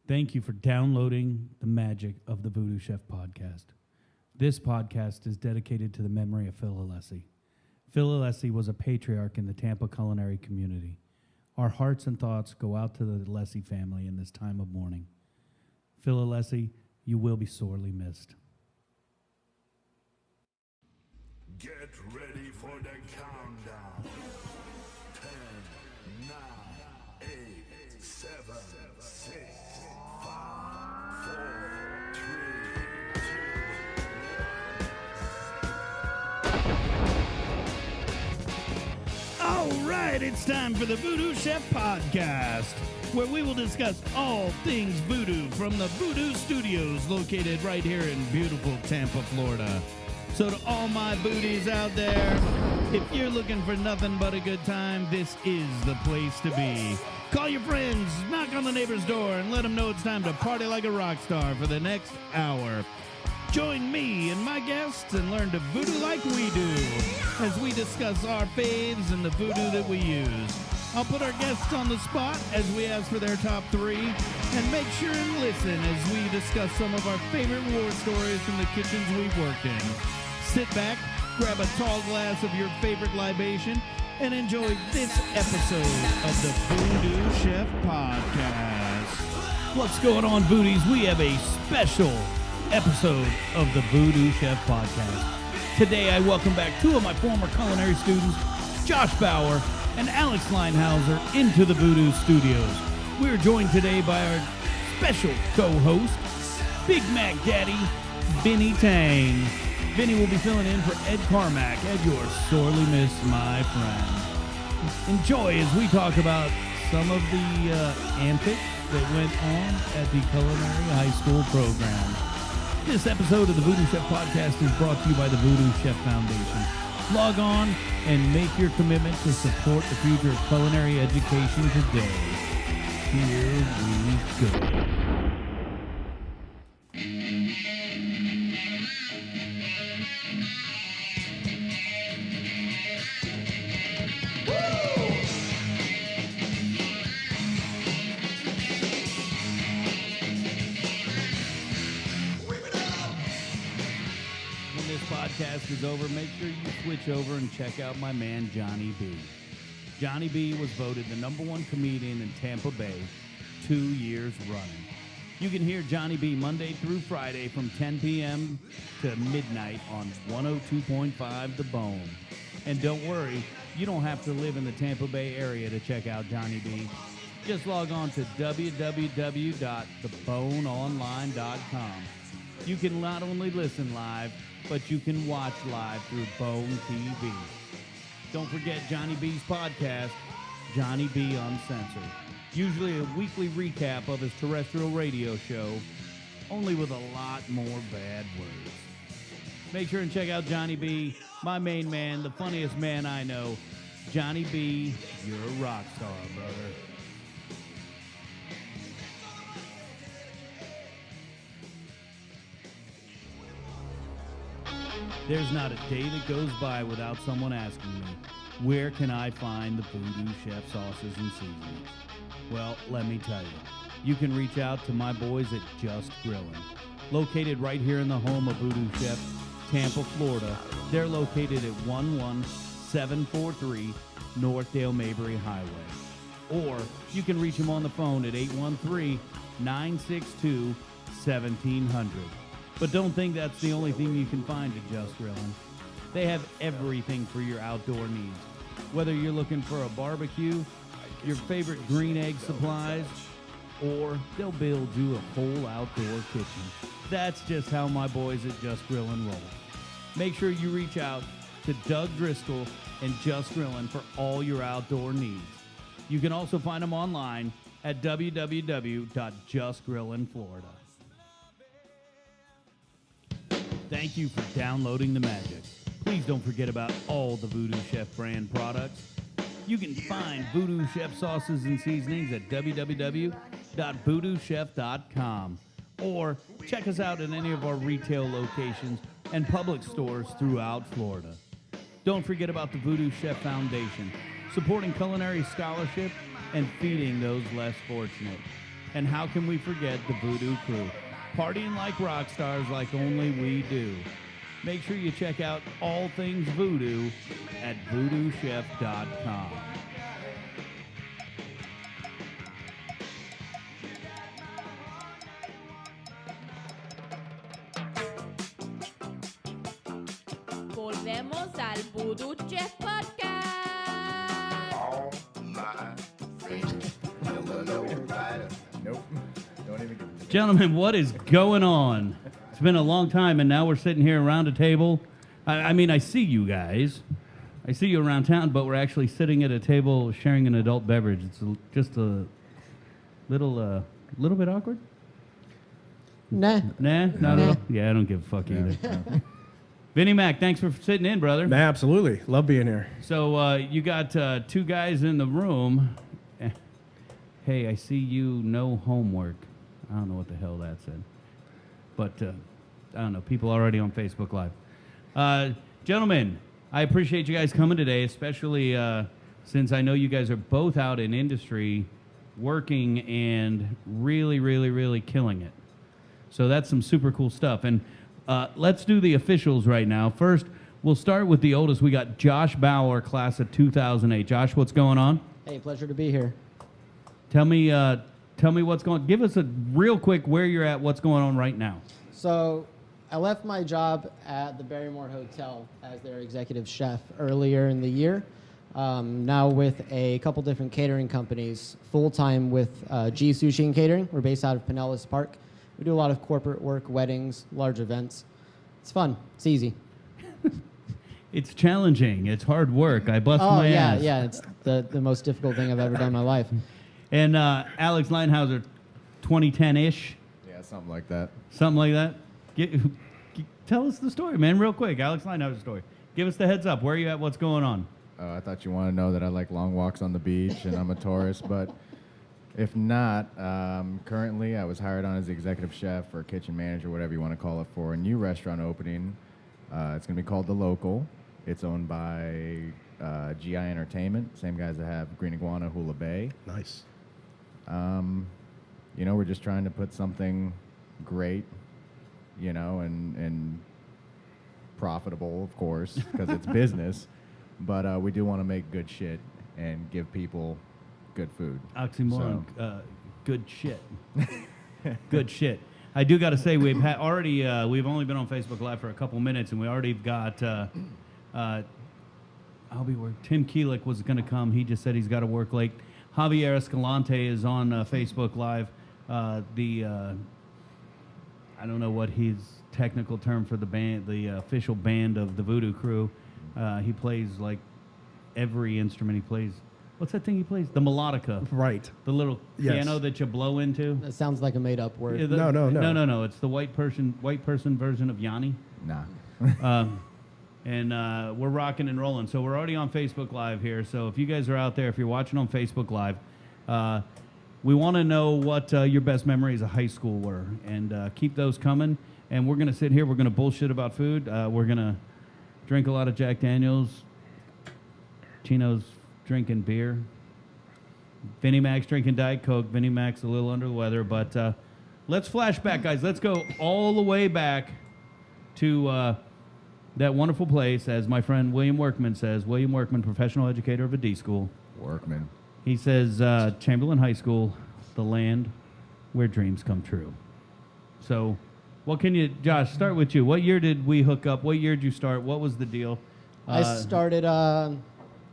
Thank you for downloading the magic of the VooDoo Chef podcast. This podcast is dedicated to the memory of Phil Alessi. Phil Alessi was a patriarch in the Tampa culinary community. Our hearts and thoughts go out to the Alessi family in this time of mourning. Phil Alessi, you will be sorely missed. Get ready for the countdown. 10, 9, 8, 7, 6, 5, 4, 3, 2, 1. All right, it's time for the VooDoo Chef podcast, where we will discuss all things voodoo from the VooDoo Studios located right here in beautiful Tampa, Florida. So to all my booties out there, if you're looking for nothing but a good time, this is the place to be. Call your friends, knock on the neighbor's door, and let them know it's time to party like a rock star for the next hour. Join me and my guests and learn to voodoo like we do as we discuss our faves and the voodoo that we use. I'll put our guests on the spot as we ask for their top 3, and make sure and listen as we discuss some of our favorite war stories from the kitchens we've worked in. Sit back, grab a tall glass of your favorite libation, and enjoy this episode of the VooDoo Chef Podcast. What's going on, Voodies? We have a special episode of the VooDoo Chef Podcast. Today, I welcome back 2 of my former culinary students, Josh Bauer and Alex Lienhauser, into the VooDoo Studios. We're joined today by our special co-host, Big Mac Daddy, Vinnie Tang. Vinnie will be filling in for Ed Carmack. Ed, you're sorely missed, my friend. Enjoy as we talk about some of the antics that went on at the culinary high school program. This episode of the VooDoo Chef Podcast is brought to you by the VooDoo Chef Foundation. Log on and make your commitment to support the future of culinary education today. Here we go. Podcast is over, make sure you switch over and check out my man Johnny B. Johnny B was voted the #1 comedian in Tampa Bay 2 years running. You can hear Johnny B Monday through Friday from 10 p.m. to midnight on 102.5 The Bone. And don't worry, you don't have to live in the Tampa Bay area to check out Johnny B. Just log on to www.theboneonline.com. You can not only listen live, but you can watch live through Bone TV. Don't forget Johnny B's podcast, Johnny B Uncensored. Usually a weekly recap of his terrestrial radio show, only with a lot more bad words. Make sure and check out Johnny B, my main man, the funniest man I know. Johnny B, you're a rock star, brother. There's not a day that goes by without someone asking me, where can I find the VooDoo Chef sauces and seasonings? Well, let me tell you. You can reach out to my boys at Just Grillin'. Located right here in the home of VooDoo Chef, Tampa, Florida. They're located at 11743 North Dale Mabry Highway. Or you can reach them on the phone at 813-962-1700. But don't think that's the only thing you can find at Just Grillin'. They have everything for your outdoor needs. Whether you're looking for a barbecue, your favorite green egg supplies, or they'll build you a whole outdoor kitchen. That's just how my boys at Just Grillin' roll. Make sure you reach out to Doug Driscoll and Just Grillin' for all your outdoor needs. You can also find them online at www.justgrillinflorida. Thank you for downloading the magic. Please don't forget about all the VooDoo Chef brand products. You can find VooDoo Chef sauces and seasonings at www.voodoochef.com, or check us out at any of our retail locations and public stores throughout Florida. Don't forget about the VooDoo Chef Foundation, supporting culinary scholarship and feeding those less fortunate. And how can we forget the Voodoo crew? Partying like rock stars like only we do. Make sure you check out All Things Voodoo at VooDooChef.com. Volvemos al VooDoo Chef Podcast. All my friends. Nope. Don't even get to Gentlemen, what is going on? It's been a long time, and now we're sitting here around a table. I mean, I see you guys. I see you around town, but we're actually sitting at a table sharing an adult beverage. It's just a little bit awkward. Nah. Nah, not at all. Yeah, I don't give a fuck either. Vinnie Mac, thanks for sitting in, brother. Nah, absolutely. Love being here. So you got two guys in the room. Hey, I see you, no homework. I don't know what the hell that said. But, I don't know, people already on Facebook Live. Gentlemen, I appreciate you guys coming today, especially since I know you guys are both out in industry working and really, really, really killing it. So that's some super cool stuff. And let's do the officials right now. First, we'll start with the oldest. We got Josh Bauer, class of 2008. Josh, what's going on? Hey, pleasure to be here. Tell me what's going. Give us a real quick where you're at. What's going on right now? So I left my job at the Barrymore Hotel as their executive chef earlier in the year. Now with a couple different catering companies, full-time with G Sushi and Catering. We're based out of Pinellas Park. We do a lot of corporate work, weddings, large events. It's fun. It's easy. It's challenging. It's hard work. I bust my ass. Yeah. It's the most difficult thing I've ever done in my life. And Alex Lienhauser, 2010-ish. Yeah, something like that. Something like that. Tell us the story, man, real quick. Alex Lienhauser's story. Give us the heads up. Where are you at? What's going on? I thought you wanted to know that I like long walks on the beach and I'm a tourist, but if not, currently I was hired on as the executive chef or kitchen manager, whatever you want to call it, for a new restaurant opening. It's going to be called The Local. It's owned by GI Entertainment, same guys that have Green Iguana, Hula Bay. Nice. You know, we're just trying to put something great, you know, and profitable, of course, because it's business. But we do want to make good shit and give people good food. Oxymoron. Good shit. Good shit. I do got to say we've only been on Facebook Live for a couple minutes, and we already got. I'll be where Tim Keelick was going to come. He just said he's got to work late. Javier Escalante is on Facebook Live. I don't know what his technical term for the band, the official band of the Voodoo crew. He plays like every instrument. He plays. What's that thing he plays? The melodica. Right. The little piano that you blow into. That sounds like a made-up word. Yeah, No. It's the white person version of Yanni. Nah. And we're rocking and rolling. So we're already on Facebook Live here. So if you guys are out there, if you're watching on Facebook Live, we want to know what your best memories of high school were. And keep those coming. And we're going to sit here. We're going to bullshit about food. We're going to drink a lot of Jack Daniels. Chino's drinking beer. Vinnie Mac's drinking Diet Coke. Vinnie Mac's a little under the weather. But let's flash back, guys. Let's go all the way back to... that wonderful place, as my friend William Workman says. William Workman, professional educator of a D school. Workman. He says, Chamberlain High School, the land where dreams come true. So, what can you, Josh, start with you. What year did we hook up? What year did you start? What was the deal? I started,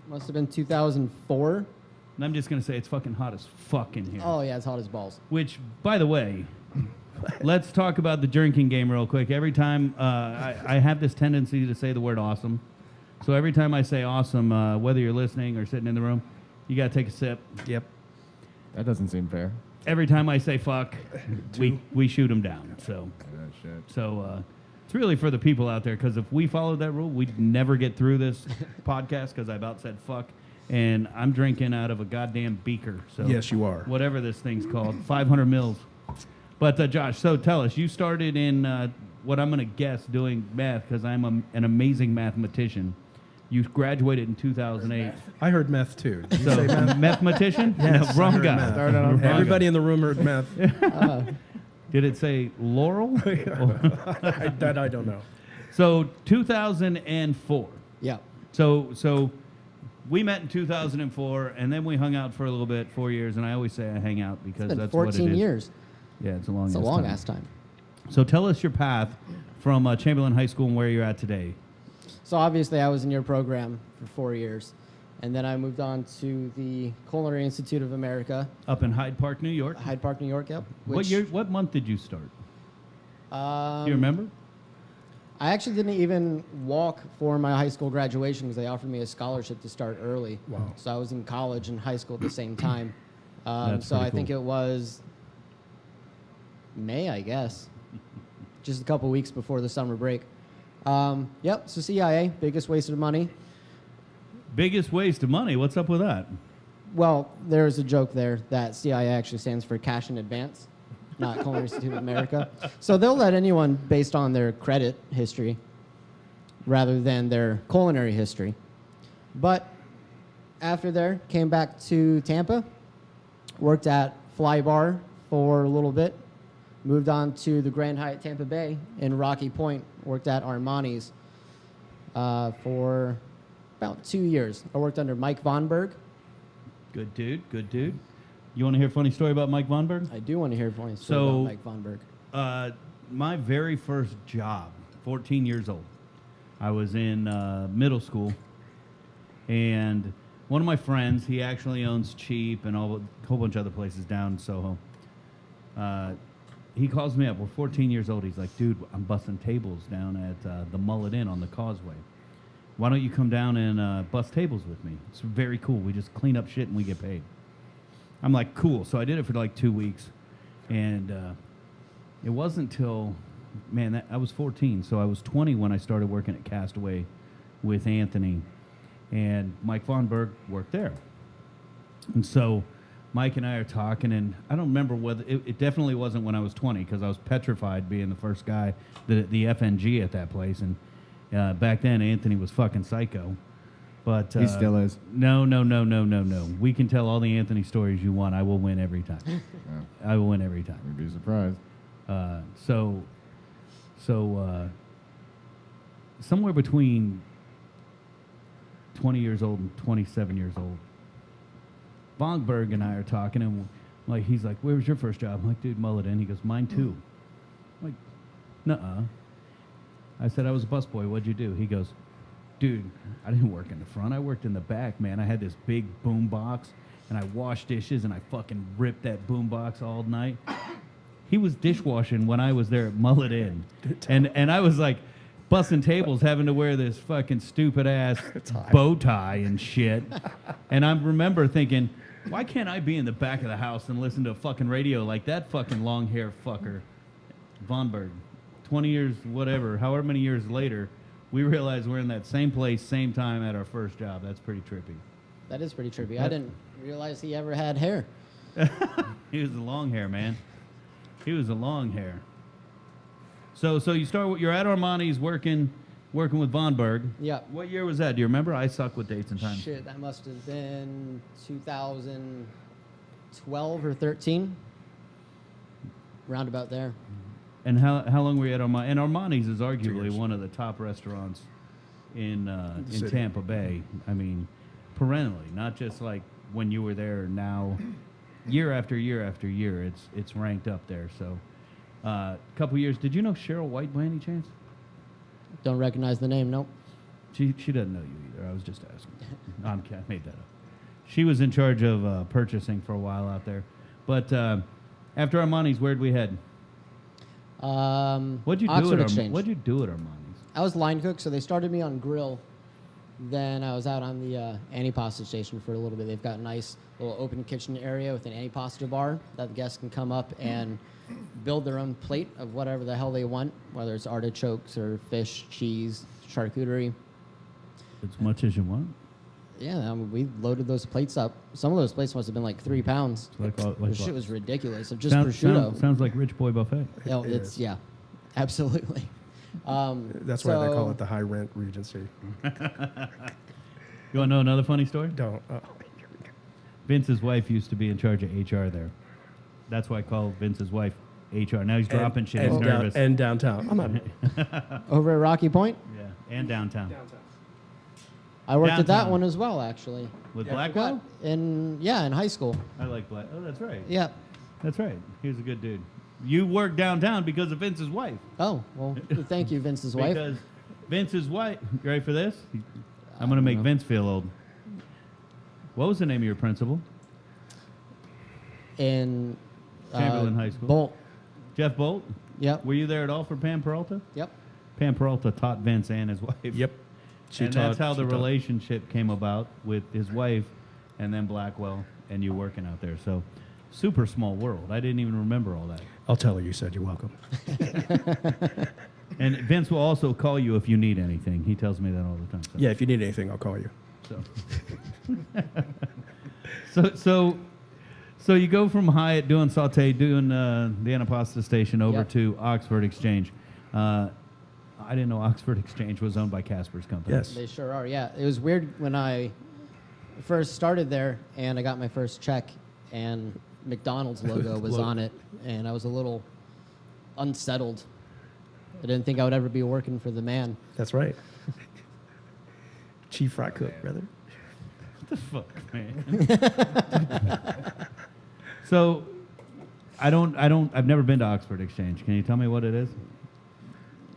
must have been 2004. And I'm just going to say it's fucking hot as fuck in here. Oh, yeah, it's hot as balls. Which, by the way... Let's talk about the drinking game real quick. Every time I have this tendency to say the word awesome. So every time I say awesome, whether you're listening or sitting in the room, you got to take a sip. Yep. That doesn't seem fair. Every time I say fuck, we shoot them down. So Shit. it's really for the people out there, because if we followed that rule, we'd never get through this podcast, because I about said fuck. And I'm drinking out of a goddamn beaker. So Yes, you are. Whatever this thing's called, 500 mils. But Josh, so tell us, you started in what I'm going to guess doing math, because I'm an amazing mathematician. You graduated in 2008. I heard meth too. Did you say So, meth? mathematician? Yes, No, I wrong heard guy. meth. Wrong guy. Everybody in the room heard meth. Did it say Laurel? That I don't know. So 2004. Yeah. So we met in 2004, and then we hung out for a little bit, 4 years. And I always say I hang out because It's been that's what it 14 is. years. Yeah, it's a long. It's a long ass time. So tell us your path from Chamberlain High School and where you're at today. So obviously I was in your program for 4 years. And then I moved on to the Culinary Institute of America, Up in Hyde Park, New York. Hyde Park, New York. Yep. What month did you start? Do you remember? I actually didn't even walk for my high school graduation because they offered me a scholarship to start early. Wow. So I was in college and high school at the same time. That's So pretty I think cool. it was May, I guess, just a couple weeks before the summer break. Yep. So CIA, biggest waste of money. Biggest waste of money. What's up with that? Well, there's a joke there that CIA actually stands for Cash in Advance, not Culinary Institute of America. So they'll let anyone based on their credit history rather than their culinary history. But after there, came back to Tampa, worked at Fly Bar for a little bit, moved on to the Grand Hyatt Tampa Bay in Rocky Point, worked at Armani's for about 2 years. I worked under Mike Von Berg. Good dude. Good dude. You want to hear a funny story about Mike Von Berg? I do want to hear a funny story So- about Mike Von Berg. My very first job, 14 years old. I was in middle school, and one of my friends, he actually owns Cheap and a whole bunch of other places down in Soho. He calls me up. We're 14 years old. He's like, dude, I'm busting tables down at the Mullet Inn on the Causeway. Why don't you come down and bust tables with me? It's very cool. We just clean up shit and we get paid. I'm like, cool. So I did it for like 2 weeks. And it wasn't till, man, I was 14. So I was 20 when I started working at Castaway with Anthony. And Mike Von Berg worked there. And so Mike and I are talking, and I don't remember whether, it definitely wasn't when I was 20, because I was petrified being the first guy, the FNG at that place. And back then, Anthony was fucking psycho. But He still is. No. We can tell all the Anthony stories you want. I will win every time. Yeah, I will win every time. you'd be surprised. So somewhere between 20 years old and 27 years old, Von Berg and I are talking, and like he's like, "Where was your first job?" I'm like, "Dude, Mullet Inn." He goes, "Mine too." I'm like, "Nuh-uh." I said, "I was a busboy. What'd you do?" He goes, "Dude, I didn't work in the front. I worked in the back, man. I had this big boom box, and I washed dishes, and I fucking ripped that boom box all night." He was dishwashing when I was there at Mullet Inn. And I was like busting tables, having to wear this fucking stupid ass bow tie and shit. And I remember thinking, why can't I be in the back of the house and listen to a fucking radio like that fucking long hair fucker? Von Berg. 20 years, whatever, however many years later, we realized we're in that same place, same time at our first job. That's pretty trippy. That is pretty trippy. I didn't realize he ever had hair. He was a long hair, man. He was a long hair. So you're at Armani's working with Von Berg. Yeah. What year was that? Do you remember? I suck with dates and times. Shit, that must have been 2012 or 13. Round about there. And how long were you at Armani? And Armani's is arguably years. one of the top restaurants in city. Tampa Bay. I mean, perennially, not just like when you were there. Now, year after year after year, it's ranked up there. So, a couple years. Did you know Cheryl White by any chance? Don't recognize the name, nope. She doesn't know you either. I was just asking. I made that up. She was in charge of purchasing for a while out there. But after Armani's, where'd we head? What'd you do Oxford at Exchange. What'd you do at Armani's? I was line cook, so they started me on grill. Then I was out on the antipasta station for a little bit. They've got a nice little open kitchen area with an antipasta bar that the guests can come up and build their own plate of whatever the hell they want, whether it's artichokes or fish, cheese, charcuterie. As much as you want. Yeah, we loaded those plates up. Some of those plates must have been like 3 pounds. The shit was ridiculous. Of just prosciutto. Sounds like Rich Boy Buffet. Oh, it's yeah, absolutely. That's why they call it the high rent Regency. You want to know another funny story? Don't. Vince's wife used to be in charge of HR there. That's why I call Vince's wife HR. Now he's dropping shit. He's nervous. And downtown. I'm not. Over at Rocky Point, Yeah, and downtown. I worked at that Downtown. one as well, actually. With Blackwell? In high school. I like Black. Oh, that's right. Yeah. That's right. He was a good dude. You worked downtown because of Vince's wife. Oh, well, thank you, Vince's wife. Because Vince's wife. You ready for this? I'm going to make Vince feel old. What was the name of your principal? In Chamberlain High School. Bolt. Jeff Bolt? Yep. Were you there at all for Pam Peralta? Yep. Pam Peralta taught Vince and his wife. Yep. That's how the relationship came about with his wife and then Blackwell and you working out there. So, super small world. I didn't even remember all that. I'll tell her you said you're welcome. And Vince will also call you if you need anything. He tells me that all the time. So. Yeah, if you need anything, I'll call you. So you go from Hyatt doing saute, doing the Anapasta station over to Oxford Exchange. I didn't know Oxford Exchange was owned by Casper's company. Yes. They sure are, yeah. It was weird when I first started there and I got my first check and McDonald's logo was on it, and I was a little unsettled. I didn't think I would ever be working for the man. That's right. Chief fry cook, brother. What the fuck, man? So, I've never been to Oxford Exchange. Can you tell me what it is?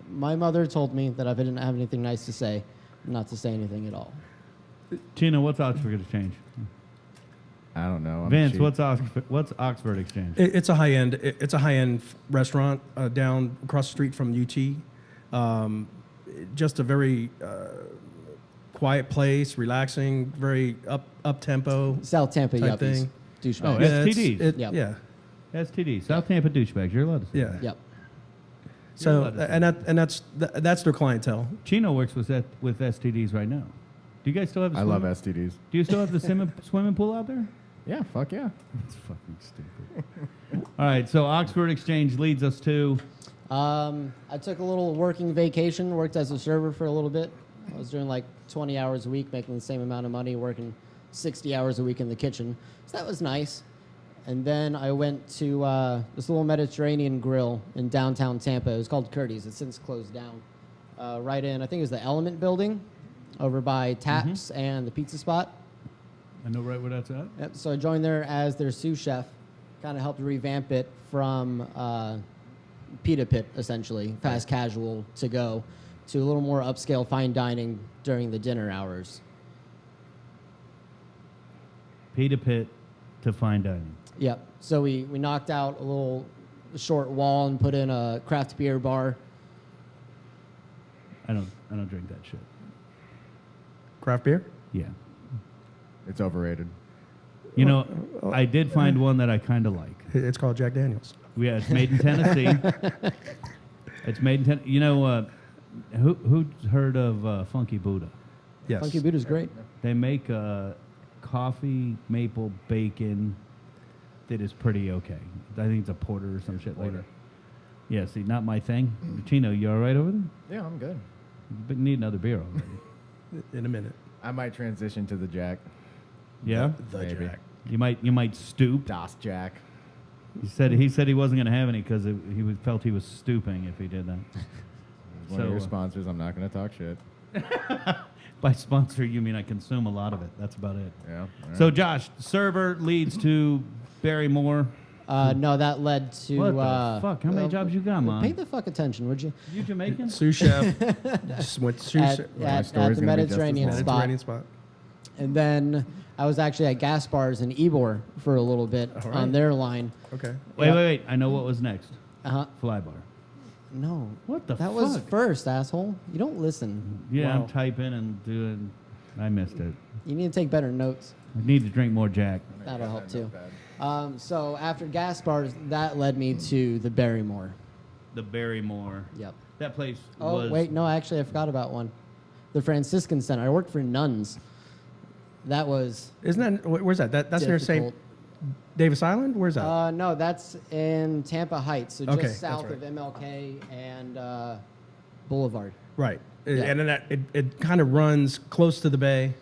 My mother told me that if I didn't have anything nice to say, not to say anything at all. Tina, what's Oxford Exchange? I don't know. I'm Vince, cheap. what's Oxford Exchange? It's a high-end restaurant down across the street from UT. Just a very quiet place, relaxing, very up tempo. South Tampa type yuppies. thing. Douchebags. Oh, STDs. Yep. Yeah. STD, South Tampa douchebags. You're allowed to say Yeah. that. Yep. So that's their clientele. Chino works with STDs right now. Do you guys still have? I love STDs. Do you still have the swimming pool out there? Yeah, fuck yeah. That's fucking stupid. All right, so Oxford Exchange leads us to. I took a little working vacation, worked as a server for a little bit. I was doing like 20 hours a week, making the same amount of money, working 60 hours a week in the kitchen. So that was nice. And then I went to this little Mediterranean grill in downtown Tampa. It was called Curdy's. It's since closed down. Right in, I think it was the Element building over by Taps and the pizza spot. I know right where that's at. Yep. So I joined there as their sous chef, kind of helped revamp it from pita pit, essentially, fast casual to go, to a little more upscale fine dining during the dinner hours. Pita pit to fine dining. Yep. So we knocked out a little short wall and put in a craft beer bar. I don't drink that shit. Craft beer? Yeah. It's overrated. You know, I did find one that I kind of like. It's called Jack Daniels. Yeah, it's made in Tennessee. It's made in Tennessee. You know, who's heard of Funky Buddha? Yes. Funky Buddha's great. They make coffee maple bacon that is pretty okay. I think it's a porter or some shit like that. Yeah, see, not my thing. Chino, you all right over there? Yeah, I'm good. You need another beer already. In a minute. I might transition to the Jack. Yeah? The Maybe. Jack. You might stoop. Das Jack. He said he wasn't going to have any because felt he was stooping if he did that. One of your sponsors. I'm not going to talk shit. By sponsor, you mean I consume a lot of it. That's about it. Yeah. all right. So, Josh, server leads to Barrymore. No, that led to... What the fuck? How many jobs you got, man? Pay the fuck attention, would you? You Jamaican? Sous chef. Just went sous At, chef. at story's the gonna be just as Mediterranean long. spot. Mediterranean spot. And then I was actually at Gas Bars in Ybor for a little bit All right. on their line. Okay. Wait. I know what was next. Uh-huh. Flybar. No. What the That fuck? was first, asshole. You don't listen. Yeah, Wow. I'm typing and doing. I missed it. You need to take better notes. I need to drink more Jack. That'll help too. So after Gas Bars, that led me to the Barrymore. The Barrymore. Yep. That place Oh, was. wait, no, actually, I forgot about one. The Franciscan Center. I worked for nuns. That was Isn't that, where's that? That's near St. difficult. Davis Island? Where's that? No, that's in Tampa Heights, so Okay, just that's south right. of MLK and Boulevard. Right. Yeah. And then it kind of runs close to the bay.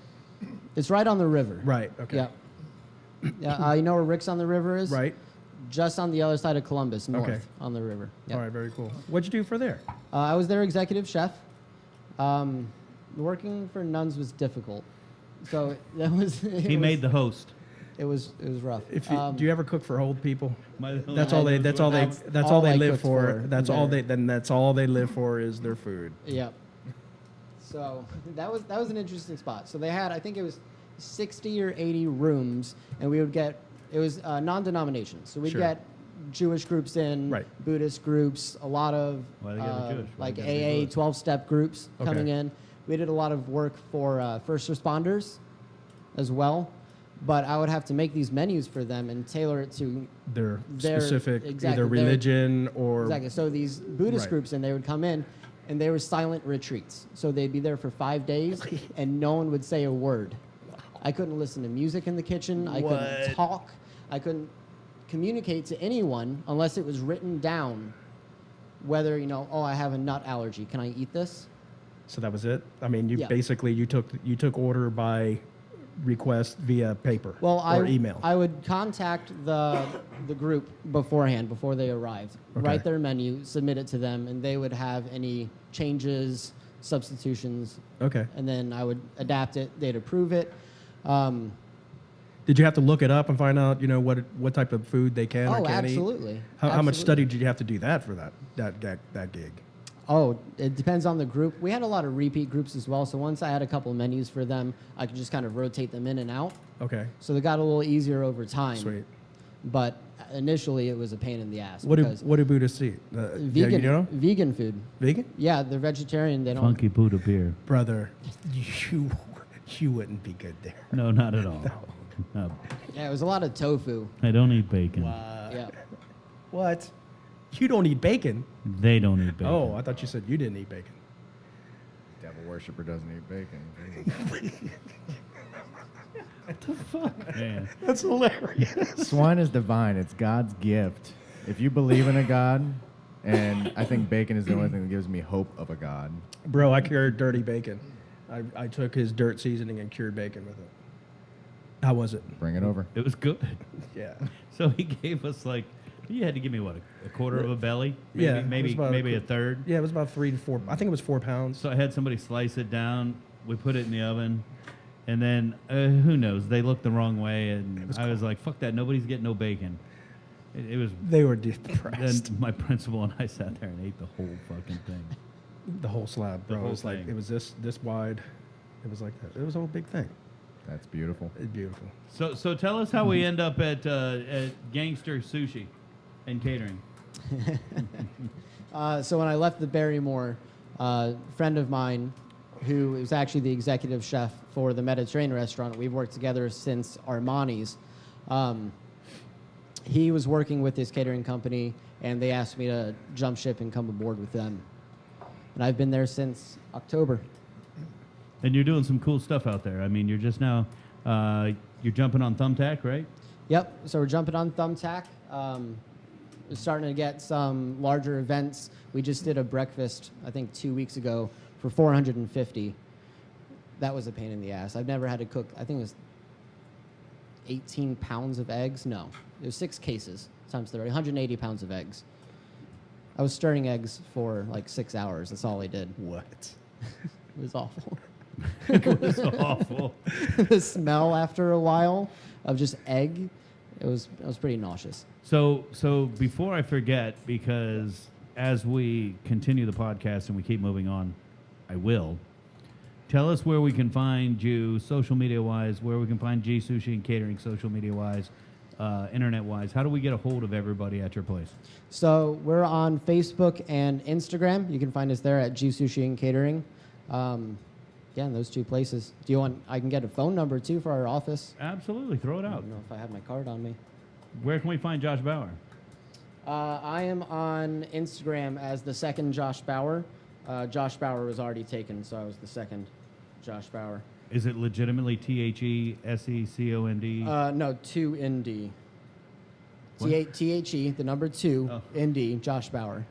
It's right on the river. Right. Okay. Yeah. Yeah. You know where Rick's on the River is? Right. Just on the other side of Columbus, north Okay. on the river. Yep. All right. Very cool. What'd you do for there? I was their executive chef. Working for nuns was difficult, so that was. He made the host. It was rough. If you, do you ever cook for old people? That's I- all they. That's all they. that's That's all all they I live cooked for. for That's all there. they. Then that's all they live for is their food. Yep. So that was an interesting spot. So they had, I think it was 60 or 80 rooms, and we would get, it was non-denominations. So we'd Sure. get Jewish groups in, Right. Buddhist groups, a lot of Why they gotta be Jewish? Why like they gotta be AA Buddhist? 12-step groups Okay. coming in. We did a lot of work for first responders as well. But I would have to make these menus for them and tailor it to Their Their- specific exactly, either their- religion or exactly. So these Buddhist Right. groups, and they would come in, and they were silent retreats. So they'd be there for 5 days, and no one would say a word. I couldn't listen to music in the kitchen. I What? couldn't talk. I couldn't communicate to anyone unless it was written down. Whether oh, I have a nut allergy. Can I eat this? So that was it. I mean, you Yeah. basically you took order by request via paper Well, or email. I would contact the group beforehand, before they arrived, Okay. write their menu, submit it to them, and they would have any changes, substitutions, Okay. and then I would adapt it. They'd approve it. Did you have to look it up and find out what type of food they can or Oh, can't eat? absolutely. How much Absolutely. study did you have to do that for that gig? Oh, it depends on the group. We had a lot of repeat groups as well, so once I had a couple of menus for them, I could just kind of rotate them in and out. Okay. So they got a little easier over time. Sweet. But initially, it was a pain in the ass. What do because Buddhists eat? vegan, you know? vegan food. Vegan? Yeah, they're vegetarian. They don't. Funky Buddha beer. Brother, you wouldn't be good there. No, not at all. No. Yeah, it was a lot of tofu. I don't eat bacon. Yeah. What? You don't eat bacon? They don't eat bacon. Oh, I thought you said you didn't eat bacon. Devil worshiper doesn't eat bacon. Man. That's hilarious. Swine is divine. It's God's gift. If you believe in a God, and I think bacon is the only thing that gives me hope of a God. Bro, I cured dirty bacon. I took his dirt seasoning and cured bacon with it. How was it? Bring it over. It was good. Yeah. So he gave us you had to give me what, a quarter of a belly? Maybe, Yeah, it was maybe about maybe a third. Yeah, it was about 3 to 4. I think it was 4 pounds. So I had somebody slice it down. We put it in the oven, and then who knows? They looked the wrong way, and I was like, "Fuck that! Nobody's getting no bacon." It was. They were Then depressed. my principal and I sat there and ate the whole fucking thing. The whole slab, The bro. whole It was like thing. it was this wide. It was like that. It was a whole big thing. That's beautiful. It's beautiful. So tell us how we end up at Gangster Sushi and Catering. So when I left the Barrymore, a friend of mine, who is actually the executive chef for the Mediterranean restaurant, we've worked together since Armani's. He was working with his catering company, and they asked me to jump ship and come aboard with them. And I've been there since October. And you're doing some cool stuff out there. I mean, you're just now, you're jumping on Thumbtack, right? Yep. So we're jumping on Thumbtack. We're starting to get some larger events. We just did a breakfast, I think 2 weeks ago, for 450. That was a pain in the ass. I've never had to cook. I think it was 18 pounds of eggs. No, it was 6 cases times 30, 180 pounds of eggs. I was stirring eggs for like 6 hours. That's all I did. What? It was awful. It was awful. The smell after a while of just egg, it was pretty nauseous. So before I forget, because as we continue the podcast and we keep moving on, I will. Tell us where we can find you social media-wise, where we can find G Sushi and Catering social media-wise, internet-wise. How do we get a hold of everybody at your place? So we're on Facebook and Instagram. You can find us there at G Sushi and Catering. Yeah, in those 2 places. Do you want? I can get a phone number too for our office. Absolutely. Throw it I out. don't know if I have my card on me. Where can we find Josh Bauer? I am on Instagram as the second Josh Bauer. Josh Bauer was already taken, so I was the second Josh Bauer. Is it legitimately THESECOND? No, 2 ND. What? THE, the number 2, Oh. ND, Josh Bauer.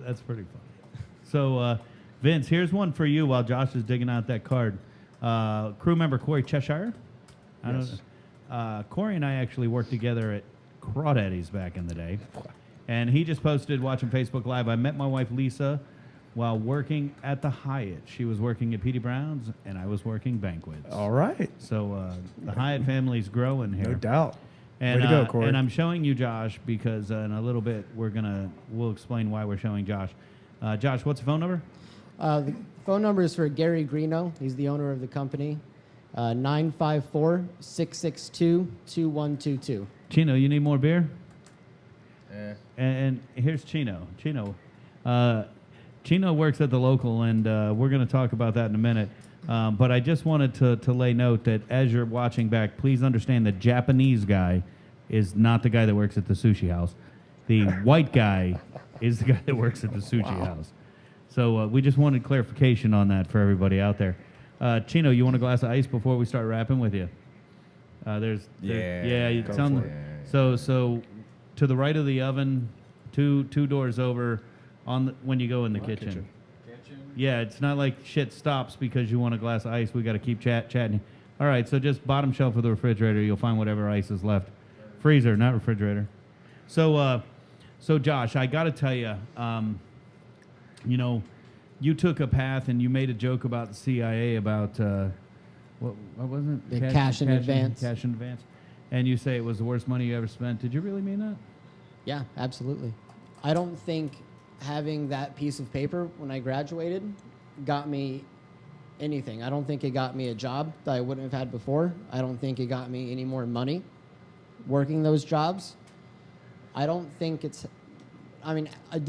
That's pretty funny. So, Vince, here's one for you while Josh is digging out that card. Crew member Corey Cheshire. I Yes. don't know. Corey and I actually worked together at Crawdaddy's back in the day. And he just posted, watching Facebook Live, I met my wife Lisa while working at the Hyatt. She was working at P.D. Brown's, and I was working banquets. All right. So the Hyatt family's growing here. No doubt. And, Way to go, Corey. and I'm showing you Josh because in a little bit we'll explain why we're showing Josh. Josh, what's the phone number? The phone number is for Gary Greeno. He's the owner of the company. 954-662-2122. Chino, you need more beer? Eh. And here's Chino. Chino works at the local, and we're going to talk about that in a minute. But I just wanted to lay note that as you're watching back, please understand the Japanese guy is not the guy that works at the sushi house. The white guy is the guy that works at the sushi house. So we just wanted clarification on that for everybody out there. Chino, you want a glass of ice before we start rapping with you? Yeah. It's on for the, it. so to the right of the oven, two doors over, when you go in the kitchen. Yeah, it's not like shit stops because you want a glass of ice. We got to keep chatting. All right, so just bottom shelf of the refrigerator, you'll find whatever ice is left. Freezer, not refrigerator. So Josh, I got to tell you, you took a path and you made a joke about the CIA about what was it? The cash in advance. Cash in advance. And you say it was the worst money you ever spent. Did you really mean that? Yeah, absolutely. I don't think having that piece of paper when I graduated got me anything. I don't think it got me a job that I wouldn't have had before. I don't think it got me any more money working those jobs. I don't think did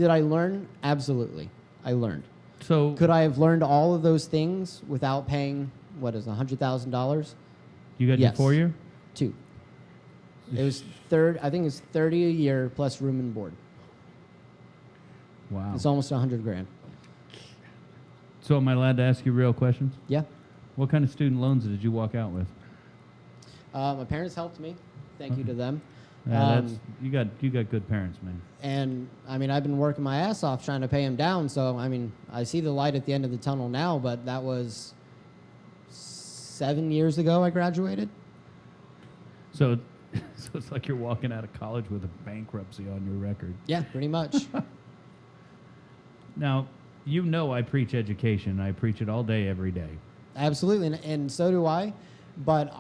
I learn? Absolutely. I learned. So Could I have learned all of those things without paying, $100,000? you got Yes. your 4-year? 2. It was I think it's 30 a year plus room and board. Wow. It's almost $100,000. So am I allowed to ask you real questions? Yeah. What kind of student loans did you walk out with? My parents helped me. Thank you to them. You got good parents, man. And I've been working my ass off trying to pay them down. So I see the light at the end of the tunnel now. But that was 7 years ago. I graduated. So it's like you're walking out of college with a bankruptcy on your record. Yeah, pretty much. Now, I preach education. I preach it all day, every day. Absolutely, and so do I. But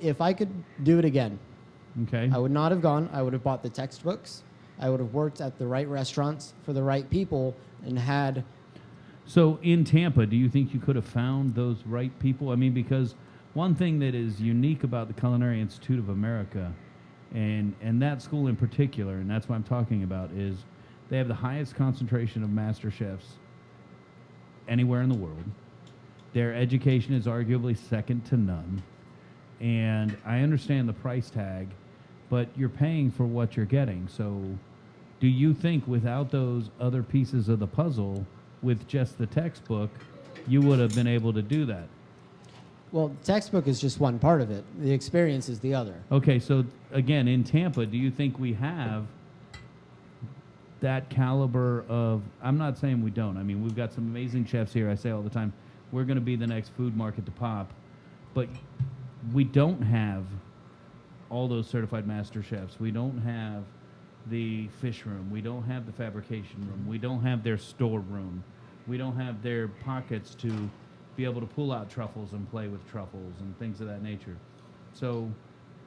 if I could do it again, Okay. I would not have gone. I would have bought the textbooks. I would have worked at the right restaurants for the right people and had. So in Tampa, do you think you could have found those right people? Because one thing that is unique about the Culinary Institute of America, and that school in particular, and that's what I'm talking about, is they have the highest concentration of master chefs anywhere in the world. Their education is arguably second to none. And I understand the price tag, but you're paying for what you're getting. So do you think without those other pieces of the puzzle, with just the textbook, you would have been able to do that? Well, textbook is just one part of it. The experience is the other. Okay, so again, in Tampa, do you think we have that caliber of, I'm not saying we don't. We've got some amazing chefs here. I say all the time, we're going to be the next food market to pop. But we don't have all those certified master chefs. We don't have the fish room. We don't have the fabrication room. We don't have their store room. We don't have their pockets to be able to pull out truffles and play with truffles and things of that nature. So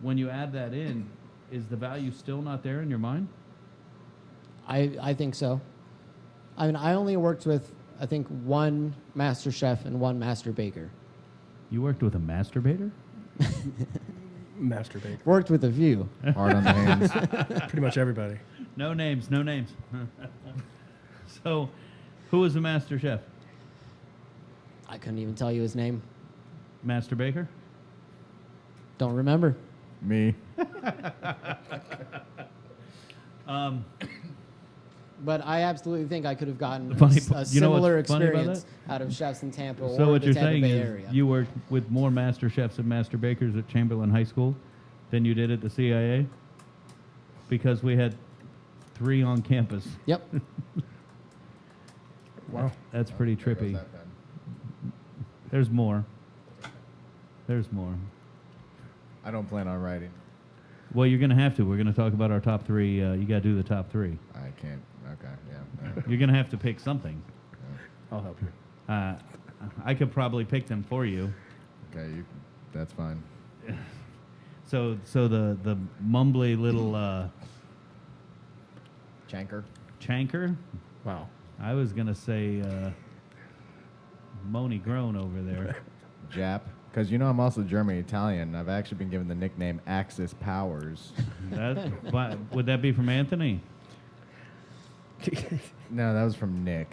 when you add that in, is the value still not there in your mind? I think so. I only worked with, I think, one master chef and one master baker. You worked with a masturbator? Masturbate. Worked with a few. Hard on the hands. Pretty much everybody. No names. So, who was the master chef? I couldn't even tell you his name. Master baker? Don't remember. Me. But I absolutely think I could have gotten Funny- a you know what's similar funny about experience out of chefs in Tampa So or what the you're Tampa saying Bay is area. you worked with more master chefs and master bakers at Chamberlain High School than you did at the CIA? Because we had 3 on campus. Yep. Wow. That's pretty There goes trippy. that pen. There's more. There's more. I don't plan on writing. Well, you're going to have to. We're going to talk about our top three. You got to do the top three. I can't. Okay, yeah. You're going to have to pick something. I'll help you. I could probably pick them for you. Okay, that's fine. So the mumbly little Chanker. chanker. Wow. I was going to say Moni Groan over there. Jap. Because you know I'm also German Italian. I've actually been given the nickname Axis Powers. Would that be from Anthony? No, that was from Nick.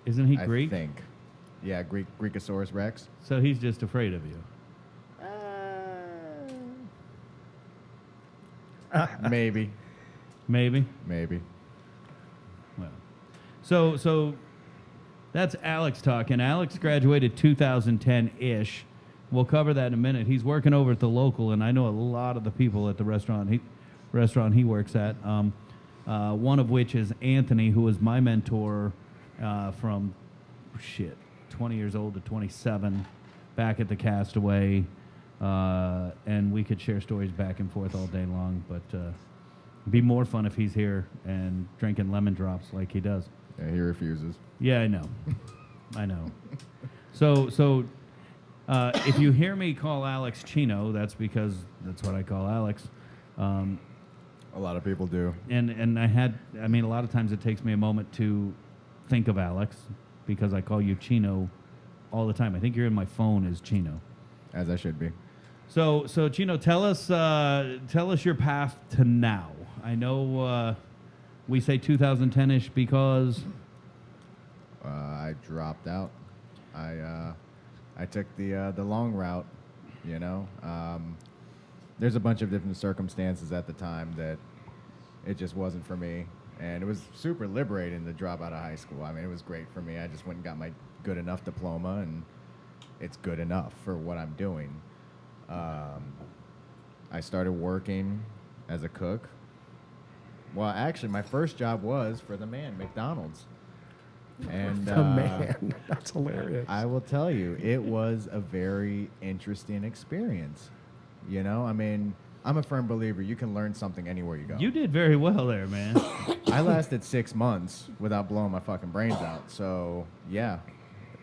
Isn't he I Greek? think. Yeah, Greekosaurus Rex. So he's just afraid of you. Maybe. Maybe. Maybe. Well, so that's Alex talking. Alex graduated 2010-ish. We'll cover that in a minute. He's working over at the local, and I know a lot of the people at the restaurant he works at. One of which is Anthony, who was my mentor from 20 years old to 27, back at the Castaway, and we could share stories back and forth all day long. But it'd be more fun if he's here and drinking lemon drops like he does. Yeah, he refuses. Yeah, I know. I know. So if you hear me call Alex Chino, that's because that's what I call Alex. A lot of people do. And a lot of times it takes me a moment to think of Alex because I call you Chino all the time. I think you're in my phone as Chino. As I should be. So Chino, tell us your path to now. I know we say 2010-ish because I dropped out. I took the long route. You know, there's a bunch of different circumstances at the time that it just wasn't for me, and it was super liberating to drop out of high school. I mean, it was great for me. I just went and got my good enough diploma, and it's good enough for what I'm doing. I started working as a cook. Well, actually, my first job was for the man, McDonald's. And The man. That's hilarious. I will tell you, it was a very interesting experience. You know, I mean, I'm a firm believer you can learn something anywhere you go. you did very well there, man. I lasted 6 months without blowing my fucking brains out. So, yeah,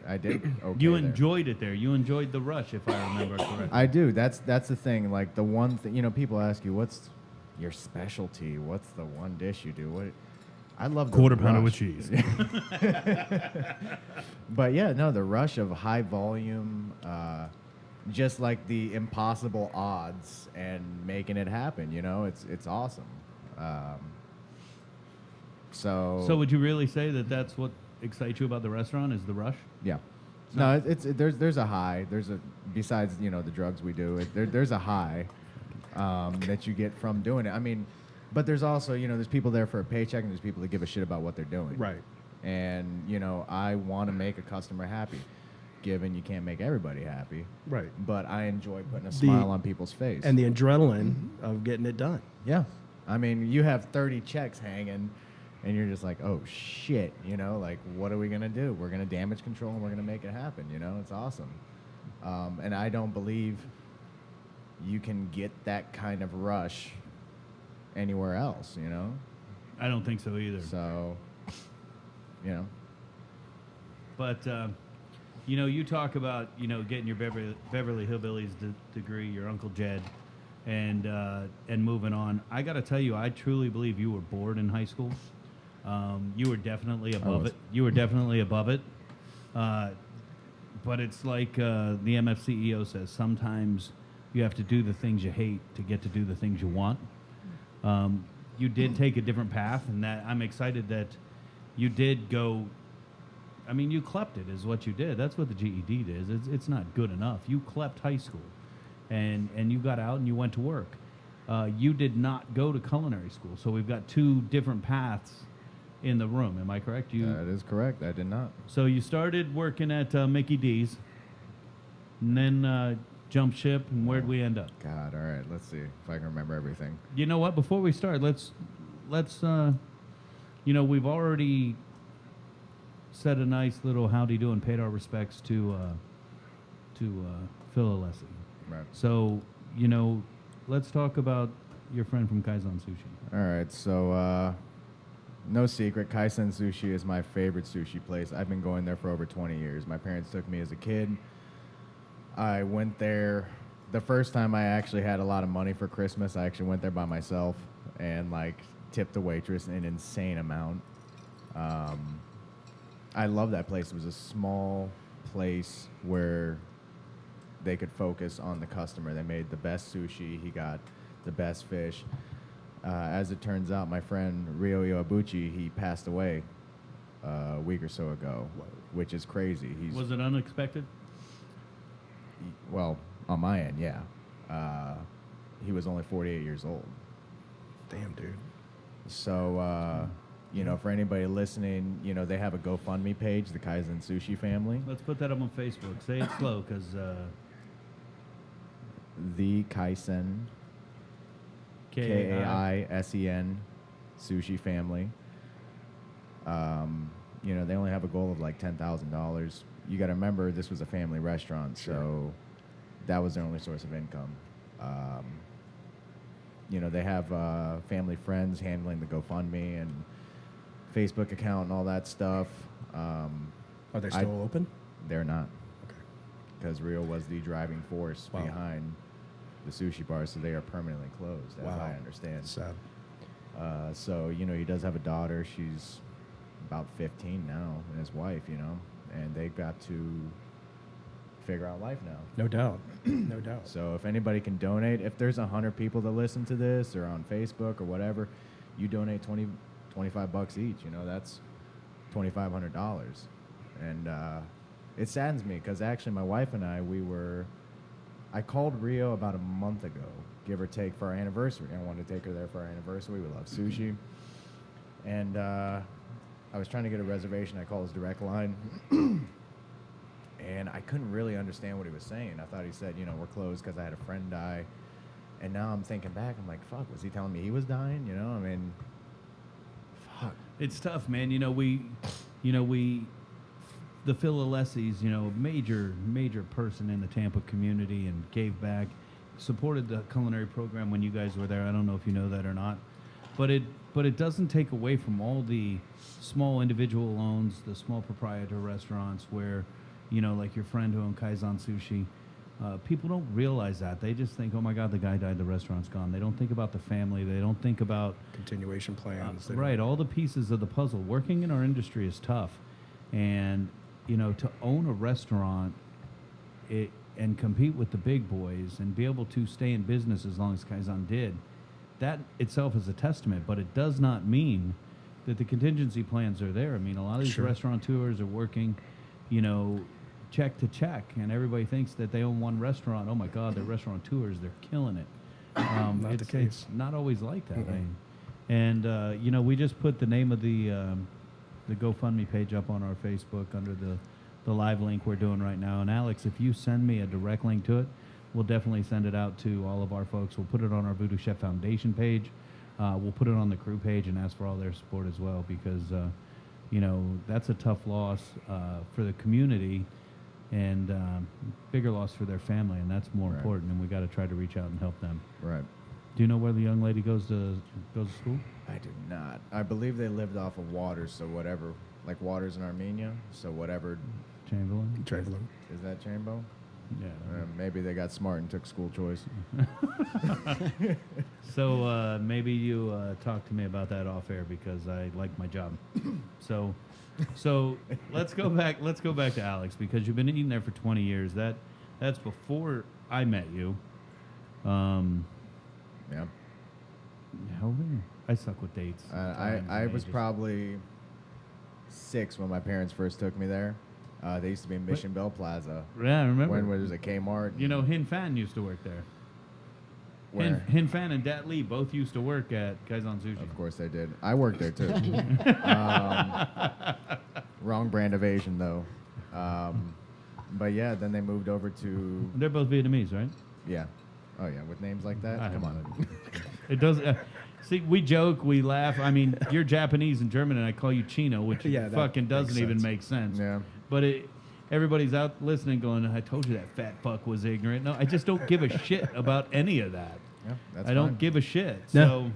I did okay You there. enjoyed it there. You enjoyed the rush, if I remember correctly. I do. That's the thing. Like, the one thing, you know, people ask you, what's your specialty? What's the one dish you do? I love the Quarter pounder with rush. cheese. But yeah, no, the rush of high volume, just like the impossible odds and making it happen, you know, it's awesome. So So would you really say that that's what excites you about the restaurant is the rush? yeah. No, there's a high. Besides, you know, the drugs we do, there's a high that you get from doing it. I mean, but there's also, you know, there's people there for a paycheck and there's people that give a shit about what they're doing. Right. And, you know, I want to make a customer happy, given you can't make everybody happy. Right. But I enjoy putting a smile on people's face. And the adrenaline of getting it done. yeah. I mean, you have 30 checks hanging and you're just like, oh, shit, you know, like, what are we going to do? We're going to damage control and we're going to make it happen, you know? It's awesome. And I don't believe you can get that kind of rush anywhere else, you know? I don't think so either. So, you know. But, you know, you talk about, you know, getting your Beverly Hillbillies degree, your Uncle Jed, and moving on. I got to tell you, I truly believe you were bored in high school. You were definitely above it. You were definitely above it. But it's like the MF CEO says, sometimes you have to do the things you hate to get to do the things you want. You did take a different path, and that I'm excited that you did go. I mean, you clept it is what you did. That's what the GED is. It's not good enough. You clept high school, and you got out and you went to work. You did not go to culinary school, so we've got two different paths in the room. Am I correct? That is correct. I did not. So you started working at Mickey D's, and then jumped ship, and where'd we end up? God, all right. Let's see if I can remember everything. You know what? Before we start, let's you know, we've already said a nice little howdy do and paid our respects to Phil Alessi. Right. So, let's talk about your friend from Kaizen Sushi. All right, so no secret, Kaizen Sushi is my favorite sushi place. I've been going there for over 20 years. My parents took me as a kid. I went there the first time I actually had a lot of money for Christmas. I actually went there by myself and tipped the waitress an insane amount. I love that place. It was a small place where they could focus on the customer. They made the best sushi. He got the best fish. As it turns out, my friend Ryo Yoabuchi, he passed away a week or so ago, which is crazy. Was it unexpected? Well, on my end, yeah. He was only 48 years old. Damn, dude. So, for anybody listening, they have a GoFundMe page, the Kaizen Sushi family. Let's put that up on Facebook. Say it slow, because... The Kaizen, Kaisen sushi family. They only have a goal of $10,000. You got to remember, this was a family restaurant, so that was their only source of income. They have family friends handling the GoFundMe and Facebook account and all that stuff. Are they still open? They're not. Okay. Because Rio was the driving force Wow. behind the sushi bar, so they are permanently closed, as Wow. I understand. Sad. So, he does have a daughter. She's about 15 now, and his wife, and they've got to figure out life now. No doubt. No doubt. So if anybody can donate, if there's 100 people that listen to this or on Facebook or whatever, you donate $25 each, that's $2,500. And it saddens me because actually my wife and I called Rio about a month ago, give or take, for our anniversary. I wanted to take her there for our anniversary. We love sushi. And I was trying to get a reservation. I called his direct line. And I couldn't really understand what he was saying. I thought he said, we're closed because I had a friend die. And now I'm thinking back, I'm like, fuck, was he telling me he was dying? Fuck. It's tough, man. The Phil Alessis, major person in the Tampa community, and gave back, supported the culinary program when you guys were there. I don't know if you know that or not, but it doesn't take away from all the small individual loans, the small proprietor restaurants where, like your friend who owned Kaizen Sushi. People don't realize that. They just think, oh my God, the guy died, the restaurant's gone. They don't think about the family. They don't think about continuation plans. Right, all the pieces of the puzzle. Working in our industry is tough. And, to own a restaurant and compete with the big boys and be able to stay in business as long as Kaizen did, that itself is a testament. But it does not mean that the contingency plans are there. I mean, a lot of these restaurateurs are working, check to check, and everybody thinks that they own one restaurant. Oh my God, they're restaurateurs, they're killing it. Not the case. It's not always like that. And we just put the name of the GoFundMe page up on our Facebook under the live link we're doing right now. And Alex, if you send me a direct link to it, we'll definitely send it out to all of our folks. We'll put it on our VooDoo Chef Foundation page. We'll put it on the crew page and ask for all their support as well, because that's a tough loss for the community, and bigger loss for their family, and that's more important, and we got to try to reach out and help them. Right. Do you know where the young lady goes to school? I do not. I believe they lived off of Waters, so whatever, like Waters in Armenia, so whatever. Chamberlain? Chamberlain. Is that Chambo? Yeah. Maybe they got smart and took school choice. So maybe you talk to me about that off air, because I like my job. So let's go back. Let's go back to Alex, because you've been eating there for 20 years. That's before I met you. Yeah. How old were you? I suck with dates. I was probably 6 when my parents first took me there. They used to be in Mission Bell Plaza. Yeah, I remember. When there was a Kmart. Hin Fan used to work there. Where? Hin Fan and Dat Lee both used to work at Kaizen Sushi. Of course they did. I worked there too. Wrong brand of Asian though. But yeah, then they moved over to. They're both Vietnamese, right? Yeah. Oh yeah, with names like that. Come on. It does. See, we joke, we laugh. I mean, you're Japanese and German, and I call you Chino, which Yeah, that fucking doesn't makes even sense. make sense. Yeah. But everybody's out listening going, I told you that fat fuck was ignorant. No, I just don't give a shit about any of that. Yeah, that's I don't fine. give a shit. No.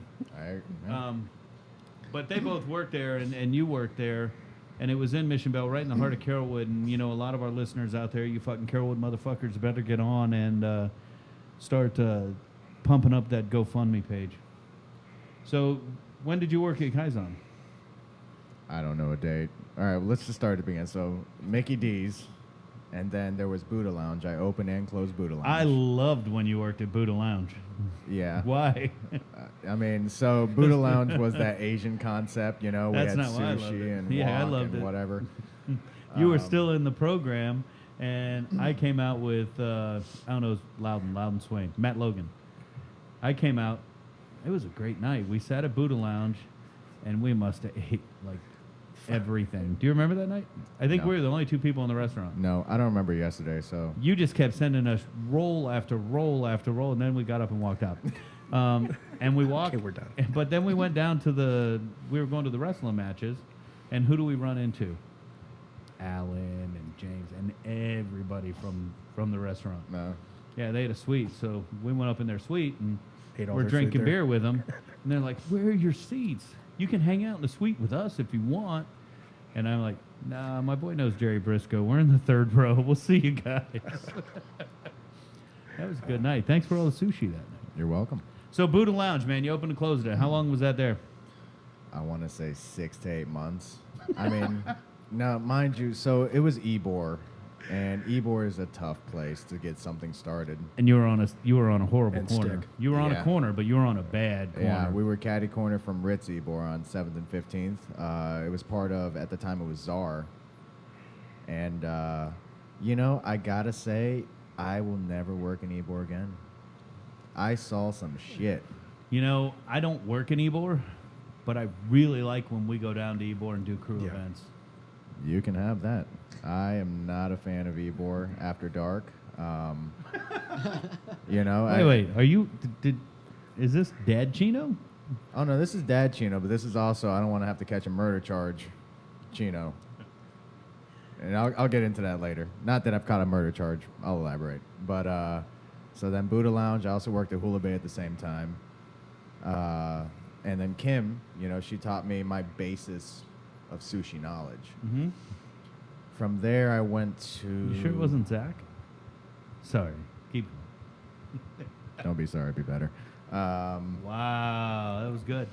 So, but they both worked there, and you worked there, and it was in Mission Bell, right in the heart of Carrollwood. And, you know, a lot of our listeners out there, you fucking Carrollwood motherfuckers better get on and start pumping up that GoFundMe page. So, when did you work at Kaizen? I don't know a date. All right, well, let's just start at the beginning. So, Mickey D's, and then there was Buddha Lounge. I opened and closed Buddha Lounge. I loved when you worked at Buddha Lounge. Yeah. Why? I mean, so Buddha Lounge was that Asian concept, you know. That's we had not why I loved sushi it. and Yeah, I wok loved and it. whatever. You were still in the program, and I came out with, I don't know, Loudon Swain, Matt Logan. I came out. It was a great night. We sat at Buddha Lounge, and we must have ate, like, everything. Do you remember that night? I think No. we were the only two people in the restaurant. No, I don't remember yesterday, so. You just kept sending us roll after roll after roll, and then we got up and walked out. And we walked. Okay, we're done. But then we went down to we were going to the wrestling matches, and who do we run into? Alan and James and everybody from the restaurant. No. Yeah, they had a suite, so we went up in their suite and Ate all we're their food drinking there. beer with them. And they're like, "Where are your seats? You can hang out in the suite with us if you want." And I'm like, "Nah, my boy knows Jerry Briscoe. We're in the third row. We'll see you guys." That was a good night. Thanks for all the sushi that night. You're welcome. So Buddha Lounge, man, you opened and closed it. How long was that there? I want to say 6 to 8 months. I mean, now, mind you, so it was Ybor, and Ybor is a tough place to get something started. And you were on a horrible And corner. stick. You were on a Yeah. corner, but you were on a bad corner. Yeah, we were catty corner from Ritz Ybor on 7th and 15th. It was part of, at the time, it was Czar. And, you know, I gotta say, I will never work in Ybor again. I saw some shit. You know, I don't work in Ybor, but I really like when we go down to Ybor and do crew Yeah. events. You can have that. I am not a fan of Ybor after dark. You know, Wait, are you? Is this Dad Chino? Oh no, this is Dad Chino, but this is also I don't want to have to catch a murder charge, Chino. And I'll get into that later. Not that I've caught a murder charge. I'll elaborate. But so then Buddha Lounge. I also worked at Hula Bay at the same time. And then Kim, you know, she taught me my basis of sushi knowledge. Mm-hmm. From there, I went to. You sure it wasn't Zach? Sorry. Keep. Don't be sorry, be better. Wow, that was good.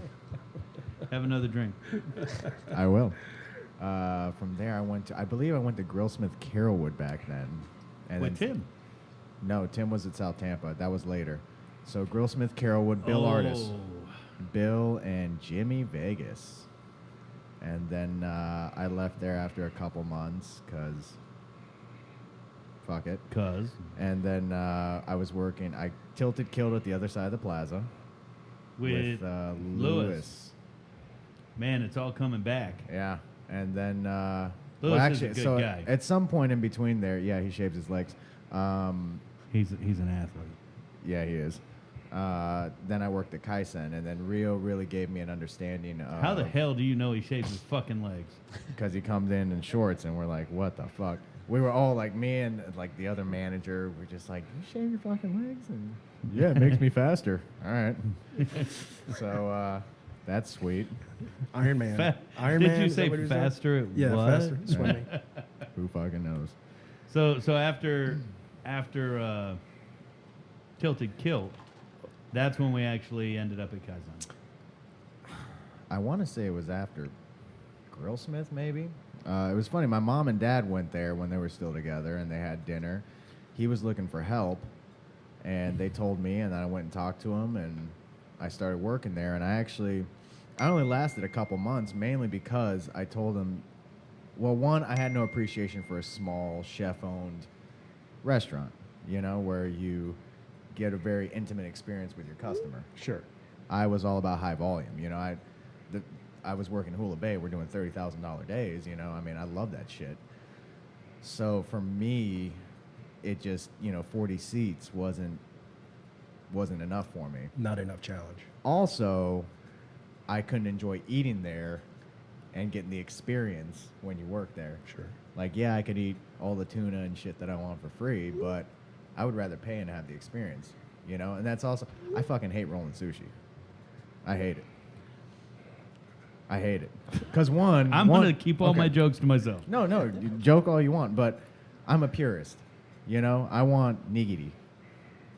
Have another drink. I will. From there, I believe I went to Grillsmith Carrollwood back then. And With then, Tim. No, Tim was at South Tampa. That was later. So Grillsmith Carrollwood, Bill Artis, Bill and Jimmy Vegas. And then I left there after a couple months because fuck it. Cause And then I was working. I tilted killed at the other side of the plaza with Lewis. Man, it's all coming back. Yeah. And then Lewis is a good guy. at some point in between there, yeah, he shaves his legs. He's an athlete. Yeah, he is. Then I worked at Kaizen, and then Rio really gave me an understanding of How the hell do you know he shaves his fucking legs? because he comes in shorts, and we're like, what the fuck? We were all like, me and like the other manager, we're just like, you shave your fucking legs, and yeah, it makes me faster. All right. So that's sweet. Iron Man. Iron Did Man. you is that say what he said? faster? At Yeah, what? faster. Swimming. Who fucking knows? So after Tilted Kilt, that's when we actually ended up at Kaizen. I want to say it was after Grillsmith, maybe. It was funny. My mom and dad went there when they were still together, and they had dinner. He was looking for help, and they told me, and then I went and talked to him, and I started working there. And I only lasted a couple months, mainly because I told him, well, one, I had no appreciation for a small chef-owned restaurant, you know, where you get a very intimate experience with your customer. Sure. I was all about high volume. You know, I was working Hula Bay. We're doing $30,000 days. You know, I mean, I love that shit. So for me, it just 40 seats wasn't enough for me. Not enough challenge. Also, I couldn't enjoy eating there and getting the experience when you work there. Sure. Like, yeah, I could eat all the tuna and shit that I want for free, but I would rather pay and have the experience, you know? And that's also, I fucking hate rolling sushi. I hate it. I hate it. Because I'm going to keep all my jokes to myself. No, you joke all you want, but I'm a purist. You know, I want nigiri.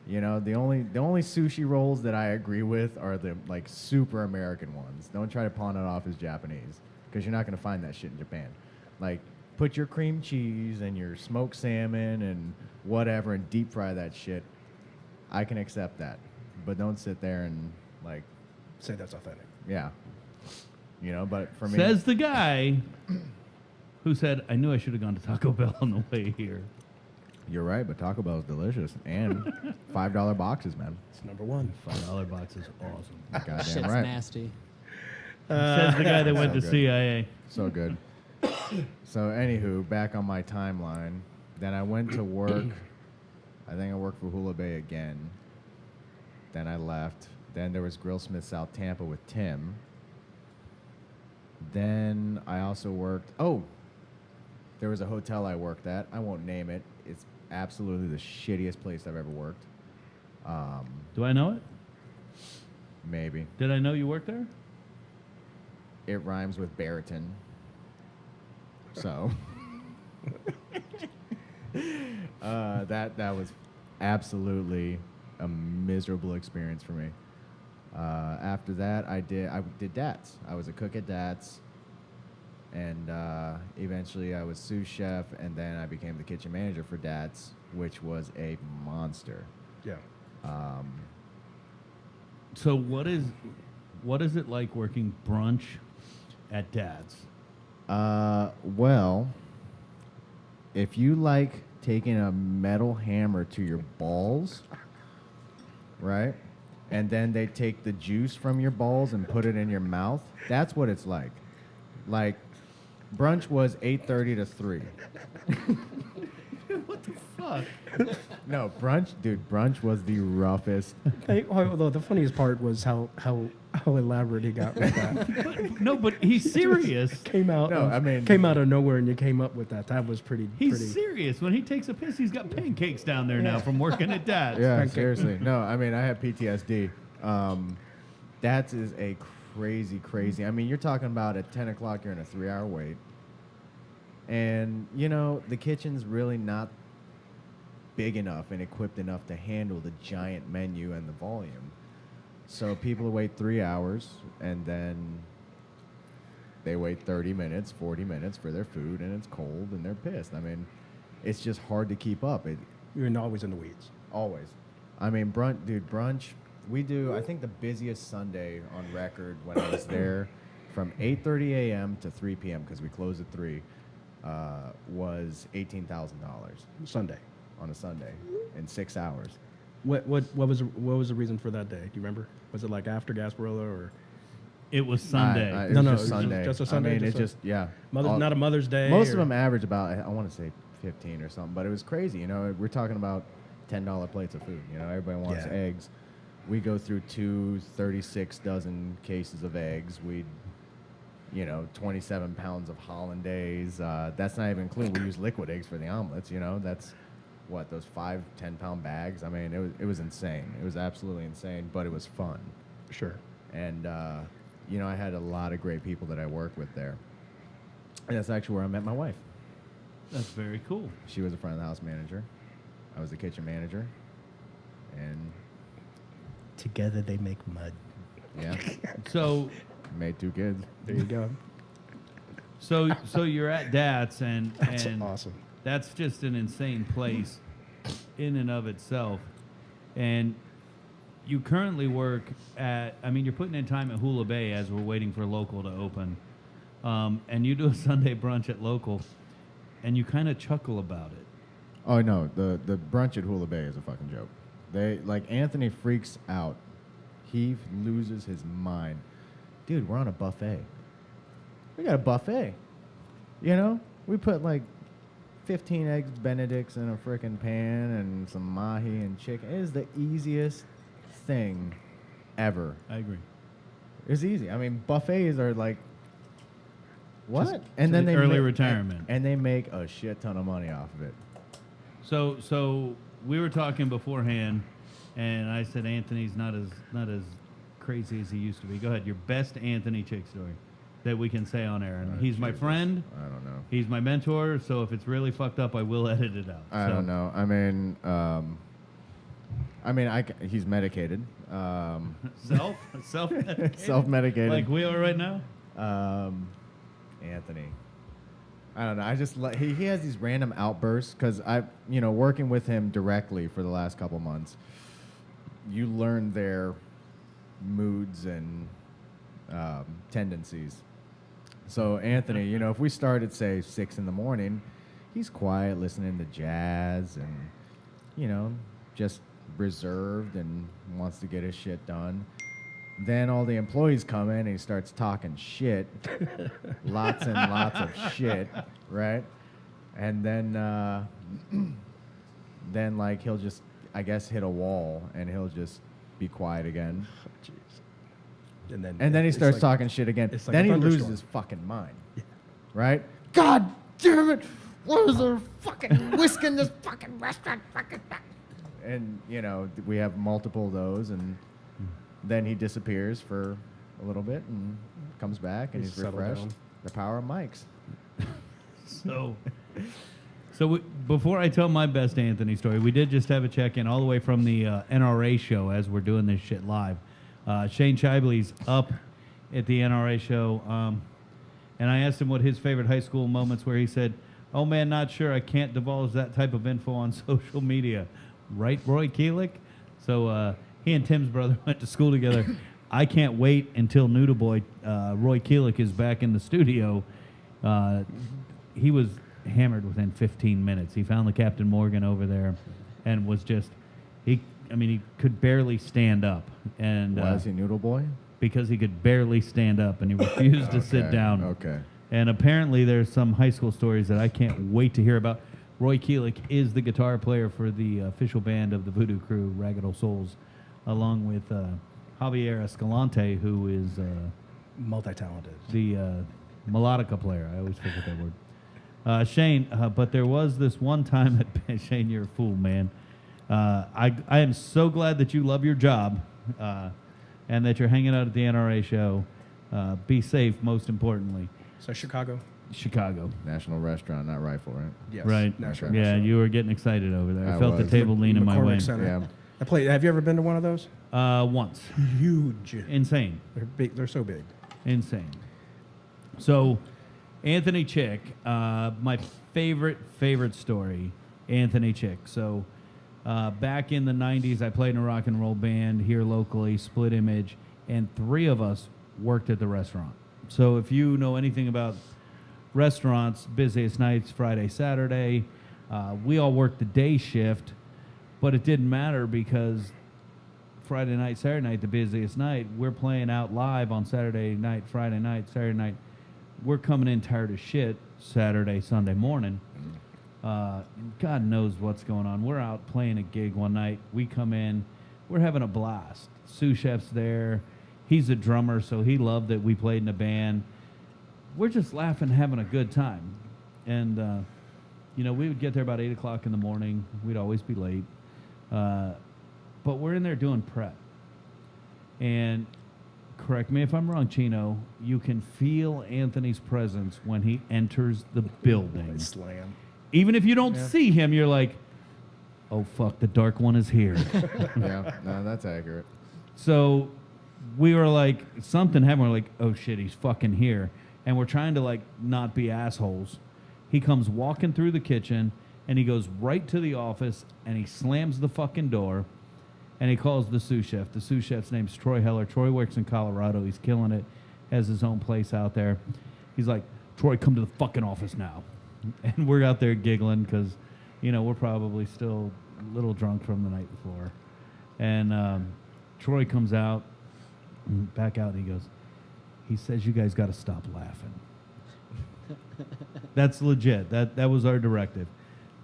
You know, the only sushi rolls that I agree with are the like super American ones. Don't try to pawn it off as Japanese, because you're not going to find that shit in Japan. Like, put your cream cheese and your smoked salmon and whatever and deep fry that shit. I can accept that, but don't sit there and like Say that's authentic. yeah. You know, but for me, Says the guy who said, I knew I should have gone to Taco Bell on the way here. you're right. But Taco Bell is delicious and $5 boxes, man. It's number one. $5 box is awesome. Goddamn Shit's right. nasty. Says the guy that went So to good. CIA. So good. So anywho, back on my timeline. Then I went to work. I think I worked for Hula Bay again. Then I left. Then there was Grillsmith South Tampa with Tim. Then I also worked. Oh, there was a hotel I worked at. I won't name it. It's absolutely the shittiest place I've ever worked. Do I know it? Maybe. Did I know you worked there? It rhymes with Barrington. So that was absolutely a miserable experience for me. After that, I did Dats. I was a cook at Dats, and eventually I was sous chef, and then I became the kitchen manager for Dats, which was a monster. Yeah. So what is it like working brunch at Dad's? Well, if you like taking a metal hammer to your balls, right? And then they take the juice from your balls and put it in your mouth, that's what it's like. Like, brunch was 8:30 to 3. What the fuck? No, brunch was the roughest. Although the funniest part was how elaborate he got with that. No, but he's serious. came out of nowhere and you came up with that. That was pretty. He's serious. When he takes a piss, he's got pancakes down there now from working at Dad's. Yeah, seriously. No, I mean, I have PTSD. That is a crazy. I mean, you're talking about at 10 o'clock, you're in a 3-hour wait. And, you know, the kitchen's really not big enough and equipped enough to handle the giant menu and the volume. So people wait 3 hours, and then they wait 30 minutes, 40 minutes for their food, and it's cold, and they're pissed. I mean, it's just hard to keep up. You're always in the weeds. Always. I mean, brunch, we do, I think the busiest Sunday on record when I was there from 8:30 a.m. to 3 p.m., because we close at 3, was $18,000 Sunday. on a Sunday in 6 hours. What was the reason for that day? Do you remember? Was it like after Gasparilla or? It was Sunday. It was just Sunday. Just a Sunday. I mean, it's just, yeah. Not a Mother's Day. Most of them average about, I want to say 15 or something, but it was crazy. You know, we're talking about $10 plates of food. You know, everybody wants eggs. We go through 36 dozen cases of eggs. 27 pounds of hollandaise. That's not even including, we use liquid eggs for the omelets. You know, that's what, those 5 10-pound bags. I mean, it was insane. It was absolutely insane, but it was fun. Sure. And I had a lot of great people that I worked with there. And that's actually where I met my wife. That's very cool. She was a front of the house manager. I was the kitchen manager. And Together they make mud. yeah, So made 2 kids. There you go. so you're at Dad's and That's and awesome. that's just an insane place in and of itself. And you currently work at, I mean, you're putting in time at Hula Bay as we're waiting for Local to open. And you do a Sunday brunch at Local, and you kind of chuckle about it. Oh no, the brunch at Hula Bay is a fucking joke. Anthony freaks out. He loses his mind. Dude, we're on a buffet. We got a buffet. You know? We put 15 eggs Benedicts in a frickin' pan and some mahi and chicken. It is the easiest thing ever. I agree. It's easy. I mean, buffets are like what? Just and then they early make, retirement. and they make a shit ton of money off of it. So we were talking beforehand, and I said Anthony's not as crazy as he used to be. Go ahead, your best Anthony Chick story that we can say on air. And he's my friend. I don't know. He's my mentor. So if it's really fucked up, I will edit it out. I don't know. He's medicated. Self-medicated? Self-medicated. Like we are right now. Anthony. I don't know. I just he has these random outbursts because working with him directly for the last couple months, you learn their moods and tendencies. So Anthony, if we start at say 6 a.m, he's quiet, listening to jazz, and just reserved and wants to get his shit done. Then all the employees come in and he starts talking shit, lots and lots of shit, right? And then like he'll just, I guess, hit a wall and he'll just be quiet again. Jeez. And then he starts talking shit again. it's like then a he loses thunderstorm. his fucking mind, right? God damn it! What is there fucking whisk in this fucking restaurant? And we have multiple of those, and then he disappears for a little bit and comes back, and he's settled refreshed. down. The power of mics. Before I tell my best Anthony story, we did just have a check-in all the way from the NRA show as we're doing this shit live. Shane Shibley's up at the NRA show, and I asked him what his favorite high school moments were. He said, "Oh man, not sure. I can't divulge that type of info on social media." Right, Roy Keelick? So he and Tim's brother went to school together. I can't wait until Noodle Boy, Roy Keelick, is back in the studio. He was hammered within 15 minutes. He found the Captain Morgan over there and was just, he could barely stand up. And Why is he Noodle Boy? because he could barely stand up and he refused to sit down. Okay. And apparently there's some high school stories that I can't wait to hear about. Roy Keelick is the guitar player for the official band of the Voodoo Crew, Ragged Old Souls, along with Javier Escalante, who is Multi-talented. the melodica player. I always forget that word. Shane, but there was this one time at Shane, you're a fool, man. I am so glad that you love your job and that you're hanging out at the NRA show. Be safe, most importantly. So Chicago? Chicago. National Restaurant, not Rifle, right? Yes. Right. National Yeah, Restaurant. you were getting excited over there. I I felt the was. table leaning my way. McCormick Center. Yeah. Have you ever been to one of those? Once. Huge. Insane. They're big. They're so big. Insane. So, Anthony Chick, my favorite story, Anthony Chick. So, back in the 90s, I played in a rock and roll band here locally, Split Image, and 3 of us worked at the restaurant. So, if you know anything about restaurants, busiest nights, Friday, Saturday, we all worked the day shift, but it didn't matter because Friday night, Saturday night, the busiest night, we're playing out live on Saturday night, Friday night, Saturday night. We're coming in tired as shit Saturday, Sunday morning. God knows what's going on. We're out playing a gig one night. We come in. We're having a blast. Sous Chef's there. He's a drummer, so he loved that we played in a band. We're just laughing, having a good time. And, we would get there about 8 o'clock in the morning. We'd always be late. But we're in there doing prep. And correct me if I'm wrong, Chino, you can feel Anthony's presence when he enters the building. Slam. Even if you don't see him, you're like, oh, fuck, the dark one is here. Yeah, no, that's accurate. So we were like, something happened. We're like, oh, shit, he's fucking here. And we're trying to, like, not be assholes. He comes walking through the kitchen, and he goes right to the office, and he slams the fucking door, and he calls the sous chef. The sous chef's name's Troy Heller. Troy works in Colorado. He's killing it, has his own place out there. He's like, Troy, come to the fucking office now. And we're out there giggling because, we're probably still a little drunk from the night before. And Troy comes out, back out, and he says, you guys got to stop laughing. That's legit. That was our directive.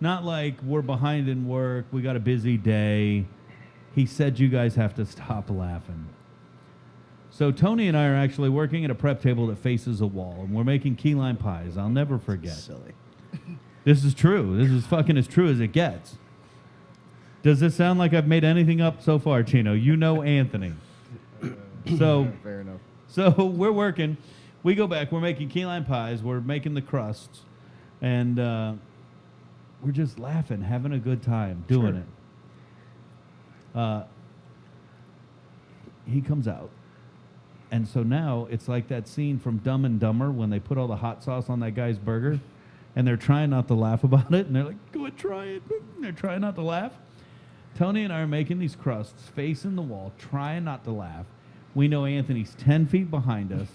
Not like we're behind in work, we got a busy day. He said you guys have to stop laughing. So Tony and I are actually working at a prep table that faces a wall, and we're making key lime pies. I'll never forget. Silly. This is true. This is fucking as true as it gets. Does this sound like I've made anything up so far, Chino? You know Anthony. So Fair enough. So we're working. We go back. We're making key lime pies. We're making the crusts. And we're just laughing, having a good time doing it. He comes out. And so now it's like that scene from Dumb and Dumber when they put all the hot sauce on that guy's burger. And they're trying not to laugh about it. And they're like, go ahead, try it. And they're trying not to laugh. Tony and I are making these crusts, facing the wall, trying not to laugh. We know Anthony's 10 feet behind us.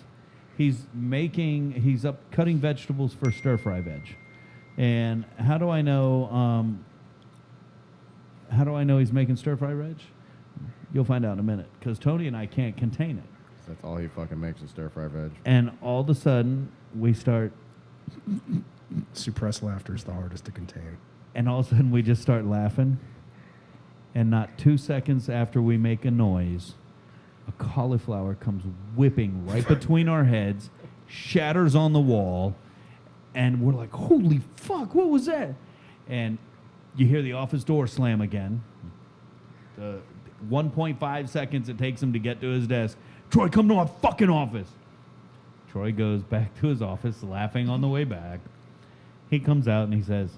He's up cutting vegetables for stir-fry veg. And how do I know he's making stir-fry veg? You'll find out in a minute, because Tony and I can't contain it. That's all he fucking makes is stir-fry veg. And all of a sudden, we start... Suppressed laughter is the hardest to contain. And all of a sudden, we just start laughing. And not 2 seconds after we make a noise, a cauliflower comes whipping right between our heads, shatters on the wall, and we're like, holy fuck, what was that? And you hear the office door slam again. The 1.5 seconds it takes him to get to his desk. Troy, come to my fucking office. Troy goes back to his office, laughing on the way back. He comes out and he says,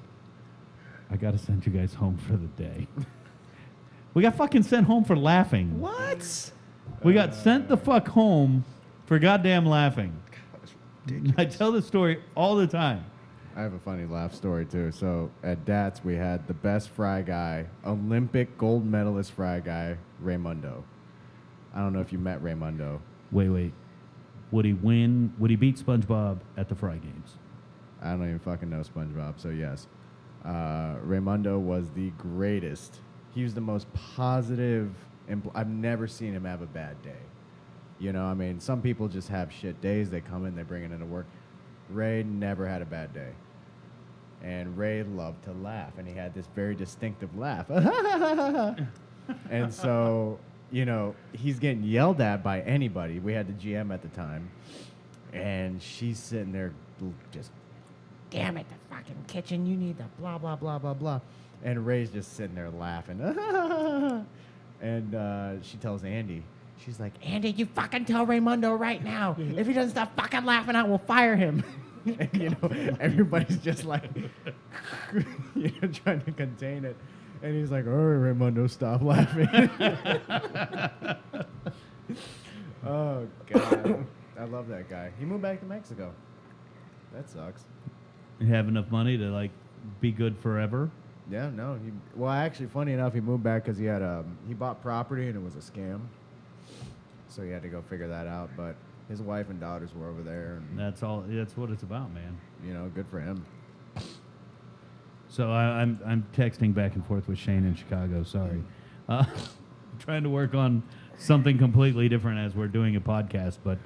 I got to send you guys home for the day. We got fucking sent home for laughing. What? We got sent the fuck home for goddamn laughing. I tell this story all the time. I have a funny laugh story, too. So at DATS, we had the best fry guy, Olympic gold medalist fry guy, Raymundo. I don't know if you met Raymundo. Wait. Would he win? Would he beat SpongeBob at the Fry Games? I don't even fucking know SpongeBob, so yes. Raymundo was the greatest. He was the most positive. I've never seen him have a bad day. You know, I mean, some people just have shit days. They come in, they bring it into work. Ray never had a bad day. And Ray loved to laugh, and he had this very distinctive laugh. And so, you know, he's getting yelled at by anybody. We had the GM at the time, and she's sitting there just, damn it, the fucking kitchen, you need the blah, blah, blah, blah, blah. And Ray's just sitting there laughing. And she tells Andy, she's like, Andy, you fucking tell Raymundo right now. If he doesn't stop fucking laughing, I will fire him. And, you know, everybody's just like, you know, trying to contain it. And he's like, all right, Raymundo, stop laughing. Oh, God. I love that guy. He moved back to Mexico. That sucks. You have enough money to, like, be good forever? Yeah, no. Well, actually, funny enough, he moved back because he bought property and it was a scam. So he had to go figure that out. But his wife and daughters were over there. And, That's what it's about, man. you know, good for him. So I'm texting back and forth with Shane in Chicago. Sorry. I'm trying to work on something completely different as we're doing a podcast, but,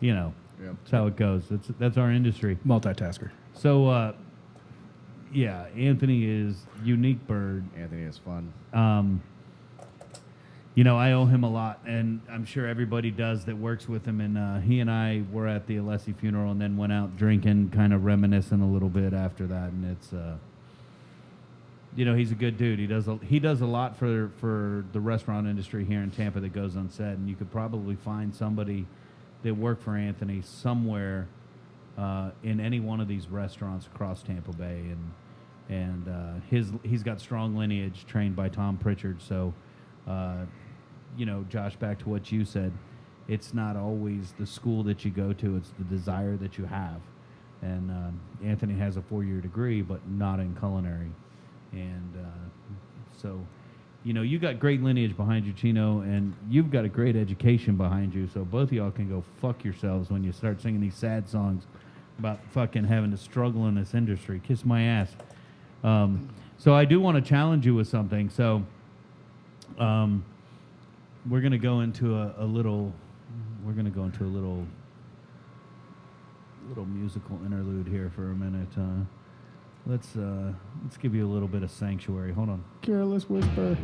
you know, Yep. that's how it goes. That's our industry. Multitasker. So, yeah, Anthony is unique bird. Anthony is fun. You know, I owe him a lot, and I'm sure everybody does that works with him. And he and I were at the Alessi funeral and then went out drinking, kind of reminiscing a little bit after that. And it's, you know, he's a good dude. He does a lot for the restaurant industry here in Tampa that goes unsaid. And you could probably find somebody that worked for Anthony somewhere in any one of these restaurants across Tampa Bay. And he's got strong lineage trained by Tom Pritchard. So, you know, Josh, back to what you said, it's not always the school that you go to, it's the desire that you have. And Anthony has a 4-year degree, but not in culinary. And so, you know, you got great lineage behind you, Chino, and you've got a great education behind you, so both of y'all can go fuck yourselves when you start singing these sad songs about fucking having to struggle in this industry. Kiss my ass. So I do want to challenge you with something. So we're going to go into a little musical interlude here for a minute. Let's give you a little bit of sanctuary. Hold on. Careless Whisper.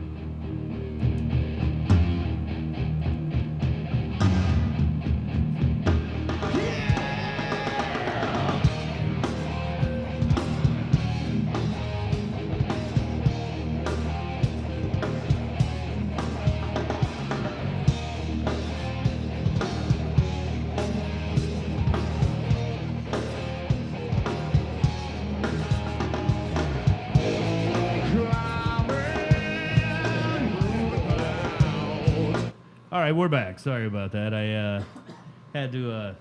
All right, we're back. Sorry about that. I had to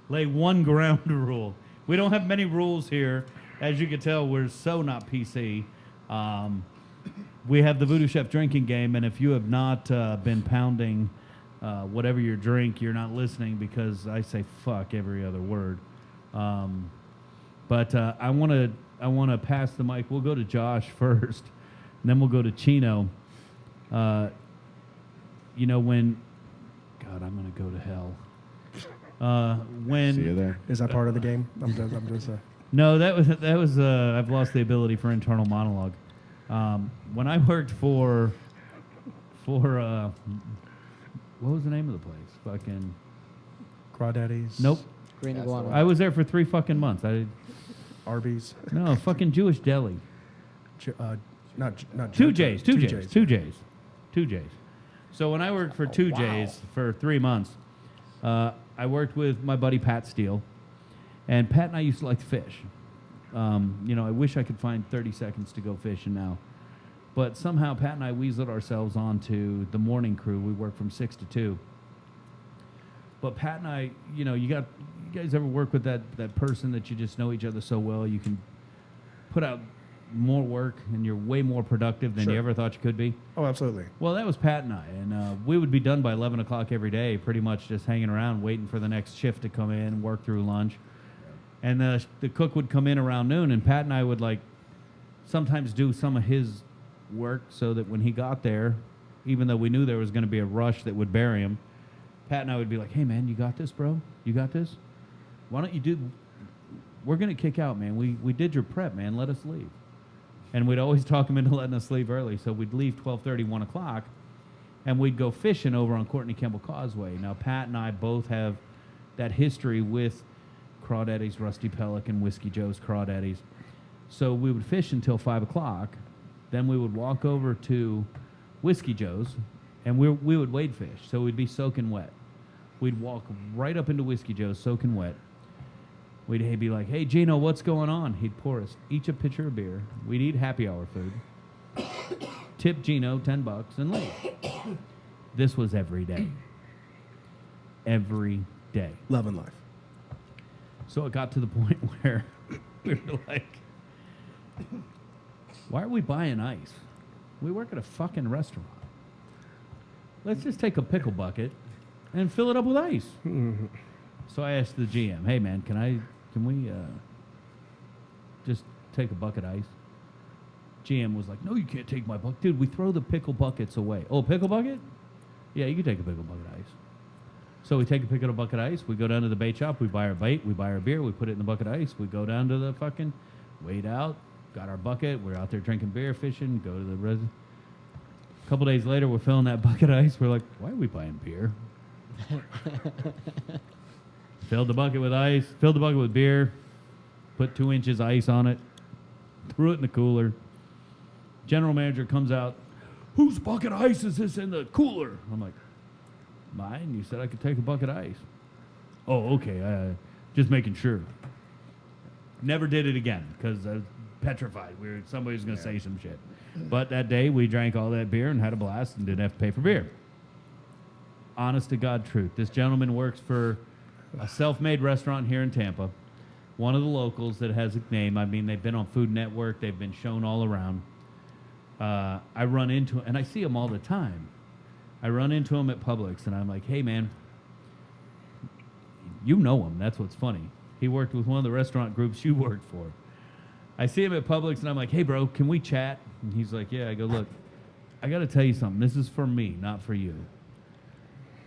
lay one ground rule. We don't have many rules here. As you can tell, we're so not PC. We have the VooDoo Chef drinking game, and if you have not been pounding whatever your drink, you're not listening because I say fuck every other word. But I want to pass the mic. We'll go to Josh first, and then we'll go to Chino. You know when? God, I'm gonna go to hell. When? See you there. Is that part of the game? I'm just No, that was. I've lost the ability for internal monologue. When I worked for what was the name of the place? Fucking Crawdaddies. nope. Green iguana. I was there for 3 fucking months. Arby's. No, fucking Jewish deli. Not Two J's. J's. So when I worked for Two J's for 3 months, I worked with my buddy Pat Steele, and Pat and I used to like to fish. I wish I could find 30 seconds to go fishing now, but somehow Pat and I weaseled ourselves onto the morning crew. We work from 6 to 2. But Pat and I, you guys ever work with that person that you just know each other so well, you can put out more work and you're way more productive than you ever thought you could be? Oh, absolutely. Well, that was Pat and I, and we would be done by 11 o'clock every day, pretty much just hanging around waiting for the next shift to come in, work through lunch. And the cook would come in around noon, and Pat and I would sometimes do some of his work so that when he got there, even though we knew there was going to be a rush that would bury him, Pat and I would be like, hey, man, you got this, bro? You got this? Why don't you do... We're going to kick out, man. We did your prep, man. Let us leave. And we'd always talk him into letting us leave early. So we'd leave 12:30, 1 o'clock, and we'd go fishing over on Courtney Campbell Causeway. Now, Pat and I both have that history with Crawdaddy's, Rusty Pelican, Whiskey Joe's Crawdaddy's. So we would fish until 5 o'clock. Then we would walk over to Whiskey Joe's, and we would wade fish. So we'd be soaking wet. We'd walk right up into Whiskey Joe's soaking wet. We'd be like, hey, Gino, what's going on? He'd pour us each a pitcher of beer. We'd eat happy hour food. Tip Gino $10 and leave. This was every day. Every day. Loving life. So it got to the point where we were like, why are we buying ice? We work at a fucking restaurant. Let's just take a pickle bucket and fill it up with ice. Mm-hmm. So I asked the GM, hey, man, can we just take a bucket of ice? GM was like, no, you can't take my bucket. Dude, we throw the pickle buckets away. Oh, pickle bucket? Yeah, you can take a pickle bucket of ice. So we take a pickle bucket of ice. We go down to the bait shop. We buy our bait. We buy our beer. We put it in the bucket of ice. We go down to the fucking, wade out, got our bucket. We're out there drinking beer, fishing, go to the A couple days later, we're filling that bucket of ice. We're like, why are we buying beer? Filled the bucket with ice, filled the bucket with beer, put 2 inches ice on it, threw it in the cooler. General manager comes out, whose bucket of ice is this in the cooler? I'm like, mine? You said I could take a bucket of ice. Oh, okay, just making sure. Never did it again because I was petrified. Somebody was going to say some shit. But that day, we drank all that beer and had a blast and didn't have to pay for beer. Honest to God truth. This gentleman works for a self-made restaurant here in Tampa, one of the locals that has a name. I mean, they've been on Food Network. They've been shown all around. I run into him, and I see him all the time. I run into him at Publix, and I'm like, hey, man, you know him. That's what's funny. He worked with one of the restaurant groups you worked for. I see him at Publix, and I'm like, hey, bro, can we chat? And he's like, yeah. I go, look, I got to tell you something. This is for me, not for you.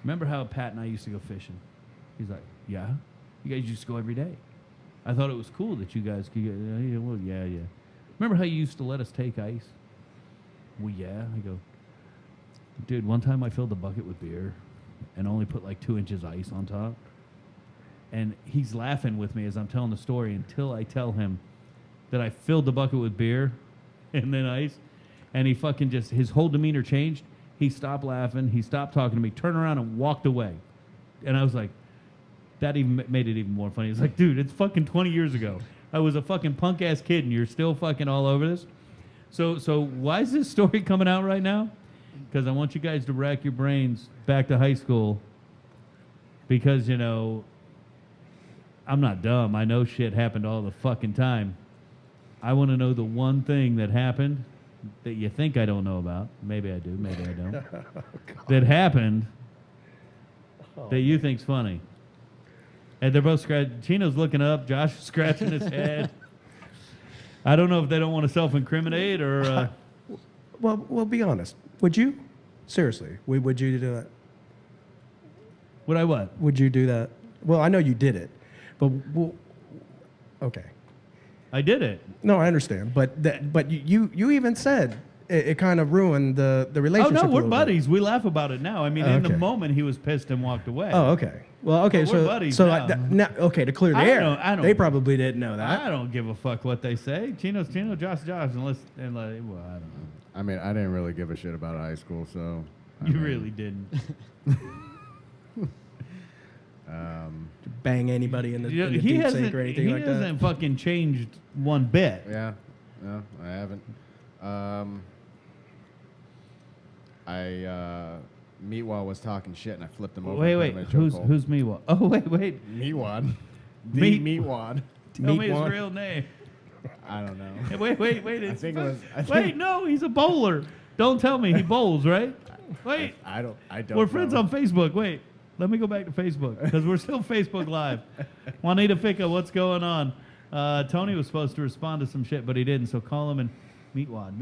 Remember how Pat and I used to go fishing? He's like, yeah. You guys used to go every day. I thought it was cool that you guys could get, yeah. Remember how you used to let us take ice? Well, yeah. I go, dude, one time I filled the bucket with beer and only put like 2 inches ice on top. And he's laughing with me as I'm telling the story until I tell him that I filled the bucket with beer and then ice. And he fucking just, his whole demeanor changed. He stopped laughing. He stopped talking to me, turned around and walked away. And I was like, that even made it even more funny. It's like, dude, it's fucking 20 years ago. I was a fucking punk-ass kid, and you're still fucking all over this? So why is this story coming out right now? because I want you guys to rack your brains back to high school because, you know, I'm not dumb. I know shit happened all the fucking time. I want to know the one thing that happened that you think I don't know about. Maybe I do, maybe I don't. That happened that you think's funny. And they're both scratching. Chino's looking up. Josh is scratching his head. I don't know if they don't want to self-incriminate or... Well, be honest. Would you? Seriously, would you do that? Would I what? Would you do that? Well, I know you did it, but okay. I did it. No, I understand, but you even said it kind of ruined the Oh, relationship. no, a we're little buddies. We laugh about it now. I mean, in the Okay. moment, he was pissed and walked away. Bit. Oh, okay. Well, okay. But we're So buddies so now. now, okay, to clear the I air, don't- they probably didn't know that. I don't give a fuck what they say. Chino's Chino, Josh, Josh, well, I don't know. I mean, I didn't really give a shit about high school, so. I You mean, really didn't. Bang anybody in the, You know, in the he deep hasn't. sink or anything He like hasn't that. fucking changed one bit. Yeah, no, I haven't. Meatwad was talking shit, and I flipped him over. Wait, and wait. put him in a chokehold. Who's Meatwad? Oh, wait. Meatwad? Meat- Meatwad. Tell me his Meatwad? real name. I don't know. Hey, wait. I think it was. Wait, no, he's a bowler. Don't tell me he bowls, right? Wait. I don't. We're friends know. on Facebook. Wait, let me go back to Facebook because we're still Facebook Live. Juanita Fica, what's going on? Tony was supposed to respond to some shit, but he didn't. So call him and Meatwad.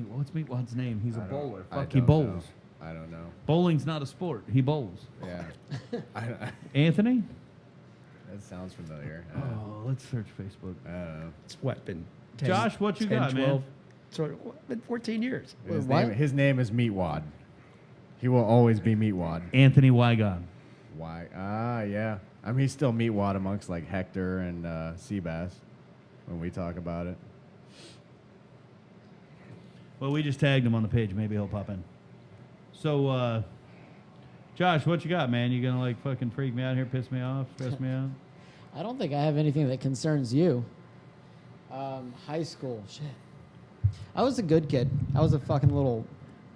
What's Meatwad's name? He's a bowler. I Fuck, he don't bowls. know. I don't know. Bowling's not a sport. He bowls. Yeah. Anthony? That sounds familiar. Oh, let's search Facebook. It's what been 10, Josh, what you 10, got, 12, man? Sort of, been 14 years. His name is Meatwad. He will always be Meatwad. Anthony Wygon. Why? Yeah. I mean, he's still Meatwad amongst like Hector and Seabass when we talk about it. Well, we just tagged him on the page. Maybe he'll pop in. So, Josh, what you got, man? You gonna like fucking freak me out here, piss me off, stress me out? I don't think I have anything that concerns you. High school, shit. I was a good kid. I was a fucking little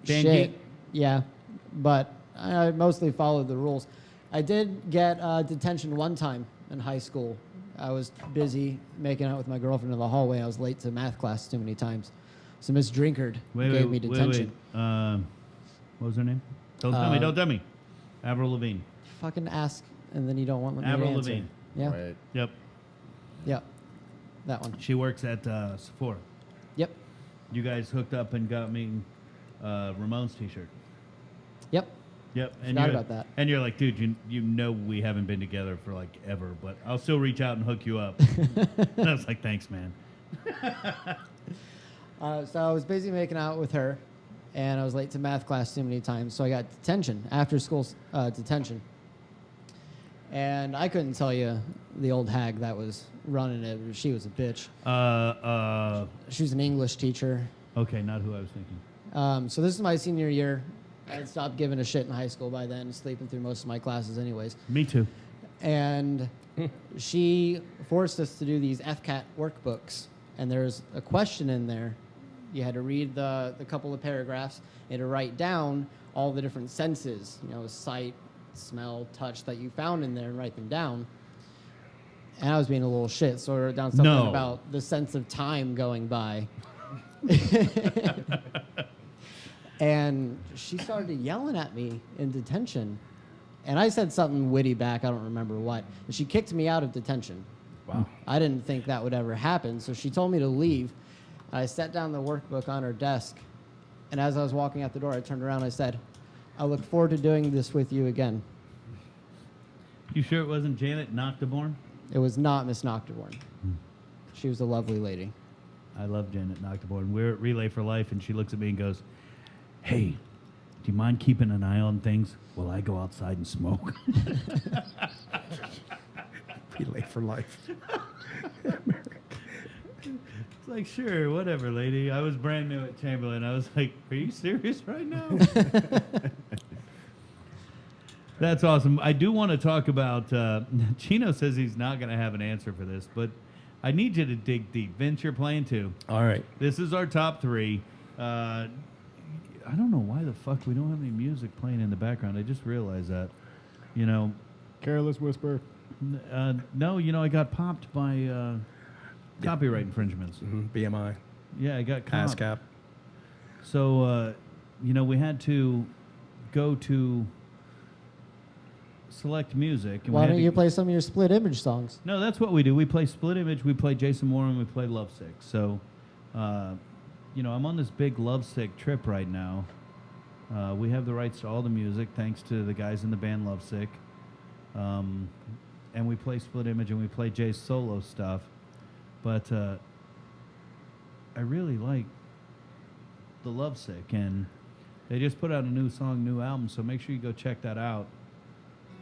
Dan shit. Geek? Yeah, but I mostly followed the rules. I did get detention one time in high school. I was busy making out with my girlfriend in the hallway. I was late to math class too many times. So Miss Drinkard gave me detention. What was her name? Don't tell me. Avril Lavigne. Fucking ask, and then you don't want me to Avril answer. Lavigne. Yeah, Wait. Yep. yeah, that one. She works at Sephora. Yep, You guys hooked up and got me Ramones t-shirt. yep. Yep. And Forgot you're, about that. And you're like, dude, you know we haven't been together for like ever, but I'll still reach out and hook you up. And I was like, thanks, man. So I was busy making out with her, and I was late to math class too many times, so I got detention, after school detention. And I couldn't tell you the old hag that was running it. She was a bitch. She was an English teacher. Okay, not who I was thinking. So this is my senior year. I had stopped giving a shit in high school by then, sleeping through most of my classes anyways. Me too. And she forced us to do these FCAT workbooks. And there's a question in there. You had to read the couple of paragraphs and to write down all the different senses, sight, smell, touch that you found in there and write them down. And I was being a little shit, so I wrote down something about the sense of time going by. And she started yelling at me in detention. And I said something witty back, I don't remember what. And she kicked me out of detention. Wow. I didn't think that would ever happen, so she told me to leave. I set down the workbook on her desk, and as I was walking out the door, I turned around and I said, I look forward to doing this with you again. You sure it wasn't Janet Noctiborn? It was not Miss Noctiborn. She was a lovely lady. I love Janet Noctiborn. We're at Relay for Life, and she looks at me and goes, hey, do you mind keeping an eye on things while I go outside and smoke? Relay for life. It's like, sure, whatever, lady. I was brand new at Chamberlain. I was like, are you serious right now? That's awesome. I do want to talk about, Chino says he's not going to have an answer for this, but I need you to dig deep. Vince, you're playing too. All right. This is our top three. I don't know why the fuck we don't have any music playing in the background. I just realized that. You know, Careless Whisper. no, you know, I got popped by copyright infringements. BMI, Yeah, I got caught. ASCAP. So, you know, we had to go to select music. And Why we had don't to- you play some of your split image songs? No, that's what we do. We play Split Image, we play Jason Moore, and we play Lovesick. So, you know, I'm on this big Lovesick trip right now. We have the rights to all the music, thanks to the guys in the band Lovesick. And we play Split Image, and we play Jay's solo stuff. But I really like the Lovesick, and they just put out a new song, new album, so make sure you go check that out.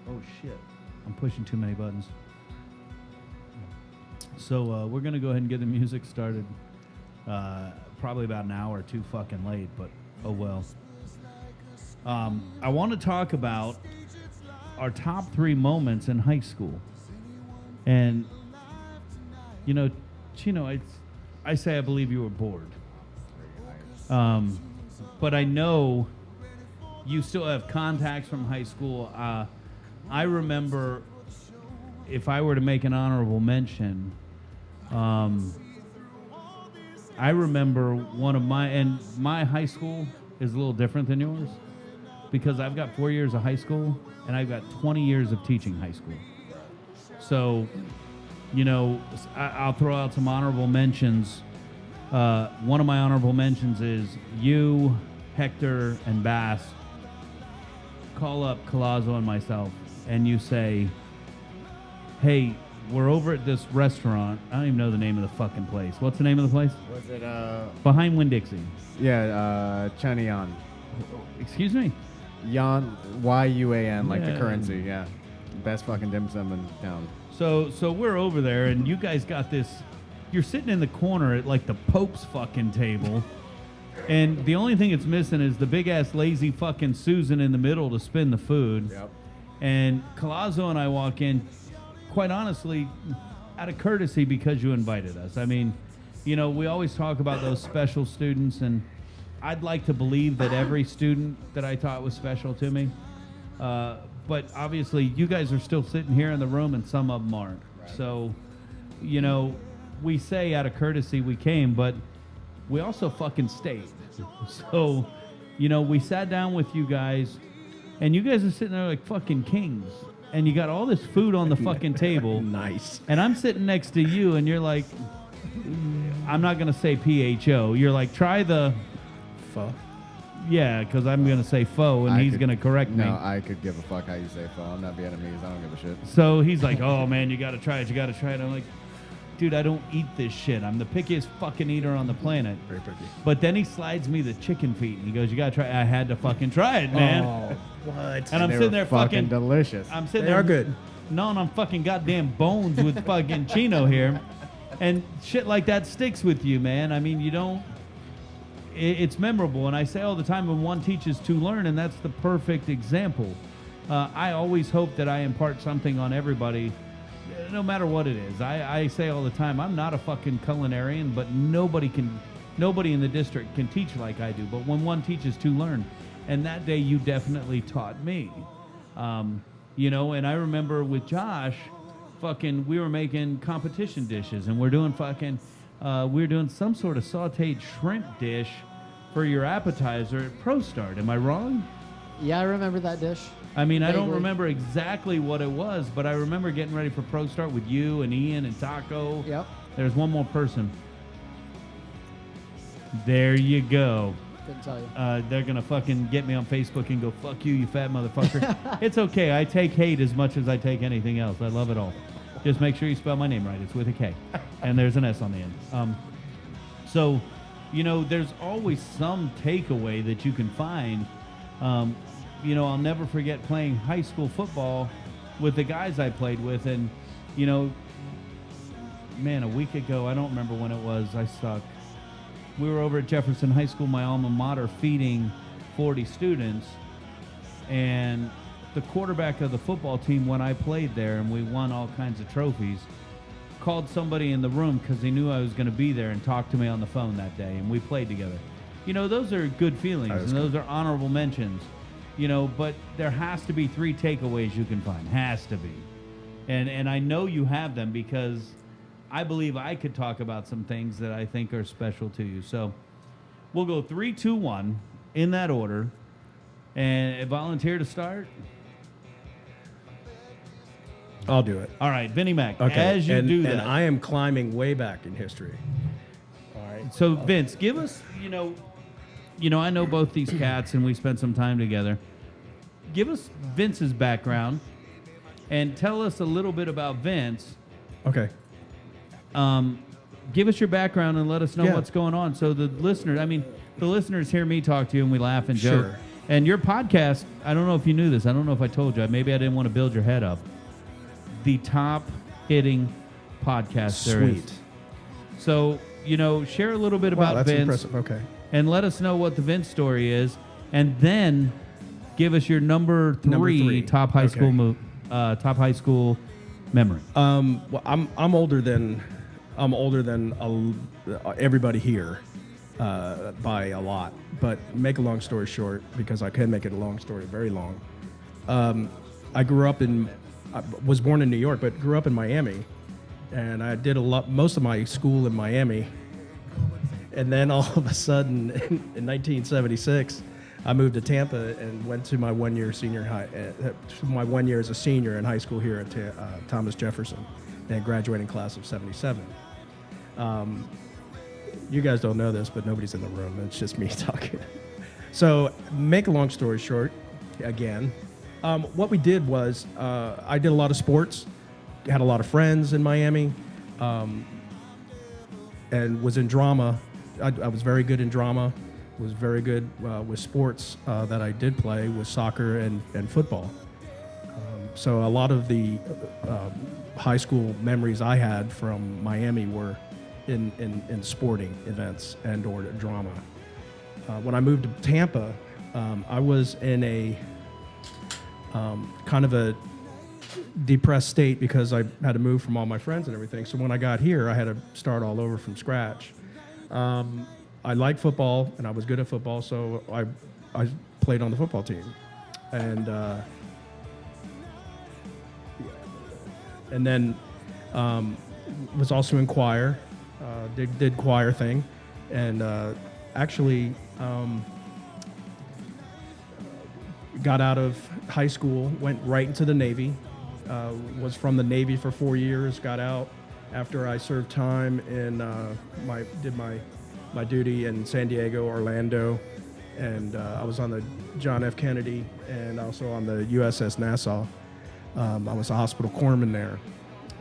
Oh, shit. I'm pushing too many buttons. So we're going to go ahead and get the music started. Probably about an hour too fucking late, but oh well. I want to talk about our top 3 moments in high school. And, you know, Chino, I say I believe you were bored. But I know you still have contacts from high school. I remember, if I were to make an honorable mention, I remember one of my high school is a little different than yours because I've got 4 years of high school and I've got 20 years of teaching high school. So, you know, I'll throw out some honorable mentions. One of my honorable mentions is you, Hector, and Bass call up Colazzo and myself and you say, hey, we're over at this restaurant. I don't even know the name of the fucking place. What's the name of the place? Was it, Behind Winn-Dixie. yeah, Chanian. Excuse me? Yan, Y-U-A-N, like the Yeah. currency, yeah. Best fucking dim sum in town. So we're over there, and you guys got this. You're sitting in the corner at like the Pope's fucking table, and the only thing it's missing is the big ass lazy fucking Susan in the middle to spin the food. Yep. And Colazzo and I walk in, quite honestly, out of courtesy because you invited us. I mean, you know, we always talk about those special students, and I'd like to believe that every student that I taught was special to me. But obviously, you guys are still sitting here in the room, and some of them aren't. Right. So, you know, we say out of courtesy we came, but we also fucking stayed. So, you know, we sat down with you guys, and you guys are sitting there like fucking kings. And you got all this food on the fucking table. Nice. And I'm sitting next to you, and you're like, I'm not going to say PHO. You're like, try the... Pho. Yeah, because I'm going to say pho, and I he's could- going to correct me. No, I could give a fuck how you say pho. I'm not Vietnamese. I don't give a shit. So he's like, oh, man, you got to try it. You got to try it. I'm like, dude, I don't eat this shit. I'm the pickiest fucking eater on the planet. Very picky. But then he slides me the chicken feet, and he goes, you got to try it. I had to fucking try it, man. Oh, what? And I'm They sitting were there fucking fucking... delicious. I'm sitting They there are good. gnawing on fucking goddamn bones with fucking Chino here. And shit like that sticks with you, man. I mean, you don't... It's memorable, and I say all the time, when one teaches to learn, and that's the perfect example. I always hope that I impart something on everybody, no matter what it is. I say all the time, I'm not a fucking culinarian, but nobody in the district can teach like I do. But when one teaches to learn, and that day you definitely taught me. You know, and I remember with Josh, fucking, we were making competition dishes, and we're doing fucking, we were doing some sort of sauteed shrimp dish for your appetizer at Pro Start. Am I wrong? Yeah, I remember that dish. I mean, I don't Vaguely. remember exactly what it was, but I remember getting ready for Pro Start with you and Ian and Taco. Yep. There's one more person. There you go. Couldn't tell you. They're going to fucking get me on Facebook and go, fuck you, you fat motherfucker. It's okay. I take hate as much as I take anything else. I love it all. Just make sure you spell my name right. It's with a K. And there's an S on the end. So, you know, there's always some takeaway that you can find. You know, I'll never forget playing high school football with the guys I played with. And, you know, man, a week ago, I don't remember when it was. I suck. We were over at Jefferson High School, my alma mater, feeding 40 students. And the quarterback of the football team, when I played there and we won all kinds of trophies, called somebody in the room because he knew I was going to be there and talked to me on the phone that day. And we played together. those are good feelings, That is and those are honorable mentions. But there has to be 3 takeaways you can find. Has to be. And I know you have them because I believe I could talk about some things that I think are special to you. So we'll go 3, 2, 1 in that order. And volunteer to start? I'll do it. All right, Vinnie Mac, Okay. as you do that. And I am climbing way back in history. All right. So, Vince, give us, I know both these cats and we spent some time together. Give us Vince's background and tell us a little bit about Vince. Okay. Give us your background and let us know Yeah. what's going on. So the listeners hear me talk to you and we laugh and joke. Sure. And your podcast, I don't know if you knew this. I don't know if I told you. Maybe I didn't want to build your head up. The top hitting podcast there is. Sweet. So, share a little bit Wow, about that's Vince. impressive. Okay. And let us know what the Vince story is. And then give us your number 3 top high school top high school memory. Well, I'm older than everybody here by a lot. But make a long story short, because I can make it a long story very long. I was born in New York, but grew up in Miami, and I did most of my school in Miami. And then all of a sudden, in 1976, I moved to Tampa and went to my 1 year my 1 year as a senior in high school here at Thomas Jefferson, and graduating class of '77. You guys don't know this, but nobody's in the room. It's just me talking. So, make a long story short, again, what we did was I did a lot of sports, had a lot of friends in Miami, and was in drama. I was very good in drama, was very good with sports that I did play, with soccer and football. So a lot of the high school memories I had from Miami were in sporting events and or drama. When I moved to Tampa, I was in a kind of a depressed state because I had to move from all my friends and everything. So when I got here, I had to start all over from scratch. I liked football and I was good at football, so I played on the football team, and then was also in choir, did choir thing, and actually got out of high school, went right into the Navy, was from the Navy for 4 years, got out after I served time in did my duty in San Diego, Orlando, and I was on the John F. Kennedy and also on the USS Nassau. I was a hospital corpsman there,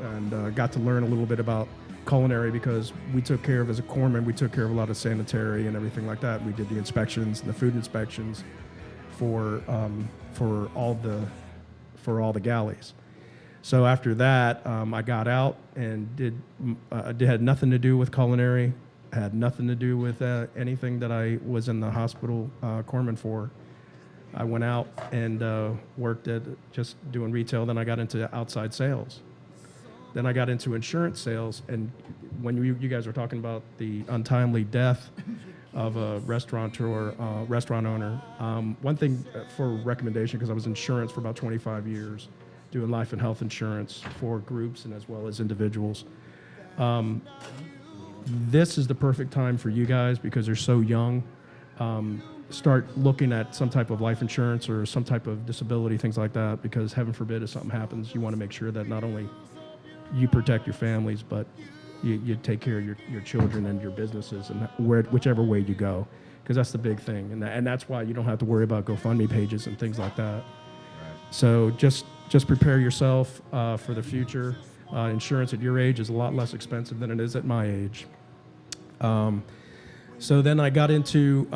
and got to learn a little bit about culinary because we took care of, as a corpsman, we took care of a lot of sanitary and everything like that. We did the inspections and the food inspections for all the galleys. So after that, I got out and had nothing to do with culinary, had nothing to do with anything that I was in the hospital corpsman for. I went out and worked at just doing retail. Then I got into outside sales. Then I got into insurance sales. And when you guys were talking about the untimely death of a restaurant owner, one thing for recommendation, because I was in insurance for about 25 years, doing life and health insurance for groups and as well as individuals. This is the perfect time for you guys because they're so young. Start looking at some type of life insurance or some type of disability, things like that, because heaven forbid if something happens, you want to make sure that not only you protect your families, but you take care of your children and your businesses and whichever way you go, because that's the big thing. And that's why you don't have to worry about GoFundMe pages and things like that. Right. So just prepare yourself for the future. Insurance at your age is a lot less expensive than it is at my age. So then I got into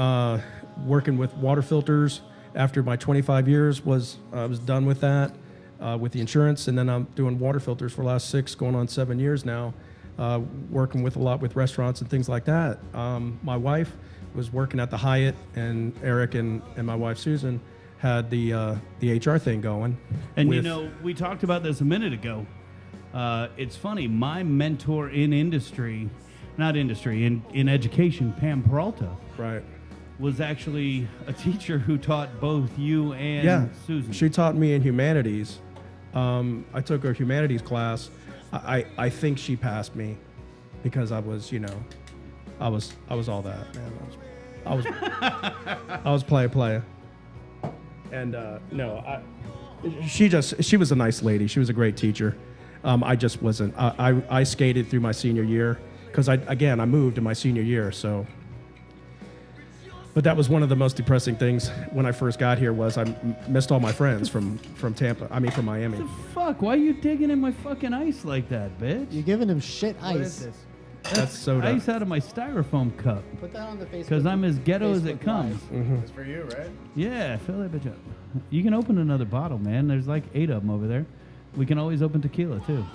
working with water filters. After my 25 years I was done with that, with the insurance, and then I'm doing water filters for the last 6, going on 7 years now, working with a lot with restaurants and things like that. My wife was working at the Hyatt, and Eric and my wife Susan had the HR thing going. And we talked about this a minute ago. It's funny, my mentor in education, Pam Peralta, right, was actually a teacher who taught both you and Susan. She taught me in humanities. I took her humanities class. I think she passed me because I was, you know, I was all that, man. I was player. And she was a nice lady. She was a great teacher. I just wasn't. I skated through my senior year because I moved in my senior year. So, but that was one of the most depressing things when I first got here was I missed all my friends from Tampa. I mean, from Miami. What the fuck? Why are you digging in my fucking ice like that, bitch? You're giving him shit ice. What is this? That's soda. Ice out of my styrofoam cup. Put that on the Facebook. Because I'm as ghetto as it Facebook comes. Live. It's for you, right? Yeah, fill that bitch up. You can open another bottle, man. There's like 8 of them over there. We can always open tequila, too.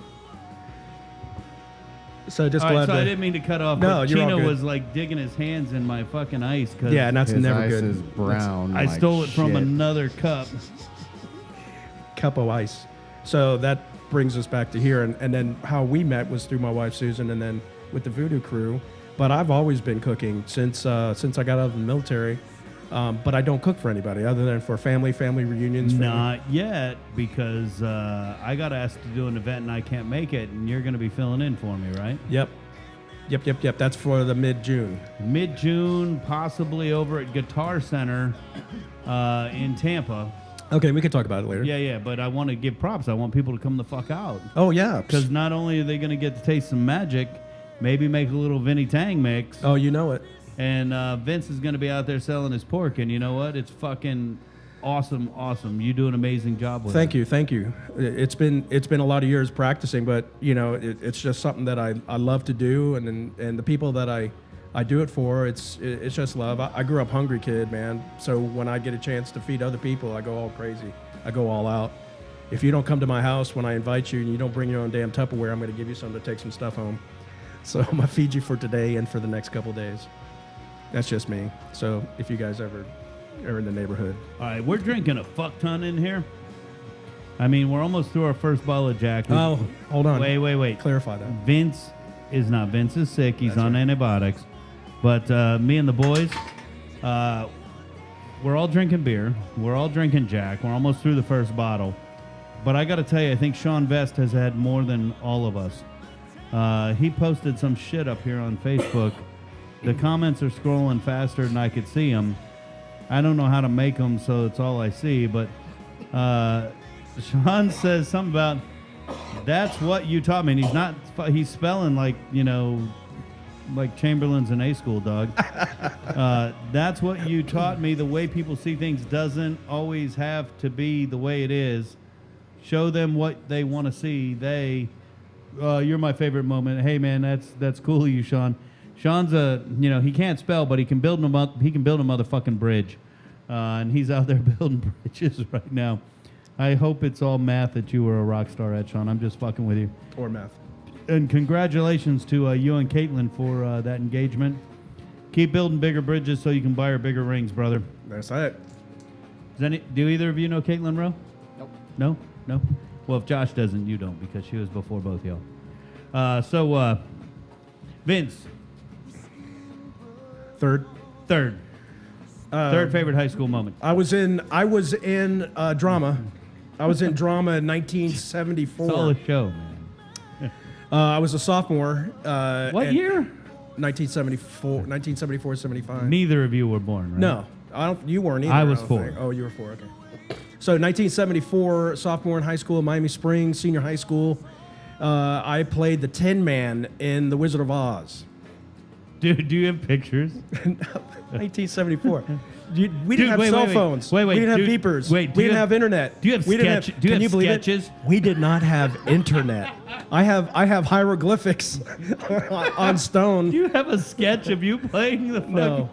So just All right, glad so I to- didn't mean to cut off. No, but you're all Chino good. was like digging his hands in my fucking ice. Cause Yeah, and that's His never ice good. is brown. I like stole it from shit. another cup. Cup of ice. So that brings us back to here, and then how we met was through my wife Susan, and then with the VooDoo crew. But I've always been cooking since I got out of the military. But I don't cook for anybody other than for family reunions. Not yet, because I got asked to do an event and I can't make it, and you're going to be filling in for me, right? Yep. That's for the mid-June. Mid-June, possibly over at Guitar Center in Tampa. Okay, we can talk about it later. Yeah, but I want to give props. I want people to come the fuck out. Oh yeah. Because not only are they going to get to taste some magic, maybe make a little Vinnie Tang mix. Oh, you know it. And Vince is going to be out there selling his pork, and you know what? It's fucking awesome. You do an amazing job with it. Thank you. It's been a lot of years practicing, but you know, it's just something that I love to do, and the people that I do it for, it's just love. I grew up hungry kid, man. So when I get a chance to feed other people, I go all crazy. I go all out. If you don't come to my house when I invite you and you don't bring your own damn Tupperware, I'm going to give you something to take some stuff home. So I'm going to feed you for today and for the next couple days. That's just me. So if you guys ever are in the neighborhood. All right, we're drinking a fuck ton in here. I mean, we're almost through our first bottle of Jack. Oh, hold on. Wait. Clarify that. Vince is not. Vince is sick. He's That's on right. antibiotics. But me and the boys, we're all drinking beer. We're all drinking Jack. We're almost through the first bottle. But I got to tell you, I think Sean Vest has had more than all of us. He posted some shit up here on Facebook. The comments are scrolling faster than I could see them. I don't know how to make them, so it's all I see. But Sean says something about, that's what you taught me. And he's spelling like, you know, like Chamberlain's in A school, dog. That's what you taught me. The way people see things doesn't always have to be the way it is. Show them what they want to see. You're my favorite moment. Hey, man, that's cool of you, Sean. Sean's he can't spell, but he can build a motherfucking bridge, and he's out there building bridges right now. I hope it's all math that you were a rock star at, Sean. I'm just fucking with you. Or math. And congratulations to you and Caitlin for that engagement. Keep building bigger bridges so you can buy her bigger rings, brother. That's it. Do either of you know Caitlin Rowe? Nope. No? Well, if Josh doesn't, you don't, because she was before both y'all. So, Vince. Third Third favorite high school moment. I was in drama. I was in drama in 1974. Solid show, man. I was a sophomore. What year? 1974, 75. Neither of you were born, right? No, I don't. You weren't either. I was don't 4. think. Oh, you were 4. Okay. So 1974, sophomore in high school, Miami Springs, senior high school. I played the Tin Man in The Wizard of Oz. Dude, do you have pictures? 1974. We didn't have wait, cell wait. phones. Wait, we didn't have dude, beepers. wait, do we you didn't have- have internet. do you have we didn't sketch- do you can have believe sketches? It? We did not have internet. I have hieroglyphics on stone. Do you have a sketch of you playing the fucking... No,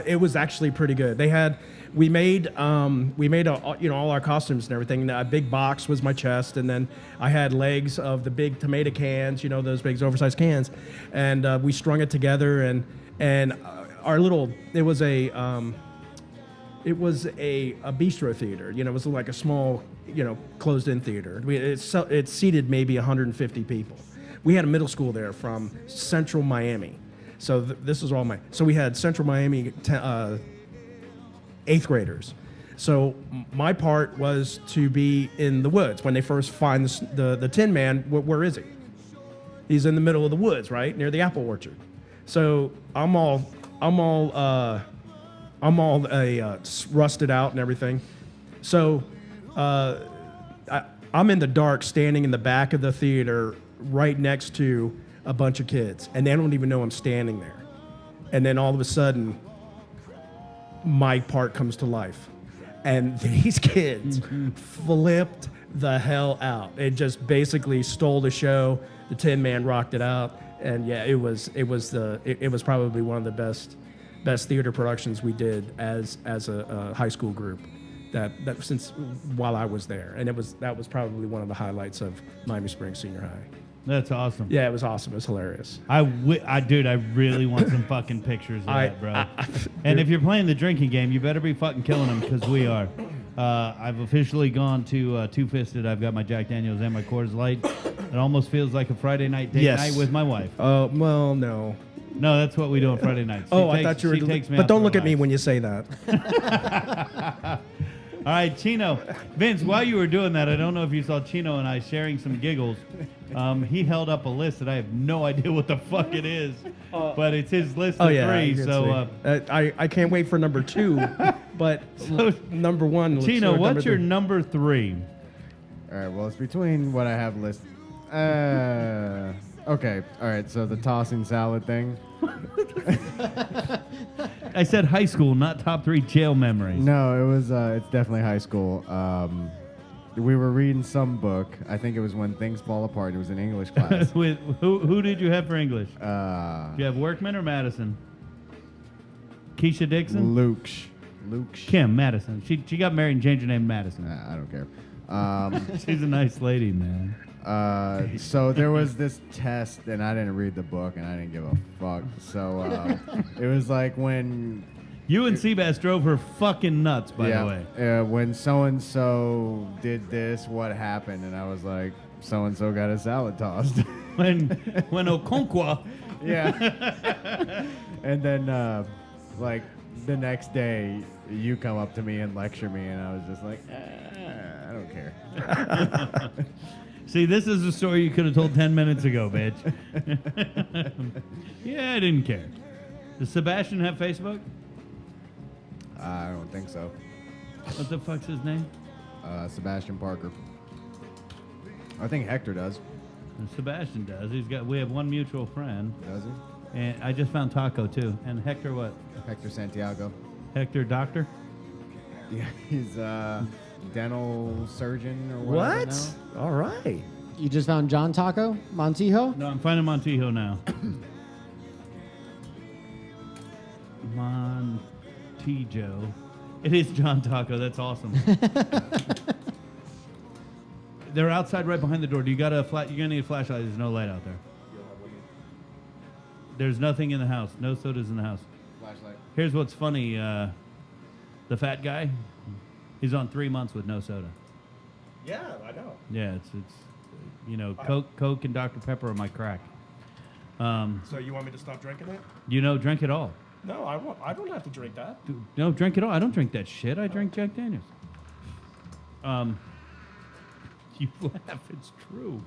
it was actually pretty good. We made all our costumes and everything. A big box was my chest, and then I had legs of the big tomato cans, those big oversized cans, and we strung it together, and our little it was a bistro theater. It was like a small closed-in theater. It seated maybe 150 people. We had a middle school there from central Miami. So this is all my. So we had Central Miami 8th graders. So my part was to be in the woods when they first find the Tin Man. Where is he? He's in the middle of the woods, right near the apple orchard. So I'm all rusted out and everything. So I'm in the dark, standing in the back of the theater, right next to a bunch of kids, and they don't even know I'm standing there. And then all of a sudden, my part comes to life. And these kids flipped the hell out. It just basically stole the show. The Tin Man rocked it out, and yeah, it was probably one of the best theater productions we did as a high school group. That since while I was there, and that was probably one of the highlights of Miami Springs Senior High. That's awesome. Yeah, it was awesome. It was hilarious. Dude, I really want some fucking pictures of that, bro. And if you're playing the drinking game, you better be fucking killing them, because we are. I've officially gone to two-fisted. I've got my Jack Daniels and my Coors Light. It almost feels like a Friday night date night with my wife. Oh, well, no. No, that's what we do on Friday nights. I thought you were. But don't look at me when you say that. All right, Chino. Vince, while you were doing that, I don't know if you saw Chino and I sharing some giggles. He held up a list that I have no idea what the fuck it is, but it's his list of three. So I can't wait for number 2, but number 1. Chino, what's your number 3? All right, well, it's between what I have listed. Okay, all right, so the tossing salad thing. I said high school, not top 3 jail memories. No, it was. It's definitely high school. We were reading some book. I think it was When Things Fall Apart. It was an English class. With who did you have for English? Did you have Workman or Madison? Keisha Dixon? Luke. Kim Madison. She got married and changed her name to Madison. I don't care. She's a nice lady, man. So there was this test, and I didn't read the book, and I didn't give a fuck. So it was like when you and Seabass drove her fucking nuts, by the way. When so-and-so did this, what happened? And I was like, so-and-so got a salad tossed. when Okonkwo. Yeah. And then, like, the next day, you come up to me and lecture me, and I was just like, I don't care. See, this is a story you could have told 10 minutes ago, bitch. Yeah, I didn't care. Does Sebastian have Facebook? I don't think so. What the fuck's his name? Sebastian Parker. I think Hector does. And Sebastian does. We have one mutual friend. Does he? And I just found Taco too. And Hector what? Hector Santiago. Hector Doctor? Yeah, he's dental surgeon or whatever. What? All right. You just found John Taco Montijo? No, I'm finding Montijo now. Montijo. It is John Taco. That's awesome. They're outside right behind the door. You're gonna need a flashlight. There's no light out there. There's nothing in the house. No sodas in the house. Flashlight. Here's what's funny. The fat guy, he's on 3 months with no soda. Yeah, I know. Yeah, it's Coke and Dr. Pepper are my crack. So you want me to stop drinking it? Drink it all. No, I won't. I don't have to drink that. No, drink it all. I don't drink that shit. I drink Jack Daniels. You laugh. It's true.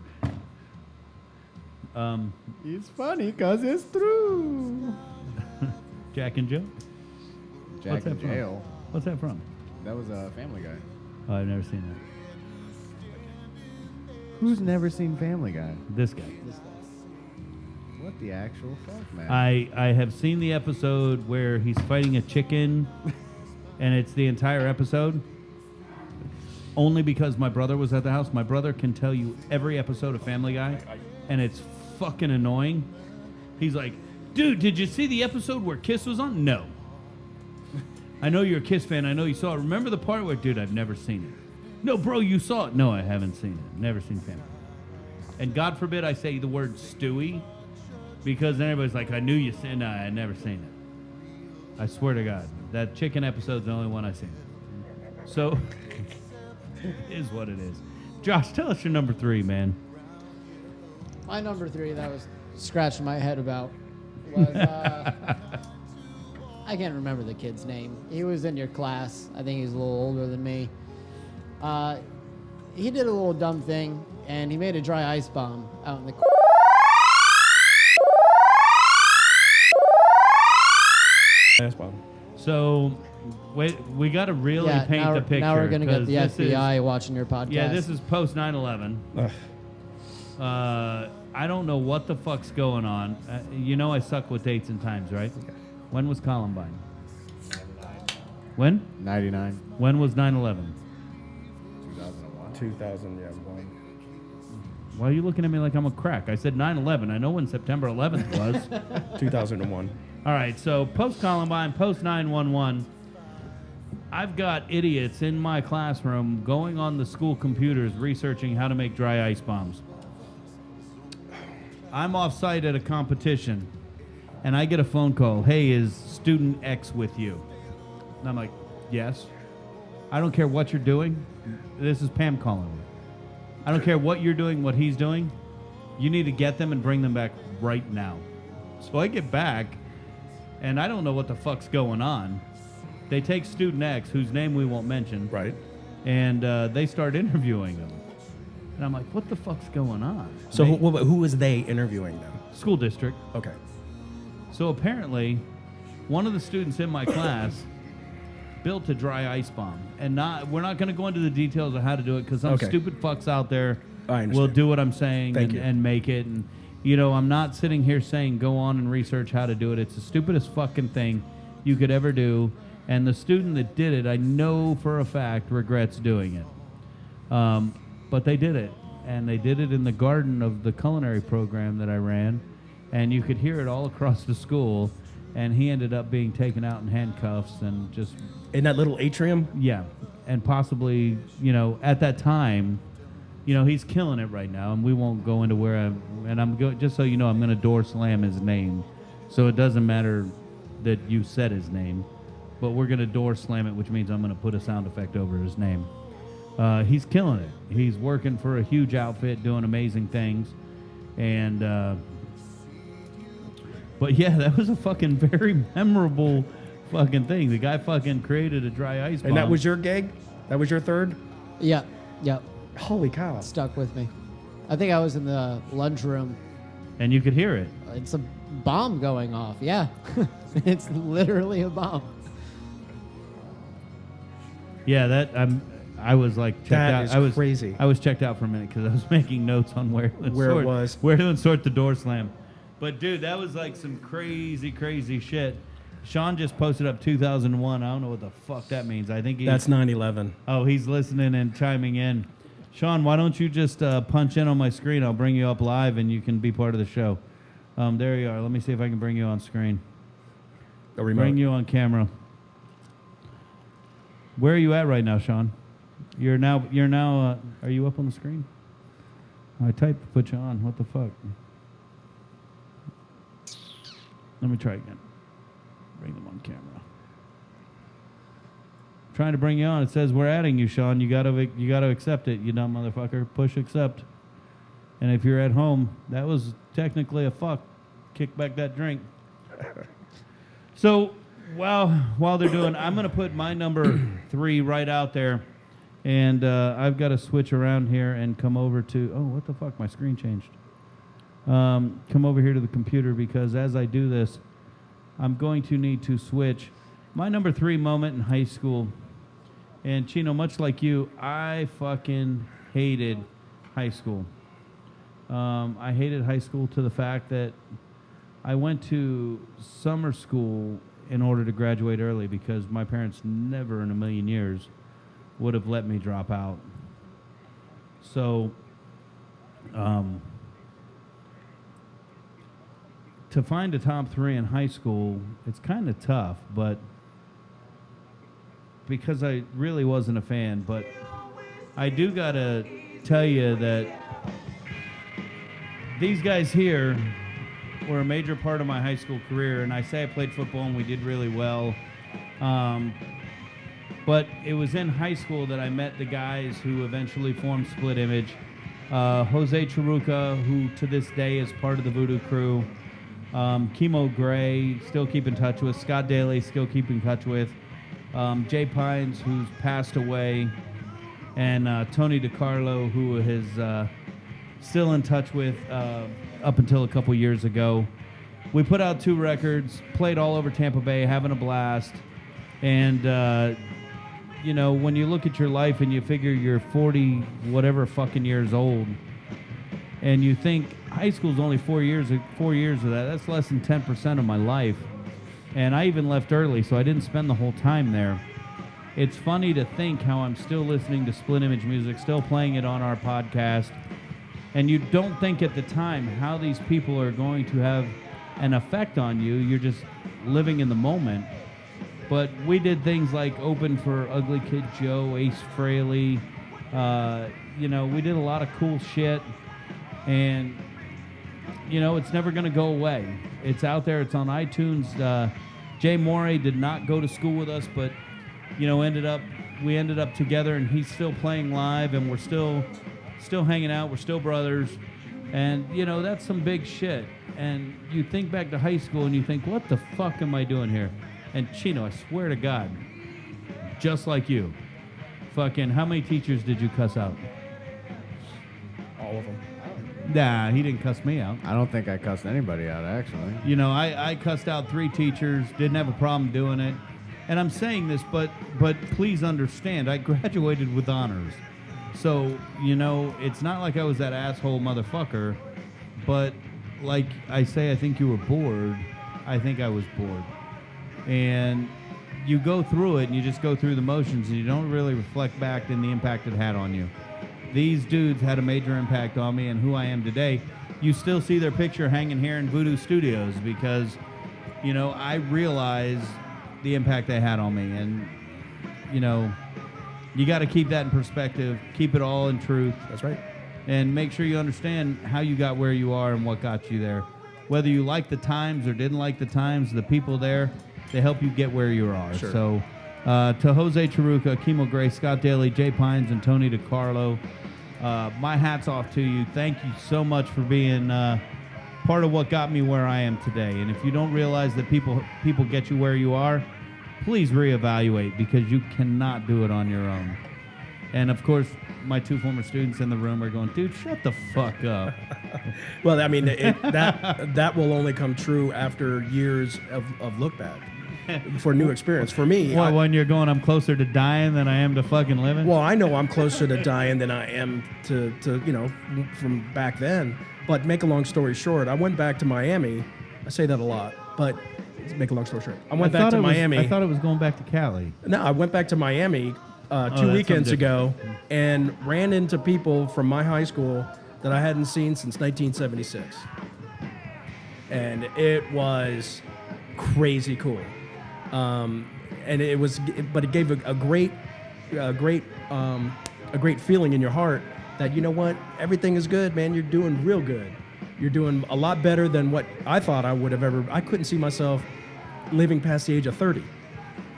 It's funny because it's true. Jack and Jill? Jack What's in that from? jail. What's that from? That was a Family Guy. Oh, I've never seen that. Who's never seen Family Guy? This guy. What the actual fuck, man? I have seen the episode where he's fighting a chicken, and it's the entire episode. Only because my brother was at the house. My brother can tell you every episode of Family Guy, and it's fucking annoying. He's like, dude, did you see the episode where Kiss was on? No. I know you're a Kiss fan. I know you saw it. Remember the part where, dude, I've never seen it. No, bro, you saw it. No, I haven't seen it. Never seen Family Guy. And God forbid I say the word Stewie, because then everybody's like, I knew you said, no, I had never seen it. I swear to God. That chicken episode's the only one I've seen. So, it is what it is. Josh, tell us your number 3, man. My number 3 that was scratching my head about was I can't remember the kid's name. He was in your class. I think he's a little older than me. He did a little dumb thing, and he made a dry ice bomb out in the. So, wait, we got to really paint now, the picture. Now we're gonna get the 'cause this FBI is- watching your podcast. Yeah, this is post 9/11. I don't know what the fuck's going on. You know I suck with dates and times, right? When was Columbine? When? 99. When was 9/11? 2001. Why are you looking at me like I'm a crack? I said 9/11. I know when September 11th was. 2001. All right, so post Columbine, post 9/11. I've got idiots in my classroom going on the school computers researching how to make dry ice bombs. I'm off site at a competition, and I get a phone call. Hey, is student X with you? And I'm like, yes. I don't care what you're doing. This is Pam calling me. I don't care what you're doing, what he's doing. You need to get them and bring them back right now. So I get back, and I don't know what the fuck's going on. They take student X, whose name we won't mention, Right. and they start interviewing him. And I'm like, what the fuck's going on? So They- who was they interviewing them? school district. Okay. So apparently, one of the students in my class built a dry ice bomb, and we're not going to go into the details of how to do it because some Okay. stupid fucks out there I understand. will do what I'm saying Thank you. and make it. And you know, I'm not sitting here saying go on and research how to do it. It's the stupidest fucking thing you could ever do. And the student that did it, I know for a fact, regrets doing it. But they did it, and they did it in the garden of the culinary program that I ran, and you could hear it all across the school. And he ended up being taken out in handcuffs and just In that little atrium? yeah, and possibly, you know, at that time, you know, he's killing it right now, and we won't go into where I'm just so you know, I'm going to door slam his name, so it doesn't matter that you said his name, but we're going to door slam it, which means I'm going to put a sound effect over his name. He's killing it. He's working for a huge outfit, doing amazing things, and but yeah, that was a fucking very memorable fucking thing. The guy fucking created a dry ice bomb. And that was your gig? That was your third? Yeah, yeah, Holy cow. stuck with me. I think I was in the lunchroom. and you could hear it. It's a bomb going off. Yeah, it's literally a bomb. Yeah, I was like checked That out. is I was crazy. I was checked out for a minute because I was making notes on where Where it was. where to insert the door slam. But dude, that was like some crazy shit. Sean just posted up 2001. I don't know what the fuck that means. I think That's 9/11. oh, he's listening and chiming in. Sean, why don't you just punch in on my screen? I'll bring you up live and you can be part of the show. There you are. Let me see if I can bring you on screen. The remote. Bring you on camera. Where are you at right now, Sean? You're now. Are you up on the screen? I typed to put you on. What the fuck? Let me try again. Bring them on camera. Trying to bring you on. It says we're adding you, Sean. You gotta accept it. You dumb motherfucker. Push accept. And if you're at home, that was technically a fuck. Kick back that drink. So while they're doing, I'm gonna put my number 3 right out there, and I've got to switch around here and come over to. Oh, what the fuck? My screen changed. Come over here to the computer because as I do this, I'm going to need to switch. My number 3 moment in high school, and Chino, much like you, I fucking hated high school. I hated high school to the fact that I went to summer school in order to graduate early because my parents never in a million years would have let me drop out. So, to find a top 3 in high school, it's kind of tough, but because I really wasn't a fan, but I do gotta tell you that these guys here were a major part of my high school career, and I say I played football and we did really well, but it was in high school that I met the guys who eventually formed Split Image. Jose Charuca, who to this day is part of the VooDoo crew. Chemo Gray, still keep in touch with. Scott Daly, still keep in touch with. Jay Pines, who's passed away. And Tony DiCarlo, who is still in touch with up until a couple years ago. We put out 2 records, played all over Tampa Bay, having a blast. And, you know, when you look at your life and you figure you're 40 whatever fucking years old, and you think high school's only 4 years of that, that's less than 10% of my life. And I even left early, so I didn't spend the whole time there. It's funny to think how I'm still listening to Split Image music, still playing it on our podcast. And you don't think at the time how these people are going to have an effect on you. You're just living in the moment. But we did things like open for Ugly Kid Joe, Ace Frehley. You know, we did a lot of cool shit. And, you know, it's never going to go away. It's out there. It's on iTunes. Jay Morey did not go to school with us, but, you know, we ended up together, and he's still playing live, and we're still hanging out. We're still brothers. And, you know, that's some big shit. And you think back to high school, and you think, what the fuck am I doing here? And Chino, I swear to God, just like you, fucking, how many teachers did you cuss out? All of them. Nah, he didn't cuss me out. I don't think I cussed anybody out, actually. You know, I cussed out 3 teachers, didn't have a problem doing it. And I'm saying this, but please understand, I graduated with honors. So, you know, it's not like I was that asshole motherfucker, but like I say, I think you were bored. I think I was bored. And you go through it, and you just go through the motions, and you don't really reflect back in the impact it had on you. These dudes had a major impact on me and who I am today. You still see their picture hanging here in VooDoo Studios because, you know, I realize the impact they had on me. And, you know, you got to keep that in perspective, keep it all in truth. That's right. And make sure you understand how you got where you are and what got you there. Whether you like the times or didn't like the times, the people there, they help you get where you are. Sure. So to Jose Charuca, Chemo Gray, Scott Daly, Jay Pines, and Tony DiCarlo, my hat's off to you. Thank you so much for being part of what got me where I am today. And if you don't realize that people get you where you are, please reevaluate, because you cannot do it on your own. And of course, my 2 former students in the room are going, dude, shut the fuck up. Well, I mean, that will only come true after years of look back. For new experience. For me, Well, when you're going, I'm closer to dying than I am to fucking living? well, I know I'm closer to dying than I am to you know, from back then. But make a long story short, I went back to Miami. I say that a lot, but make a long story short, I went back to Miami. I thought it was going back to Cali. No, I went back to Miami 2 that's weekends something ago and ran into people from my high school that I hadn't seen since 1976. And it was crazy cool. And it was, but it gave a great feeling in your heart that, you know what, everything is good, man. You're doing real good. You're doing a lot better than what I thought I would have ever. I couldn't see myself living past the age of 30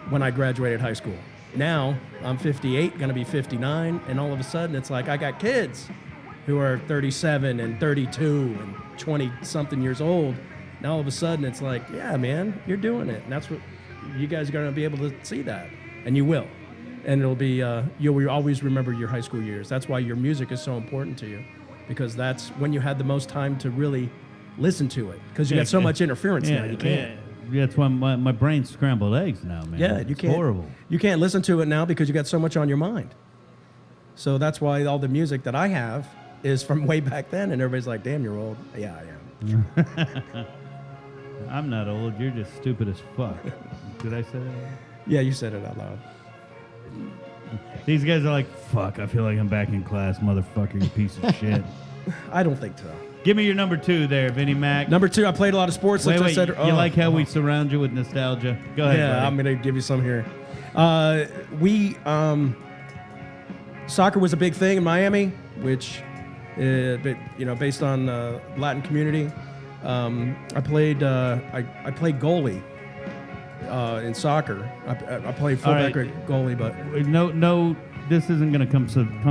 when I graduated high school. Now I'm 58, gonna be 59, and all of a sudden it's like I got kids who are 37 and 32 and 20 something years old. Now all of a sudden it's like, yeah, man, you're doing it, and that's what. You guys are going to be able to see that, and you will. And it'll be, you'll always remember your high school years. That's why your music is so important to you, because that's when you had the most time to really listen to it, because you got so much interference now. You can't. Yeah, that's why my brain's scrambled eggs now, man. Yeah, you it's can't. horrible. You can't listen to it now because you got so much on your mind. So that's why all the music that I have is from way back then, and everybody's like, damn, you're old. Yeah, I am. I'm not old. You're just stupid as fuck. Did I say that? Yeah, you said it out loud. These guys are like, fuck, I feel like I'm back in class, motherfucker, you piece of shit. I don't think so. Give me your number 2 there, Vinnie Mac. Number 2, I played a lot of sports. Wait, I said, you like how we surround you with nostalgia? Go ahead, yeah, buddy. I'm going to give you some here. Soccer was a big thing in Miami, which, based on Latin community. I played goalie in soccer. I played fullback goalie, but no, this isn't going to come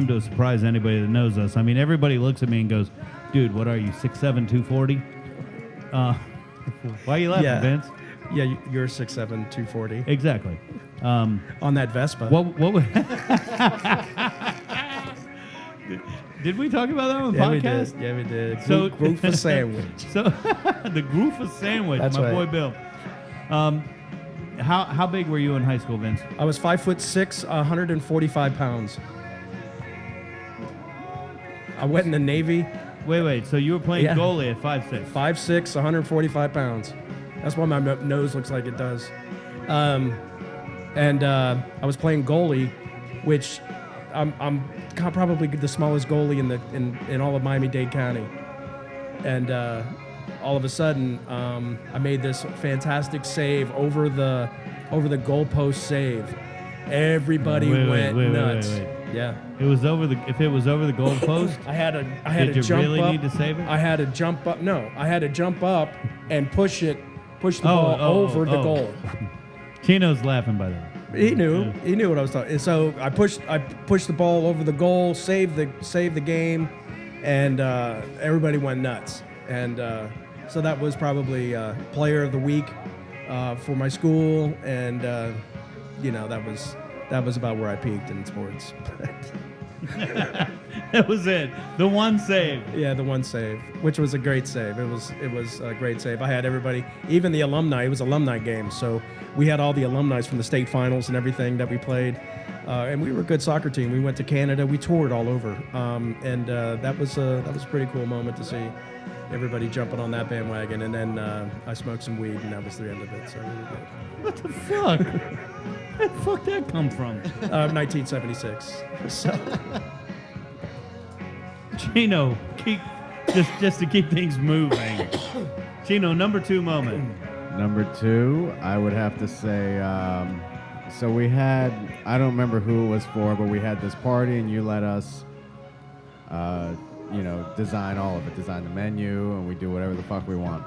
to a surprise to anybody that knows us. I mean, everybody looks at me and goes, "Dude, what are you, 6'7", 240?" Why are you laughing, Yeah. Vince? Yeah, you're 6'7", 240. Exactly. On that Vespa. What would... Did we talk about that on the Yeah, podcast? we did. Yeah, we did. So- Groofa sandwich. So the Groofa sandwich, That's my right. boy Bill. How big were you in high school, Vince? I was 5'6", 145 pounds. I went in the Navy, Wait. So you were playing Yeah. goalie at 5'6". 5'6", 145 pounds. That's why my nose looks like it does. And I was playing goalie, which I'm probably the smallest goalie in all of Miami-Dade County. And all of a sudden, I made this fantastic save over the goalpost save. Everybody went nuts. Wait. Yeah. It was over the. If it was over the goal post, I had to did you jump really up. need to save it? I had to jump up. No, I had to jump up and push the ball over the goal. Chino's laughing by the way. He knew. He knew what I was talking. And so I pushed the ball over the goal, saved the game, and everybody went nuts. And so that was probably player of the week for my school, and that was about where I peaked in sports. That was it. The one save. Yeah, the one save, which was a great save. It was a great save. I had everybody, even the alumni. It was alumni game, so we had all the alumni from the state finals and everything that we played. And we were a good soccer team. We went to Canada. We toured all over, and that was a pretty cool moment to see everybody jumping on that bandwagon. And then I smoked some weed, and that was the end of it. So we were good. What the fuck? Where the fuck that come from? 1976. So. Chino, just to keep things moving. Chino, number 2 moment. Number 2, I would have to say, so we had, I don't remember who it was for, but we had this party and you let us, design all of it, design the menu, and we do whatever the fuck we want.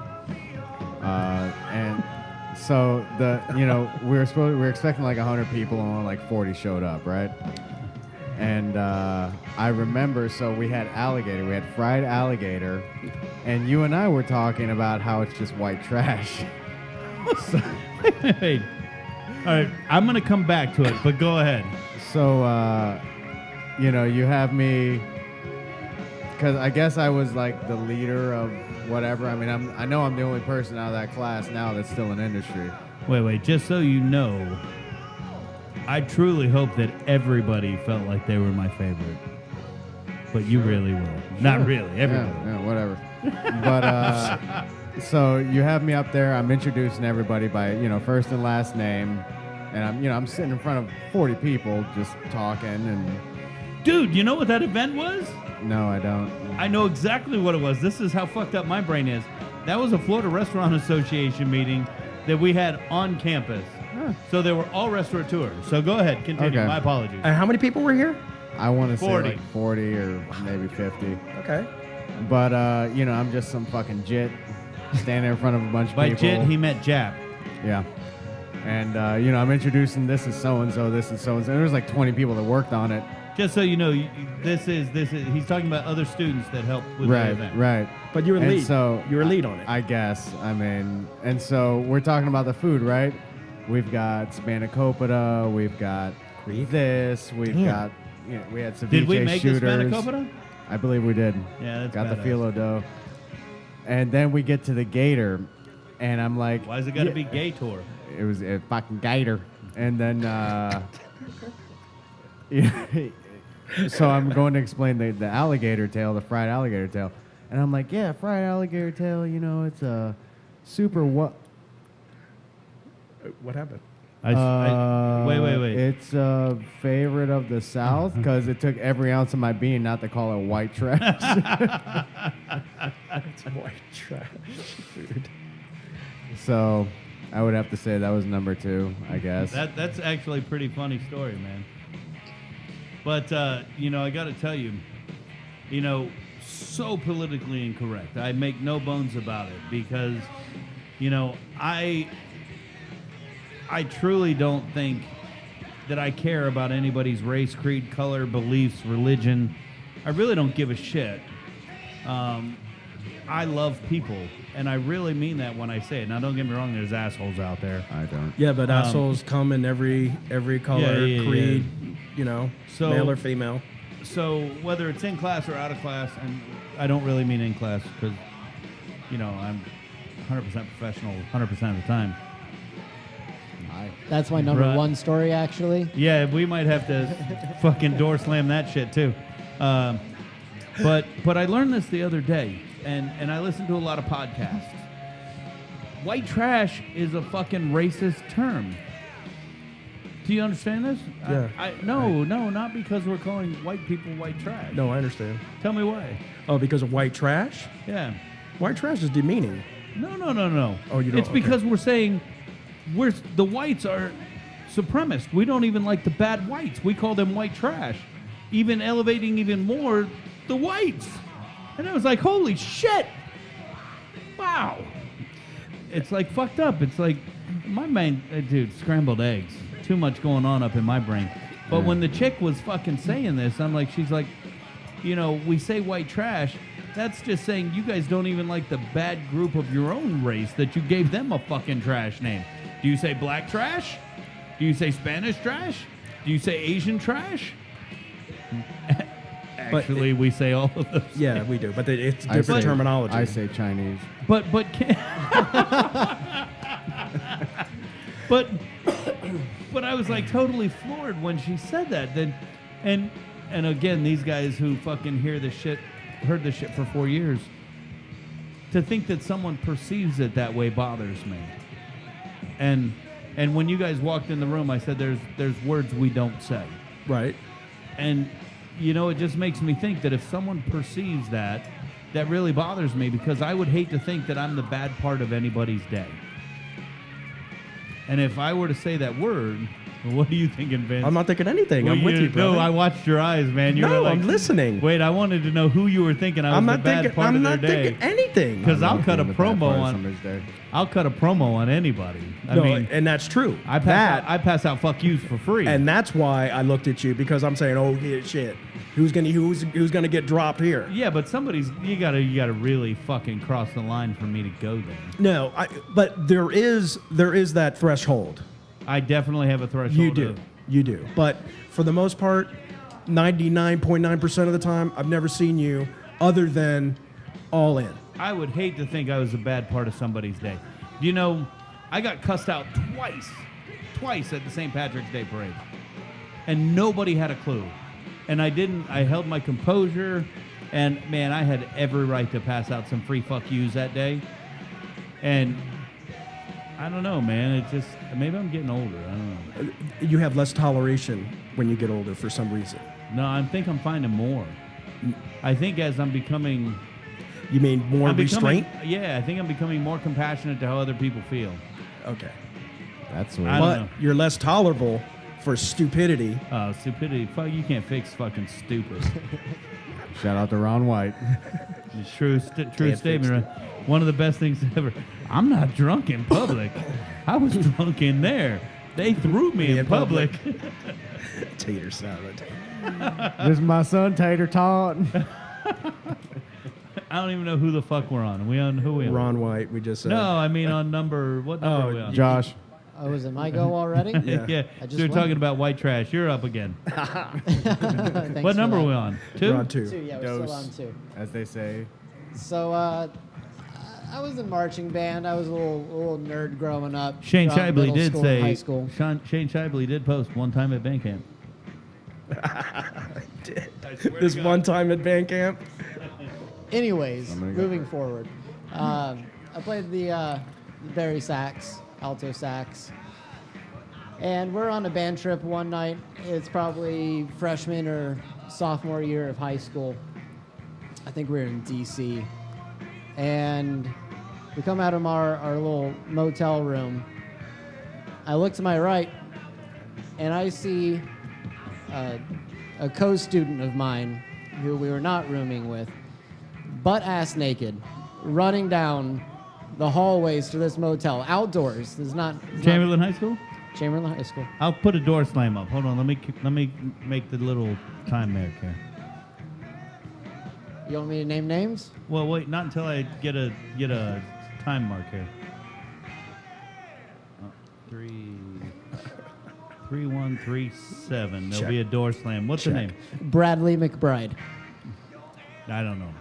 And so we were expecting like 100 people and only like 40 showed up, right? And I remember, so we had alligator, we had fried alligator, and you and I were talking about how it's just white trash. So, Wait. All right, I'm going to come back to it, but go ahead. so you have me, because I guess I was like the leader of whatever. I mean, I know I'm the only person out of that class now that's still in industry. Wait, just so you know, I truly hope that everybody felt like they were my favorite. But you really will. Not really, everybody. Yeah, whatever. But so you have me up there. I'm introducing everybody by first and last name, and I'm sitting in front of 40 people just talking. And Dude, you know what that event was? no, I don't. I know exactly what it was. This is how fucked up my brain is. That was a Florida Restaurant Association meeting that we had on campus. So they were all restaurateurs. So go ahead, continue. Okay. My apologies. And how many people were here? I want to say 40. like 40 or maybe 50. Okay. But I'm just some fucking jit standing in front of a bunch of By people. Jit, he meant Jap. Yeah. And I'm introducing, this is so and so, this is so and so. There was like 20 people that worked on it. Just so you know, this is. He's talking about other students that helped with the event. Right. But you were And lead. so you were lead on it. I guess. I mean, and so we're talking about the food, right? We've got spanakopita, we've got this, we've got, we had ceviche Did we make shooters. the spanakopita? I believe we did. Yeah, that's got the badass. phyllo dough. And then we get to the gator, and I'm like, Why's it got to be gay tour? It was a fucking gator. And then, so I'm going to explain the alligator tail, the fried alligator tail. And I'm like, yeah, fried alligator tail, it's a super what? What happened? Wait. It's a favorite of the South because it took every ounce of my being not to call it white trash. It's white trash food. So I would have to say that was number 2, I guess. That's actually a pretty funny story, man. But, I got to tell you, so politically incorrect. I make no bones about it because, I truly don't think that I care about anybody's race, creed, color, beliefs, religion. I really don't give a shit. I love people, and I really mean that when I say it. Now, don't get me wrong, there's assholes out there. I don't. Yeah, but assholes come in every color, creed, So- male or female. So whether it's in class or out of class, and I don't really mean in class because, I'm 100% professional 100% of the time. That's my number Right. one story, actually. Yeah, we might have to fucking door slam that shit too. But I learned this the other day, and I listened to a lot of podcasts. White trash is a fucking racist term. Do you understand this? Yeah. No, not because we're calling white people white trash. No, I understand. Tell me why. Oh, because of white trash? Yeah. White trash is demeaning. No. Oh, you don't? It's because we're saying the whites are supremacist. We don't even like the bad whites. We call them white trash. Even elevating even more the whites. And I was like, holy shit. Wow. It's like fucked up. It's like my main dude, scrambled eggs. Too much going on up in my brain. But when the chick was fucking saying this, I'm like, she's like, we say white trash. That's just saying you guys don't even like the bad group of your own race that you gave them a fucking trash name. Do you say black trash? Do you say Spanish trash? Do you say Asian trash? Actually, we say all of those. Yeah, we do, but it's different terminology. I say Chinese. But I was like totally floored when she said that. Then, and again, these guys who fucking heard this shit for 4 years. To think that someone perceives it that way bothers me. And when you guys walked in the room, I said there's words we don't say. Right. And it just makes me think that if someone perceives that really bothers me, because I would hate to think that I'm the bad part of anybody's day. And if I were to say that word, what are you thinking, Vince? I'm not thinking anything. Well, I'm with you, brother. No, I watched your eyes, man. You were No, like, I'm listening. Wait, I wanted to know who you were thinking I was the bad part of their day. I'm not thinking anything. Because I'll cut a Being the bad promo part of on. somebody's day. I'll cut a promo on anybody. I mean, and that's true. I pass out fuck yous for free. And that's why I looked at you, because I'm saying, oh shit, who's gonna get dropped here? yeah, but you gotta really fucking cross the line for me to go there. No, but there is that threshold. I definitely have a threshold. You do. But for the most part, 99.9% of the time, I've never seen you other than all in. I would hate to think I was a bad part of somebody's day. I got cussed out twice at the St. Patrick's Day parade. And nobody had a clue. And I held my composure, and man, I had every right to pass out some free fuck yous that day. And I don't know, man. It's just, maybe I'm getting older. I don't know. You have less toleration when you get older for some reason. No, I think I'm finding more. I think as I'm becoming... You mean more restraint? Yeah, I think I'm becoming more compassionate to how other people feel. Okay. That's I what. don't But know. you're less tolerable for stupidity. Stupidity. Fuck, you can't fix fucking stupid. Shout out to Ron White. It's true fix statement, right? One of the best things ever. I'm not drunk in public. I was drunk in there. They threw me in public. Tater salad. This is my son, Tater Tot. I don't even know who the fuck we're on. Are we on who we on? Ron White, we just said. No, I mean on number. What number are we on? Josh. Oh, is it my go already? Yeah. Yeah. I So just we're went. talking about white trash. You're up again. Thanks What for number are that. we on? 2? Ron 2. 2, yeah, we're Dose. still on 2. As they say. So, I was in marching band. I was a little nerd growing up. Shane throughout Shibley middle did school and say. high school. Shane Shibley did post one time at band camp. This one time at band camp. Anyways, I'm gonna go moving first. forward, I played the bari sax, alto sax, and we're on a band trip one night. It's probably freshman or sophomore year of high school. I think we're in DC, and we come out of our little motel room. I look to my right, and I see a co-student of mine who we were not rooming with, butt-ass naked, running down the hallways to this motel, outdoors. This is not Chamberlain High School? Chamberlain High School. I'll put a door slam up. Hold on. Let me make the little time mark here. You want me to name names? Well, wait, not until I get a time mark here. 3137. There'll Check. be a door slam. What's Check. the name? Bradley McBride. I don't know.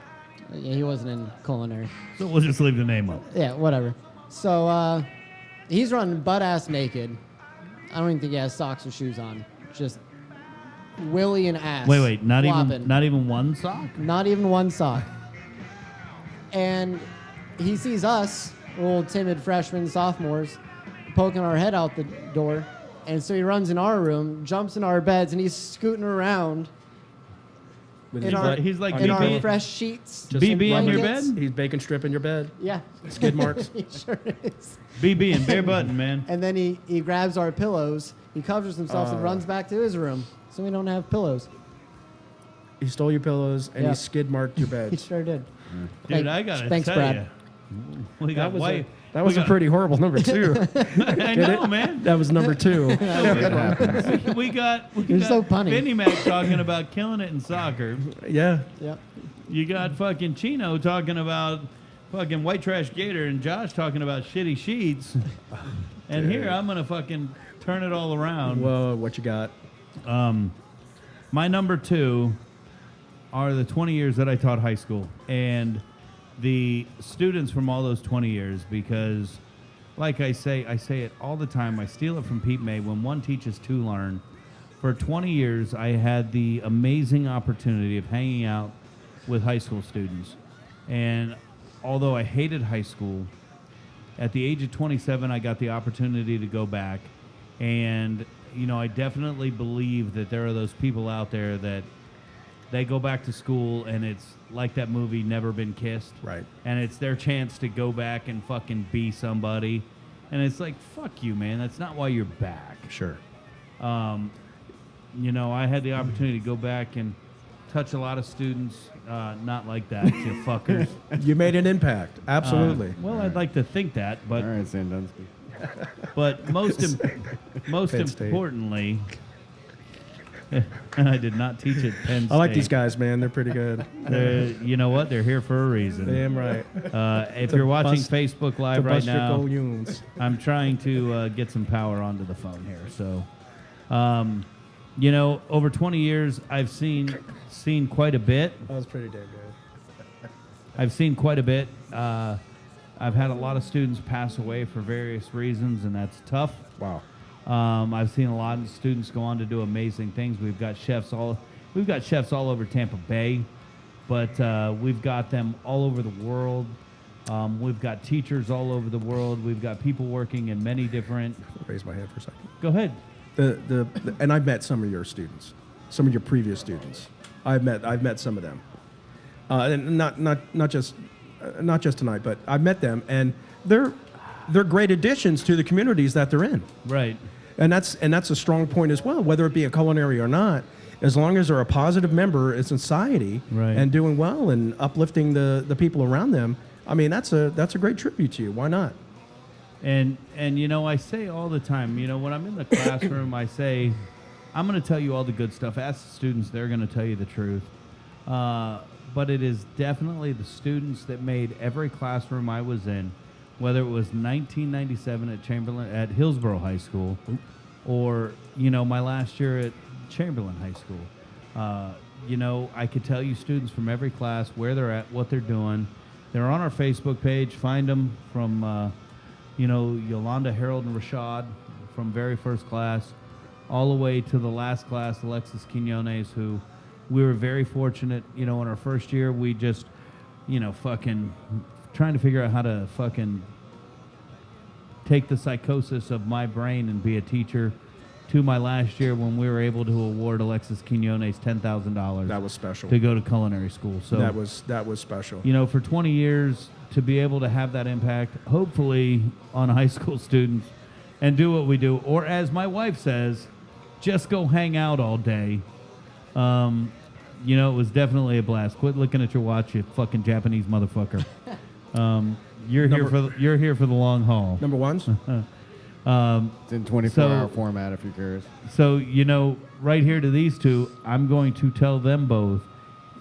Yeah, he wasn't in culinary. So we'll just leave the name up. Yeah, whatever. So he's running butt-ass naked. I don't even think he has socks or shoes on. Just willy and ass. Wait, not flopping. even one sock? Not even one sock. And he sees us, little timid freshmen, sophomores, poking our head out the door. And so he runs in our room, jumps in our beds, and he's scooting around With in his our, butt he's like in our BB. fresh sheets. Just BB in your blankets. bed? He's bacon strip in your bed. Yeah. Skid marks. He sure is. BB and bare button, man. And then he grabs our pillows, he covers himself, and runs back to his room. So we don't have pillows. He stole your pillows and Yeah. he skid marked your He bed. sure did. Dude, I gotta Thanks, tell Brad. you. We got white. That was a pretty horrible number 2. I know, man. That was number 2. It happens. We got You're so punny. Vinnie Mac talking about killing it in soccer. Yeah. Yep. You got fucking Chino talking about fucking white trash gator and Josh talking about shitty sheets. And here I'm gonna fucking turn it all around. Whoa, what you got? My number 2 are the 20 years that I taught high school and the students from all those 20 years, because like I say it all the time. I steal it from Pete May. When one teaches, two learn. For 20 years, I had the amazing opportunity of hanging out with high school students. And although I hated high school, at the age of 27, I got the opportunity to go back. And, you know, I definitely believe that there are those people out there that they go back to school and it's like that movie Never Been Kissed. Right. And it's their chance to go back and fucking be somebody. And it's like, fuck you, man. That's not why you're back. Sure. You know, I had the opportunity to go back and touch a lot of students. Not like that, you fuckers. You made an impact. Absolutely. Well, I'd like to think that, but All right, Sandunsky. but most Penn State. importantly, I did not teach at Penn State. I like these guys, man. They're pretty good. You know what? They're here for a reason. Damn right. If To you're watching bust- Facebook To Live right bust your now, goons. I'm trying to get some power onto the phone here. So, you know, over 20 years, I've seen quite a bit. That was pretty damn good. I've seen quite a bit. I've had a lot of students pass away for various reasons, and that's tough. Wow. I've seen a lot of students go on to do amazing things. We've got chefs all over Tampa Bay, but we've got them all over the world. We've got teachers all over the world. We've got people working in many different. Raise my hand for a second. Go ahead. And I've met some of your students, some of your previous students. I've met some of them, and not just tonight, but I've met them, and they're great additions to the communities that they're in. Right. And that's a strong point as well, whether it be a culinary or not. As long as they're a positive member in society Right. and doing well and uplifting the people around them, I mean that's a great tribute to you. Why not? And you know, I say all the time, you know, when I'm in the classroom, I say, I'm going to tell you all the good stuff. Ask the students, they're going to tell you the truth. But it is definitely the students that made every classroom I was in, whether it was 1997 at Hillsborough High School, or, you know, my last year at Chamberlain High School. You know, I could tell you students from every class, where they're at, what they're doing. They're on our Facebook page. Find them from, you know, Yolanda, Harold, and Rashad from very first class, all the way to the last class, Alexis Quinones, who we were very fortunate, you know, in our first year, we just, you know, fucking trying to figure out how to fucking take the psychosis of my brain and be a teacher to my last year when we were able to award Alexis Quinones $10,000. That was special. To go to culinary school. So that was special. you know, for 20 years to be able to have that impact, hopefully on high school students, and do what we do, or as my wife says, just go hang out all day. You know, it was definitely a blast. Quit looking at your watch, you fucking Japanese motherfucker. You're here for the long haul. Number ones. It's in 24-hour format if you're curious. So, you know, right here to these two, I'm going to tell them both,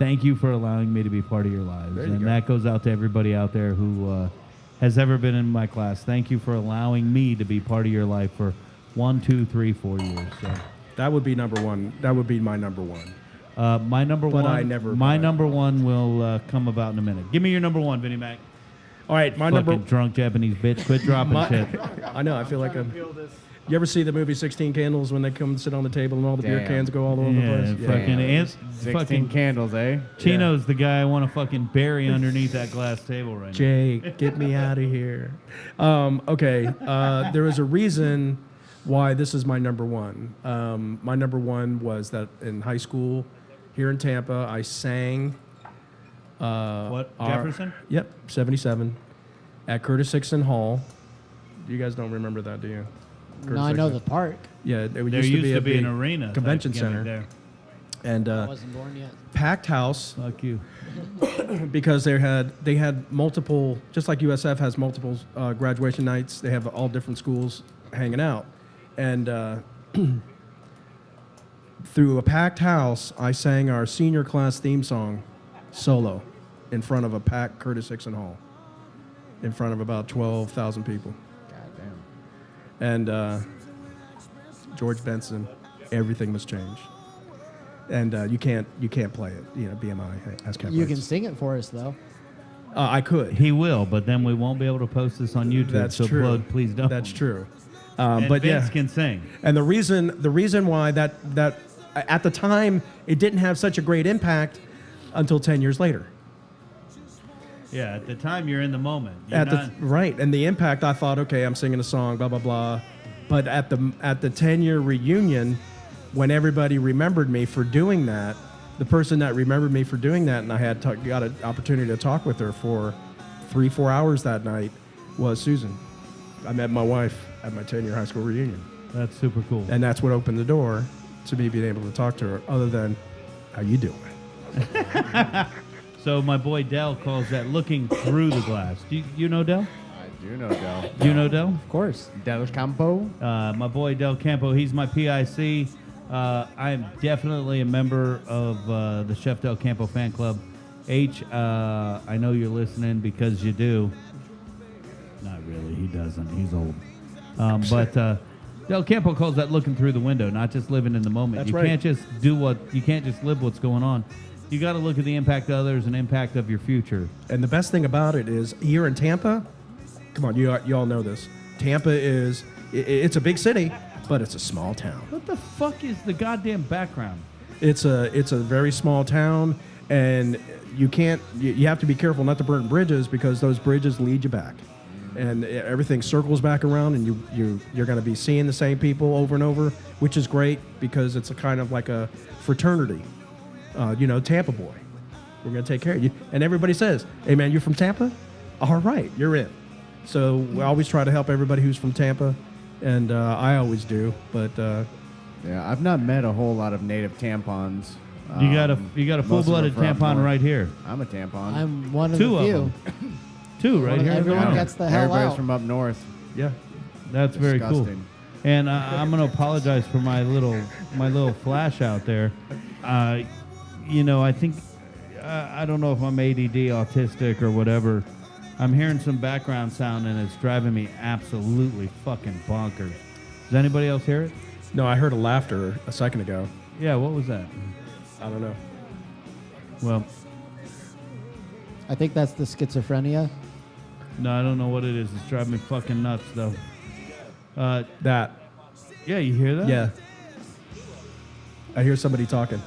thank you for allowing me to be part of your lives. There you And go. that goes out to everybody out there who has ever been in my class. Thank you for allowing me to be part of your life for 1, 2, 3, 4 years. So. That would be number one. That would be my number one. My number But one. I never my bought it. number one will come about in a minute. Give me your number one, Vinnie Mac. All right, my Fucking number. drunk Japanese bitch. Quit dropping shit. I know. I feel like I'm. You ever see the movie 16 Candles when they come sit on the table and all the beer Damn. cans go all over the Yeah, place? fucking Damn. ants. 16 Fucking candles, eh? Chino's the guy I want to fucking bury underneath that glass table right now. Jake, get me out of here. Okay, there is a reason why this is my number one. My number one was that in high school here in Tampa, I sang. What? Jefferson? Yep, 77 at Curtis Hickson Hall. You guys don't remember that, do you? Curtis No, I know the Hickson. park. Yeah, it There used to be a big an arena. type convention gimmick center. There. And I wasn't born yet. packed house. Fuck you. Because they had multiple, just like USF has multiple graduation nights. They have all different schools hanging out, and through a packed house, I sang our senior class theme song, solo, in front of a packed Curtis Hickson Hall, in front of about 12,000 people, God damn. and George Benson, everything must change. And you can't play it. You know, BMI has kept You can sing it for us, though. I could. He will, but then we won't be able to post this on YouTube. That's so true. Blood, please don't. That's true. And But Vince yeah, can sing. and the reason why that at the time it didn't have such a great impact until 10 years later. Yeah, at the time you're in the moment. Right, and the impact, I thought, okay, I'm singing a song, blah blah blah, but at the 10-year reunion, when everybody remembered me for doing that, the person that remembered me for doing that, and I had got an opportunity to talk with her for 3-4 hours that night, was Susan. I met my wife at my 10-year high school reunion, That's super cool. and that's what opened the door to me being able to talk to her. Other than, how you doing? So my boy Dell calls that looking through the glass. Do you know Dell? I do know Del. Do you know Dell? Of course. Del Campo? My boy Del Campo, he's my PIC. I am definitely a member of the Chef Del Campo fan club. H, I know you're listening because you do. Not really, he doesn't. He's old. But Del Campo calls that looking through the window, not just living in the moment. That's you right. can't just you can't just live what's going on. You got to look at the impact of others and impact of your future. And the best thing about it is here in Tampa, come on, you all know this. Tampa is, it's a big city, but it's a small town. What the fuck is the goddamn background? It's a very small town, and you have to be careful not to burn bridges because those bridges lead you back. And everything circles back around, and you're going to be seeing the same people over and over, which is great because it's a kind of like a fraternity. Tampa boy, we're going to take care of you. And everybody says, hey, man, you're from Tampa? All right, you're in. So we always try to help everybody who's from Tampa, and I always do. But Yeah, I've not met a whole lot of native tampons. You got a most of them full-blooded from tampon north. right here. I'm a tampon. I'm one of Two the of few. them. Two right here. Everyone Yeah. gets the hell Everybody's out. from up north. yeah, That's very cool. Disgusting. And I'm going to apologize for my little flash out there. I think I don't know if I'm ADD, autistic, or whatever. I'm hearing some background sound and it's driving me absolutely fucking bonkers. Does anybody else hear it? no, I heard a laughter a second ago. Yeah, what was that? I don't know. Well, I think that's the schizophrenia. no, I don't know what it is. It's driving me fucking nuts, though. That, Yeah, you hear that? yeah. I hear somebody talking.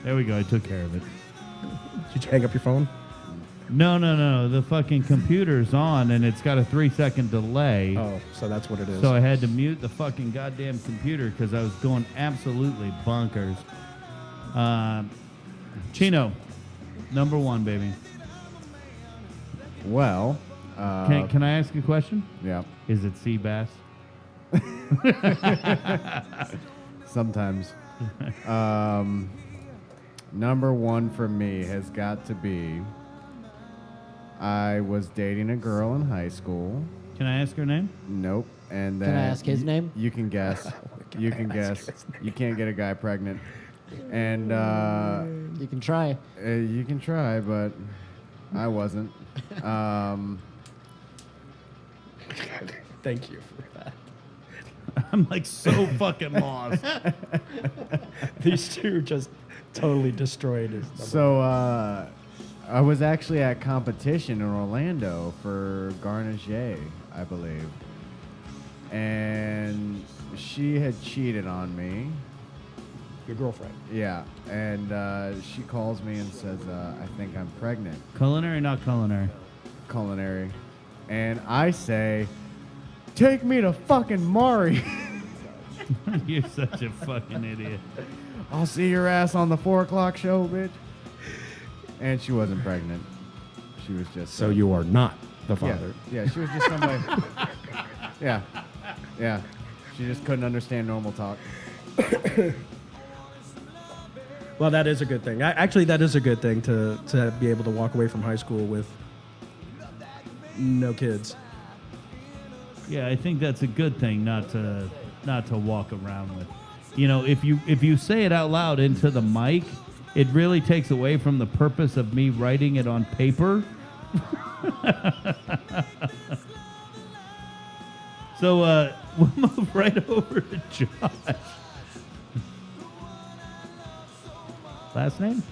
There we go. I took care of it. Did you hang up your phone? No. The fucking computer's on and it's got a 3-second delay. Oh, so that's what it is. So I had to mute the fucking goddamn computer because I was going absolutely bonkers. Chino, number one, baby. Well, Can I ask you a question? yeah, Is it sea bass? sometimes. Number one for me has got to be I was dating a girl in high school. Can I ask her name? Nope. And then Can I ask his name? You can guess. You can guess. You can't get a guy pregnant. And You can try. you can try, but I wasn't. Thank you for that. I'm like so fucking lost. These two just totally destroyed his number. So I was actually at competition in Orlando for Garnier, I believe. And she had cheated on me. Your girlfriend. Yeah. And she calls me and says, I think I'm pregnant. Culinary, not culinary. Culinary. And I say, take me to fucking Maury. You're such a fucking idiot. I'll see your ass on the 4 o'clock show, bitch. And she wasn't pregnant. She was just... So you are not the father. Yeah, she was just somebody... Yeah. She just couldn't understand normal talk. Well, that is a good thing. Actually, that is a good thing to be able to walk away from high school with no kids. Yeah, I think that's a good thing not to walk around with. You know, if you say it out loud into the mic, it really takes away from the purpose of me writing it on paper. So we'll move right over to Josh. Last name?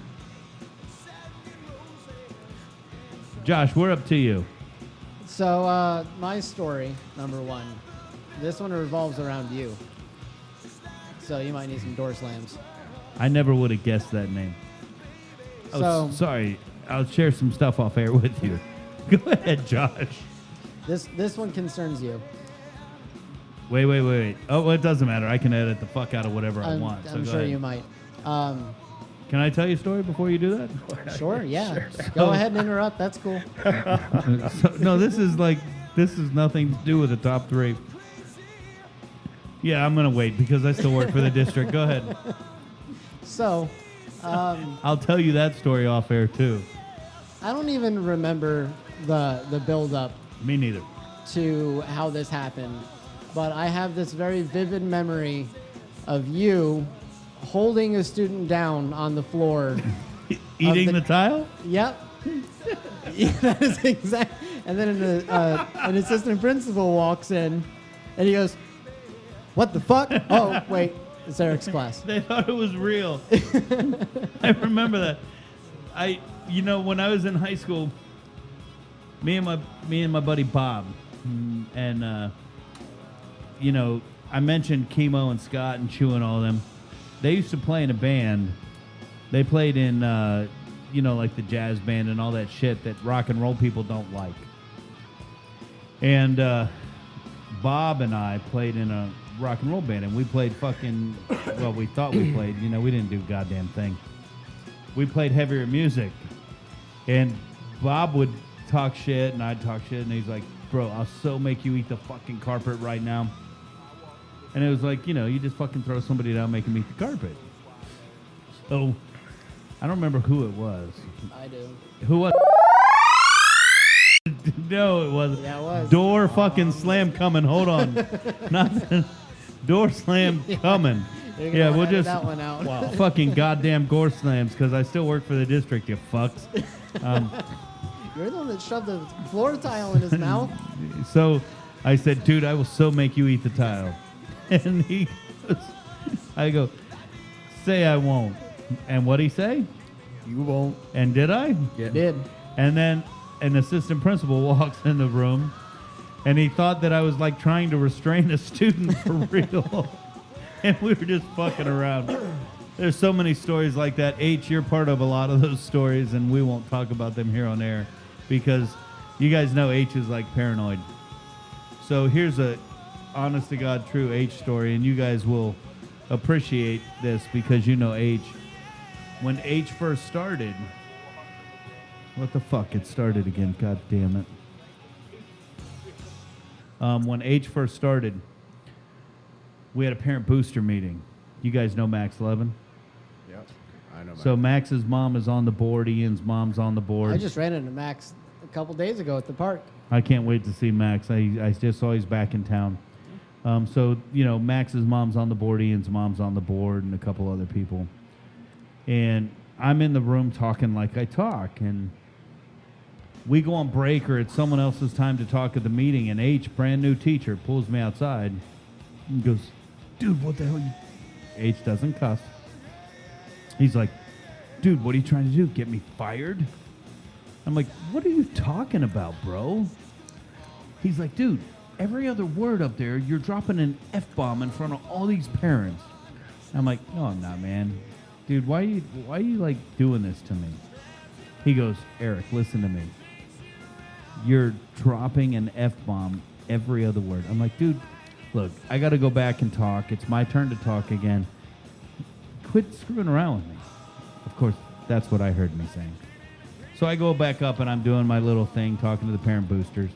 Josh, we're up to you. So my story, number one, this one revolves around you. So you might need some door slams. I never would have guessed that name. So Sorry, I'll share some stuff off air with you. Go ahead, Josh. this one concerns you. Wait. Oh, well, it doesn't matter. I can edit the fuck out of whatever I want. So I'm go sure ahead. you might. Can I tell you a story before you do that? Sure, yeah. Go ahead and interrupt. That's cool. No, this is nothing to do with the top three. Yeah, I'm gonna wait because I still work for the district. Go ahead. So, I'll tell you that story off air too. I don't even remember the build up Me neither. to how this happened, but I have this very vivid memory of you holding a student down on the floor. Eating the- the tile? Yep. Yeah, that is exact. And then an assistant principal walks in, and he goes, "What the fuck?" Oh, wait, it's Eric's class. They thought it was real. I remember that. When I was in high school, me and my buddy Bob, and I mentioned Chemo and Scott and Chew and all of them. They used to play in a band. They played in, like the jazz band and all that shit that rock and roll people don't like. And Bob and I played in a rock and roll band, and we played we thought we played. We didn't do a goddamn thing. We played heavier music. And Bob would talk shit, and I'd talk shit, and he's like, "Bro, I'll so make you eat the fucking carpet right now." And it was like, you just fucking throw somebody down, make them eat the carpet. So, I don't remember who it was. I do. Who was? No, it wasn't. Yeah, it was. Door fucking slam coming. Hold on. Nothing. Door slam coming. You're gonna Yeah, wanna we'll edit just that one out. fucking goddamn door slams because I still work for the district, you fucks. You're the one that shoved the floor tile in his mouth. So I said, "Dude, I will so make you eat the tile." And I go, "Say I won't." And what'd he say? You won't. And did I? You did. And then an assistant principal walks in the room, and he thought that I was like trying to restrain a student for real. And we were just fucking around. There's so many stories like that. H, you're part of a lot of those stories, and we won't talk about them here on air because you guys know H is like paranoid. So here's a honest to God true H story, and you guys will appreciate this because you know H. When H first started, what the fuck? It started again. God damn it. When H first started, we had a parent booster meeting. You guys know Max Levin? Yep. I know. So Max's mom is on the board. Ian's mom's on the board. I just ran into Max a couple days ago at the park. I can't wait to see Max. I just saw he's back in town. So, Max's mom's on the board, Ian's mom's on the board, and a couple other people. And I'm in the room talking like I talk, and we go on break or it's someone else's time to talk at the meeting, and H, brand new teacher, pulls me outside and goes, dude, what the hell? H doesn't cuss. He's like, dude, what are you trying to do? Get me fired? I'm like, what are you talking about, bro? He's like, dude, every other word up there, you're dropping an F-bomb in front of all these parents. I'm like, no, I'm not, man. Dude, why are you like doing this to me? He goes, Eric, listen to me. You're dropping an F-bomb every other word. I'm like, dude, look, I got to go back and talk. It's my turn to talk again. Quit screwing around with me. Of course, that's what I heard me saying. So I go back up and I'm doing my little thing, talking to the parent boosters.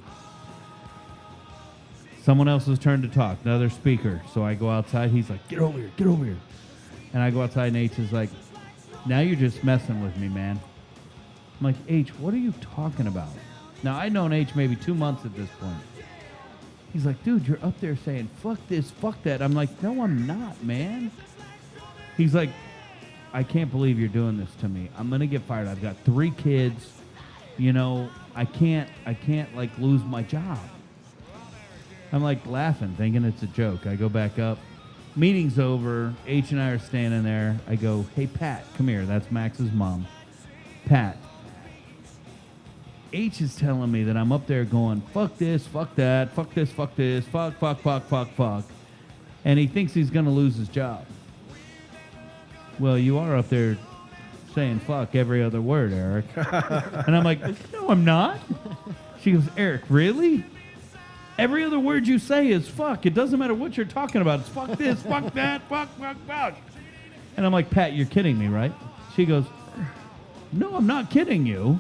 Someone else's turn to talk, another speaker. So I go outside. He's like, get over here, get over here. And I go outside and H is like, now you're just messing with me, man. I'm like, H, what are you talking about? Now, I'd known H maybe 2 months at this point. He's like, dude, you're up there saying, fuck this, fuck that. I'm like, no, I'm not, man. He's like, I can't believe you're doing this to me. I'm going to get fired. I've got 3 kids. You know, I can't like lose my job. I'm like laughing, thinking it's a joke. I go back up. Meeting's over. H and I are standing there. I go, hey, Pat, come here. That's Max's mom. Pat, H is telling me that I'm up there going, fuck this, fuck that, fuck this, fuck this, fuck, fuck, fuck, fuck, fuck. And he thinks he's going to lose his job. Well, you are up there saying fuck every other word, Eric. And I'm like, no, I'm not. She goes, Eric, really? Every other word you say is fuck. It doesn't matter what you're talking about. It's fuck this, fuck that, fuck, fuck, fuck. And I'm like, Pat, you're kidding me, right? She goes, no, I'm not kidding you.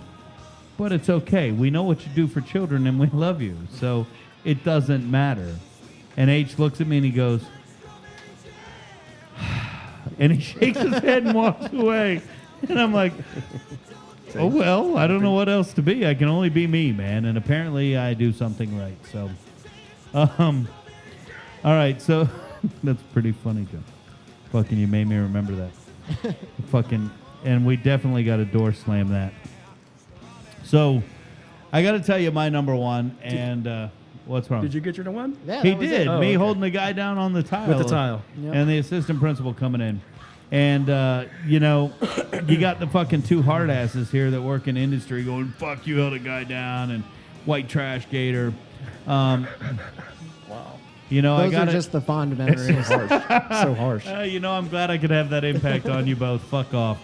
But it's okay. We know what you do for children and we love you. So it doesn't matter. And H looks at me and he goes, and he shakes his head and walks away. And I'm like, oh, well, I don't know what else to be. I can only be me, man. And apparently I do something right. So, all right. So that's pretty funny, Joe. Fucking, you made me remember that. Fucking, and we definitely got to door slam that. So I got to tell you my number one. And what's wrong? Did you get your number one? Yeah, He that was did. it. Oh, Me okay. holding the guy down on the tile. With the tile. Yep. And the assistant principal coming in. And, you know, you got the fucking 2 hard asses here that work in industry going, fuck, you held a guy down, and white trash gator. Wow. You know, Those I got are just the fond memories. So harsh. you know, I'm glad I could have that impact on you both. Fuck off.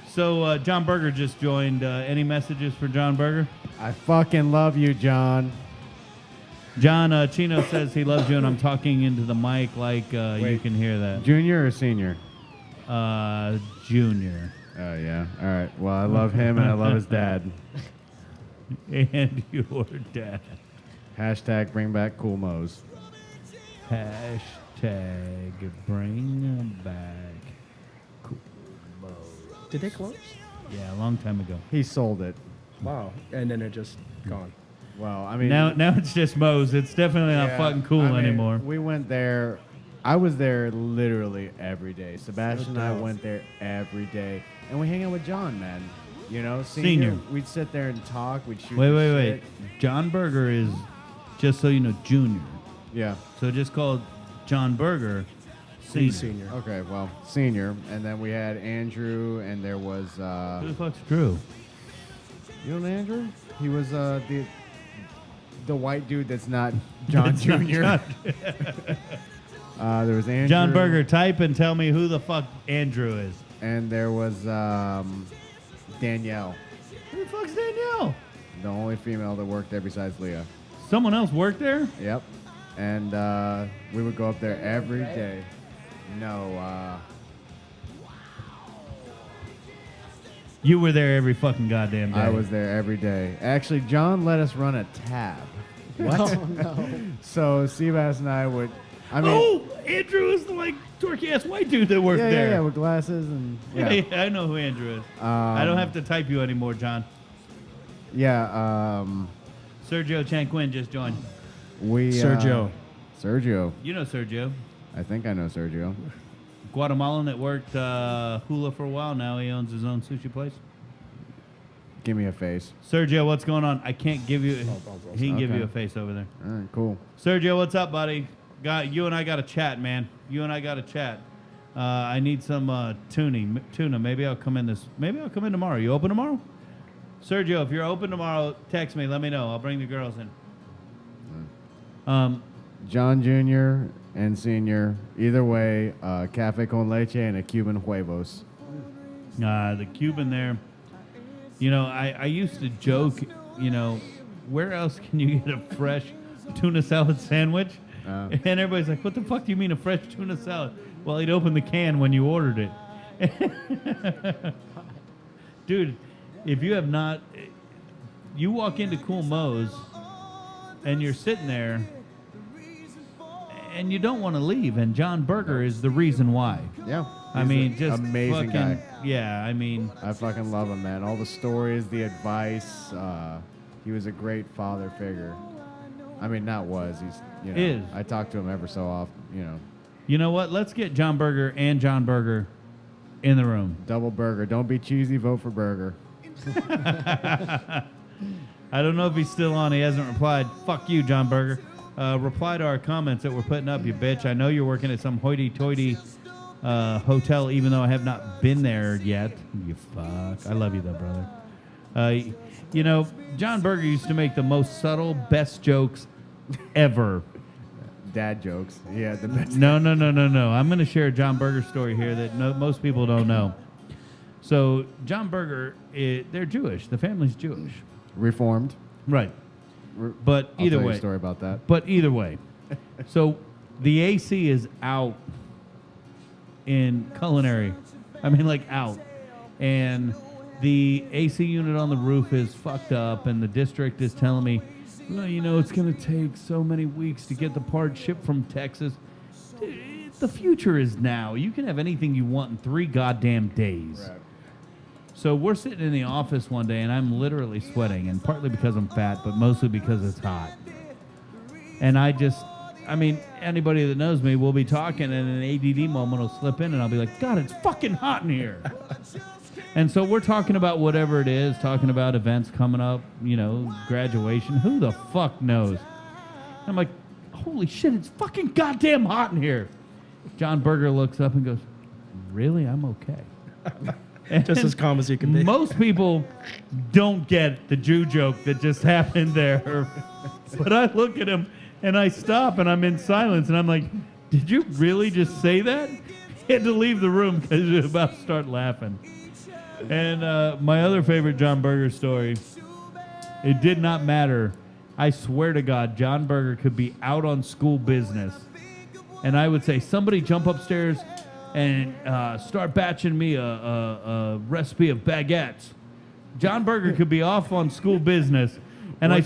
So John Berger just joined. Any messages for John Berger? I fucking love you, John. John, Chino says he loves you, and I'm talking into the mic like you can hear that. Junior or senior? Junior. Oh, yeah. All right. Well, I love him and I love his dad. And your dad. Hashtag bring back Cool Mo's. Hashtag bring back Cool Mo. Did they close? Yeah, a long time ago. He sold it. Wow. And then it just gone. Well, I mean... Now it's just Mo's. It's definitely not yeah, fucking cool I mean, anymore. We went there. I was there literally every day. Sebastian and I went there every day. And we hang out with John, man. You know, senior. We'd sit there and talk. We'd shoot the Wait. shit. John Berger is, just so you know, junior. Yeah. So just call John Berger senior. Senior. Okay, well, senior. And then we had Andrew, and there was... Who the fuck's Drew? you know Andrew? He was the white dude that's not John That's not Jr. John. There was Andrew. John Berger, type and tell me who the fuck Andrew is. And there was Danielle, Who the fuck's Danielle? the only female that worked there besides Leah. Someone else worked there? Yep. And we would go up there every day. No, You were there every fucking goddamn day. I was there every day. Actually, John let us run a tab. Oh, no. So Seabass and I would... I mean, Oh, Andrew is the like dorky ass white dude that worked yeah, there. yeah, with glasses and... Yeah. I know who Andrew is. I don't have to type you anymore, John. Yeah, Sergio Chanquin just joined. we... Sergio. Sergio. You know Sergio. I think I know Sergio. Guatemalan that worked hula for a while. Now he owns his own sushi place. Give me a face. Sergio, what's going on? I can't give you. He can give you Okay. a face over there. All right, cool. Sergio, what's up, buddy? You and I got to chat, man. You and I got to chat. I need some tuna. Maybe I'll come in tomorrow. You open tomorrow? Sergio, if you're open tomorrow, text me. Let me know. I'll bring the girls in. John Jr. and Senior, either way, cafe con leche and a Cuban huevos. The Cuban there. You know, I used to joke, you know, where else can you get a fresh tuna salad sandwich? And everybody's like, what the fuck do you mean a fresh tuna salad? Well, he'd open the can when you ordered it. Dude, if you have not, you walk into Cool Mo's and you're sitting there and you don't want to leave, and John Berger is the reason why. Yeah. I mean, just amazing fucking, guy. Yeah, I mean, I fucking love him, man. All the stories, the advice. He was a great father figure. I mean, not was. He's, you know. Is. I talk to him ever so often, you know. you know what? Let's get John Berger and John Berger in the room. Double burger. Don't be cheesy. Vote for burger. I don't know if he's still on. He hasn't replied. Fuck you, John Berger. Reply to our comments that we're putting up, you bitch. I know you're working at some hoity-toity hotel, even though I have not been there yet. You fuck. I love you, though, brother. You know, John Berger used to make the most subtle, best jokes ever. Dad jokes. Yeah, the best. No. I'm going to share a John Berger story here that most people don't know. So, John Berger, they're Jewish. The family's Jewish. Reformed. Right. But I'll either tell you way. a story about that. But either way. So, the AC is out in culinary. I mean, like, out. And the AC unit on the roof is fucked up, and the district is telling me, well, you know, it's going to take so many weeks to get the part shipped from Texas. The future is now. You can have anything you want in 3 goddamn days. Right. So we're sitting in the office one day, and I'm literally sweating, and partly because I'm fat, but mostly because it's hot. And I mean, anybody that knows me will be talking, and an ADD moment will slip in, and I'll be like, God, it's fucking hot in here. And so we're talking about whatever it is, talking about events coming up, you know, graduation. Who the fuck knows? I'm like, holy shit, it's fucking goddamn hot in here. John Berger looks up and goes, really? I'm okay. Just as calm as you can be. Most people don't get the Jew joke that just happened there. But I look at him and I stop and I'm in silence and I'm like, did you really just say that? He had to leave the room because he was about to start laughing. And my other favorite John Berger story, it did not matter. I swear to God, John Berger could be out on school business. And I would say, somebody jump upstairs and start batching me a recipe of baguettes. John Berger could be off on school business. And I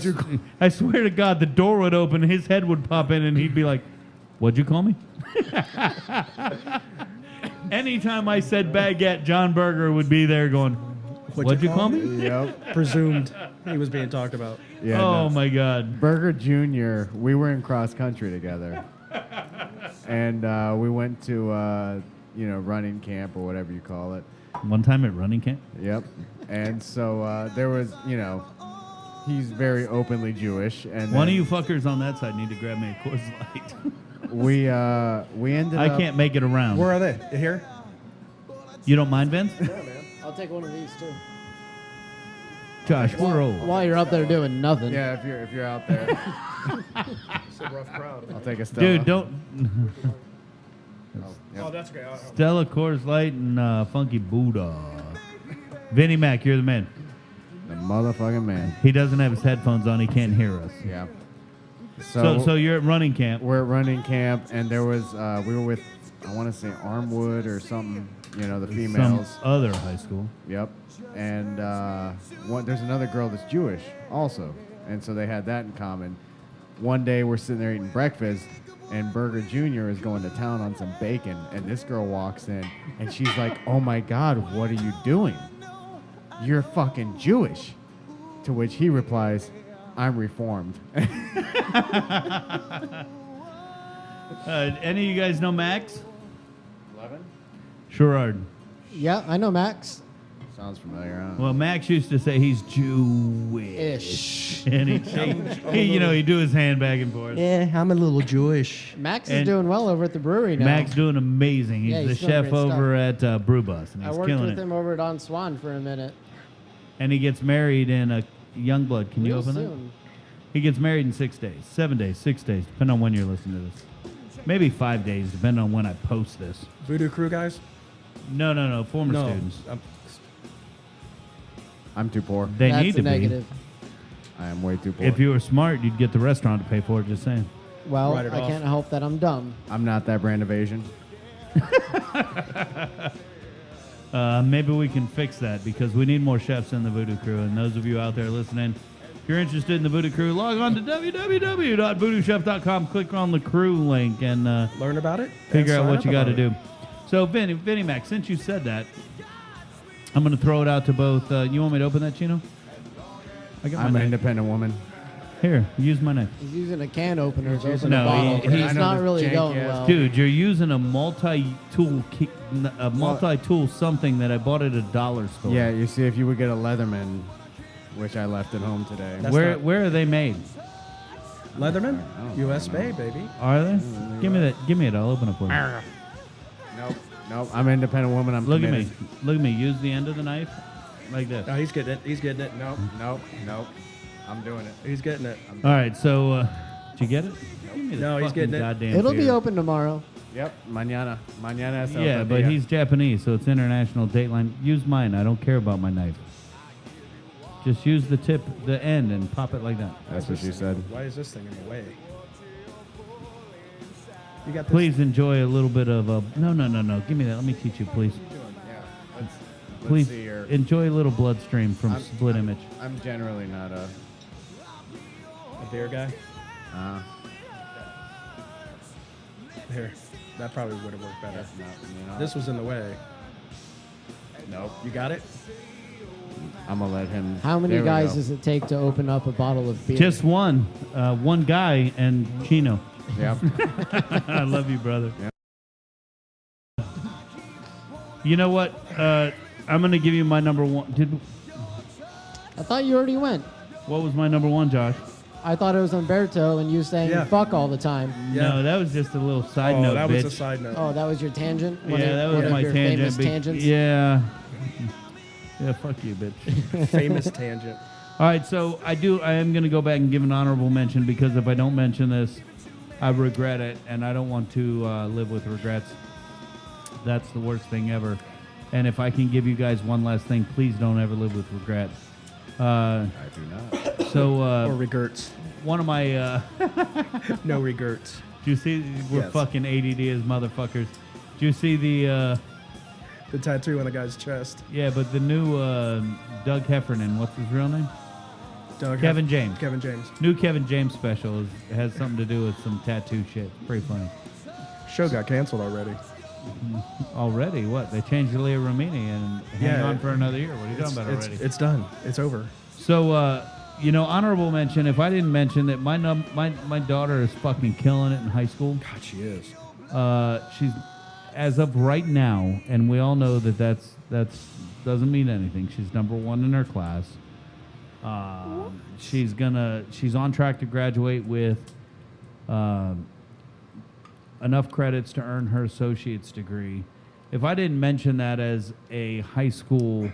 swear to God, the door would open, his head would pop in, and he'd be like, what'd you call me? Anytime I said baguette, John Berger would be there going, what'd you call me? Yep. Presumed he was being talked about. Yeah. Oh, no. my God. Burger Jr., we were in cross country together. And we went to, running camp or whatever you call it. One time at running camp? Yep. And so there was, he's very openly Jewish. And One of you fuckers on that side need to grab me a Coors Light. we ended I up. can't make it around. Where are they? Here? You don't mind, Vince? I'll take one of these too. Josh, we're old. While you're up there doing nothing. Yeah, if you're out there, It's a rough crowd. I'll take a Stella. Dude, don't. Oh, that's okay. Stella, Coors Light, and Funky Buddha. Vinnie Mac, you're the man. The motherfucking man. He doesn't have his headphones on. He can't hear us. Yeah. So you're at running camp. We're at running camp, and there was we were with, I want to say Armwood or something. The females. Some other high school. Yep. And there's another girl that's Jewish also, and so they had that in common. One day we're sitting there eating breakfast, and Burger Jr. is going to town on some bacon, and this girl walks in, and she's like, "Oh my God, what are you doing? You're fucking Jewish." To which he replies, "I'm Reformed." Any of you guys know Max? 11? Sherrard. Yeah, I know Max. Sounds familiar, huh? Well, Max used to say he's Jewish. Ish. And he'd do his hand back and forth. Yeah, I'm a little Jewish. Max And is doing well over at the brewery now. Max doing amazing. He's Yeah, the he's doing chef great over at Brew Bus, and I he's worked killing with it. him over at On Swan for a minute. And he gets married in a Youngblood. Can you Real open that? soon. He gets married in 6 days, 7 days, 6 days, depending on when you're listening to this. Maybe 5 days, depending on when I post this. Voodoo Crew guys? No, former No. students. I'm too poor. They That's need a to negative. I am way too poor. be. If you were smart, you'd get the restaurant to pay for it, just saying. Well, Write it I off. can't help that I'm dumb. I'm not that brand of Asian. Maybe we can fix that because we need more chefs in the Voodoo Crew. And those of you out there listening, if you're interested in the Voodoo Crew, log on to www.voodoochef.com. Click on the crew link and Learn about it. figure and out sign what up you got to about do. So, Vinnie Mac, since you said that, I'm going to throw it out to both. You want me to open that, Chino? I got I'm my an knife. independent woman. Here, use my knife. He's using a can opener to open No, a bottle. he- and I it's know not this really janky going ass- well. Dude, you're using a multi-tool something that I bought at a dollar store. Yeah, you see, if you would get a Leatherman, which I left at home today. That's Where not- where are they made? it. Leatherman? Oh, US I Bay, know. baby. Are they? Give me that. Give me it. I'll open it for you. Nope. I'm an independent woman. I'm Look at me. committed. Look at me. Use the end of the knife like this. No, he's getting it. He's getting it. Nope. I'm doing it. He's getting it. All right. So, did you get it? Give me the No, he's fucking getting it. goddamn It'll be beer. open tomorrow. Yep. Mañana es el Yeah, but día. he's Japanese, so it's international dateline. Use mine. I don't care about my knife. Just use the tip, the end, and pop it like that. That's what she said. Why is this thing in the way? You got this. Please enjoy a little bit of a. No. Give me that. Let me teach you, please. Yeah. Let's Please see here. enjoy a little bloodstream from Split Image. I'm generally not a. A beer guy? Uh, Here. That probably would have worked better. that's not. You know, This was in the way. Nope. You got it? I'm gonna let him. How many There we guys go. does it take to open up a bottle of beer? Just one guy and Chino. Yep. I love you, brother. Yeah. You know what? I'm gonna give you my number one. I thought you already went. What was my number one, Josh? I thought it was Umberto and you saying Yeah. fuck all the time. Yeah. No, that was just a little side Oh, note, that bitch. was a side note. Oh, that was your tangent? Yeah, that was one my of your tangent. famous tangents? Yeah. Yeah, fuck you, bitch. Famous tangent. All right, so I am going to go back and give an honorable mention because if I don't mention this, I regret it, and I don't want to live with regrets. That's the worst thing ever. And if I can give you guys one last thing, please don't ever live with regret. I do not. So Or regrets. one of my, No regrets. do you see, we're Yes. fucking ADD as motherfuckers. Do you see the, The tattoo on the guy's chest. yeah, but the new Doug Heffernan, what's his real name? Doug Kevin James. Kevin James. New Kevin James special has something to do with some tattoo shit. Pretty funny. Show got canceled already. Already? What? They changed Leah Ramini and hang Yeah, on for another year. What are you talking about already? It's done. It's over. So, honorable mention. If I didn't mention that my daughter is fucking killing it in high school. God, she is. She's as of right now, and we all know that's doesn't mean anything. She's number one in her class. She's on track to graduate with enough credits to earn her associate's degree. If I didn't mention that as a high school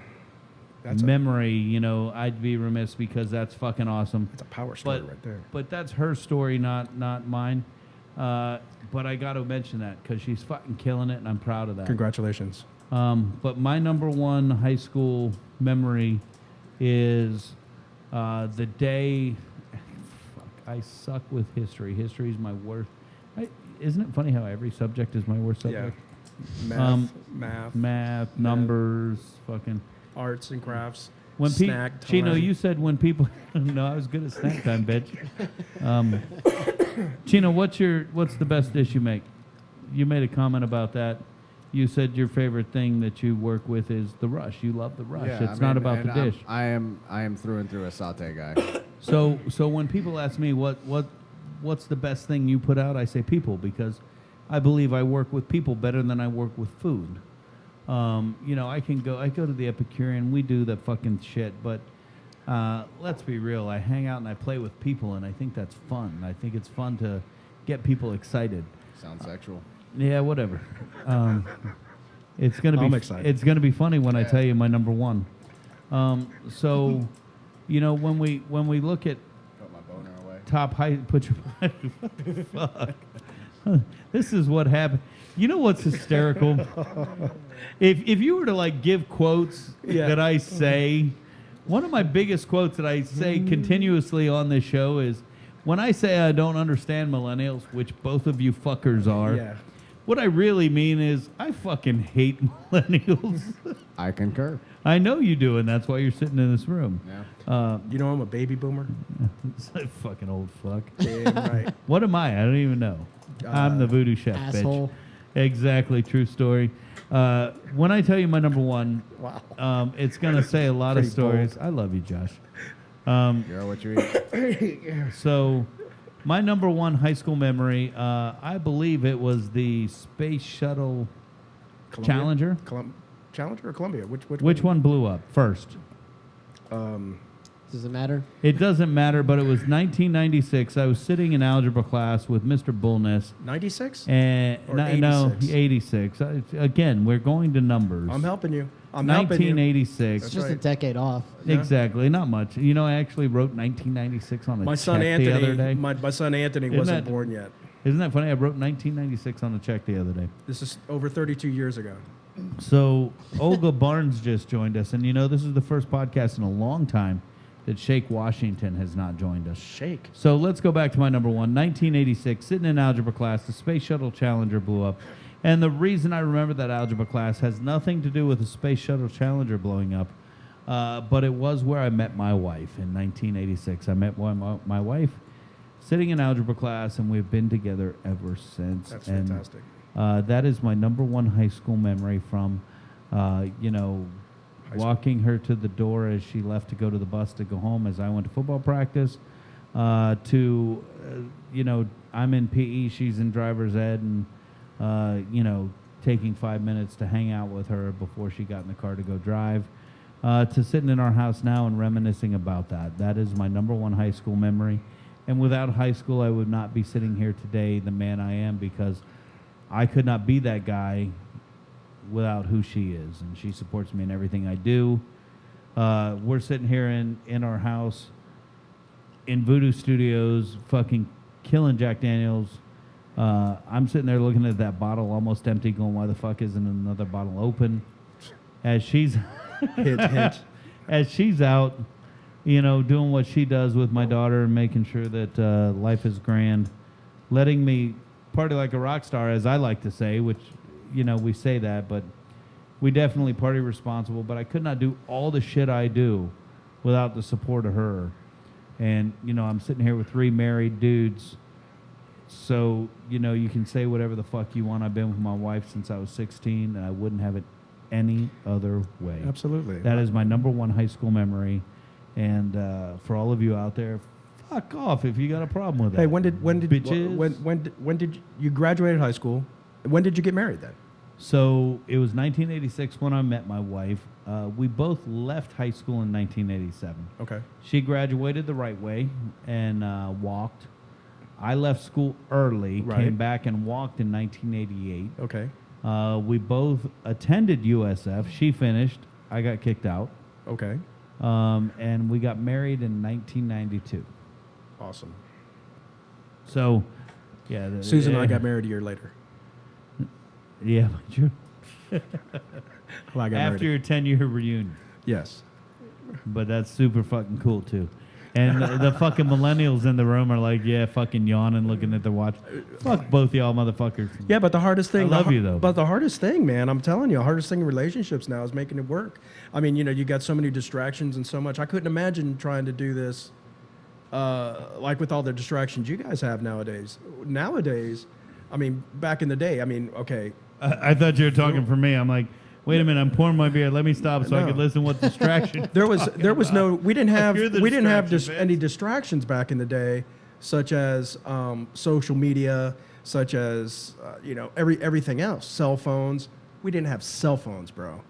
That's memory, I'd be remiss because that's fucking awesome. It's a power story But, right there. but that's her story, not mine. But I got to mention that because she's fucking killing it, and I'm proud of that. Congratulations. But my number one high school memory is the day. Fuck, I suck with history. History is my worst. Isn't it funny how every subject is my worst Yeah. subject? Math, Math, numbers, fucking. arts and crafts. When snack time. Chino, you said when people. No, I was good at snack time, bitch. Chino, what's the best dish you make? You made a comment about that. You said your favorite thing that you work with is the rush. You love the rush. Yeah, It's not about the dish. I am through and through a saute guy. So when people ask me what's the best thing you put out, I say people because I believe I work with people better than I work with food. I go to the Epicurean, we do the fucking shit, but let's be real, I hang out and I play with people, and I think that's fun. I think it's fun to get people excited. Sounds sexual. Yeah, whatever. It's gonna be I'm excited. It's gonna be funny when I tell you my number one. So, when we look at Put my boner away. top height, put your fuck. This is what happened. You know what's hysterical? If you were to like give quotes that I say, one of my biggest quotes that I say continuously on this show is, when I say I don't understand millennials, which both of you fuckers are, what I really mean is I fucking hate millennials. I concur. I know you do, and that's why you're sitting in this room. Yeah. You know I'm a baby boomer. It's a fucking old fuck. Damn right. What am I? I don't even know. I'm the VooDoo Chef, Asshole. bitch. Exactly, true story. When I tell you my number one, it's going to say a lot of Pretty stories. bold. I love you, Josh. You're what you eat. So, my number one high school memory, I believe it was the Space Shuttle Columbia? Challenger. Challenger or Columbia? Which one blew up first? Does it matter? It doesn't matter, but it was 1996. I was sitting in algebra class with Mr. Bullness. 96? And Or no, 86? 86. Again, we're going to numbers. I'm helping you. I'm helping you. 1986. It's just a right. decade off. Yeah. Exactly, not much. I actually wrote 1996 on a My check son the other day. Anthony. My son Anthony Isn't wasn't that- born yet. Isn't that funny? I wrote 1996 on a check the other day. This is over 32 years ago. So Olga Barnes just joined us, and this is the first podcast in a long time that Shake Washington has not joined us. Shake. So let's go back to my number one. 1986, sitting in algebra class, the Space Shuttle Challenger blew up. And the reason I remember that algebra class has nothing to do with the Space Shuttle Challenger blowing up, but it was where I met my wife in 1986. I met my wife sitting in algebra class, and we've been together ever since. That's And, fantastic. that is my number one high school memory from, walking her to the door as she left to go to the bus to go home as I went to football practice, I'm in PE, she's in driver's ed, and, taking 5 minutes to hang out with her before she got in the car to go drive, to sitting in our house now and reminiscing about that. That is my number one high school memory. And without high school, I would not be sitting here today the man I am, because I could not be that guy without who she is, and she supports me in everything I do. We're sitting here in our house in VooDoo Studios, fucking killing Jack Daniels. I'm sitting there looking at that bottle almost empty, going, why the fuck isn't another bottle open? As she's Hint. as she's out, doing what she does with my daughter and making sure that life is grand, letting me party like a rock star, as I like to say, which, we say that, but we definitely party responsible. But I could not do all the shit I do without the support of her. And, I'm sitting here with 3 married dudes. So, you can say whatever the fuck you want. I've been with my wife since I was 16, and I wouldn't have it any other way. Absolutely. That is my number one high school memory. And for all of you out there, fuck off if you got a problem with it. Hey, when did bitches? when did you graduate high school? When did you get married then? So it was 1986 when I met my wife. We both left high school in 1987. Okay. She graduated the right way and walked. I left school early, Right. came back and walked in 1988. Okay. We both attended USF. She finished. I got kicked out. Okay. And we got married in 1992. Awesome. So, yeah. Susan and I got married a year later. Yeah, but you Well, I got after your married. 10-year reunion. Yes. But that's super fucking cool, too. And the fucking millennials in the room are like, yeah, fucking yawning, looking at their watch. Fuck both y'all motherfuckers. Yeah, but the hardest thing. I love you, though. But the hardest thing, man, I'm telling you, the hardest thing in relationships now is making it work. I mean, you got so many distractions and so much. I couldn't imagine trying to do this, like with all the distractions you guys have nowadays. Nowadays, I mean, back in the day, I mean, okay. I thought you were talking for me. I'm like, wait a minute, I'm pouring my beer. Let me stop so I No. can listen what distraction. There was no we didn't have You're the we didn't have distraction, any Vince. distractions back in the day, such as social media, such as everything else, cell phones. we didn't have cell phones, bro.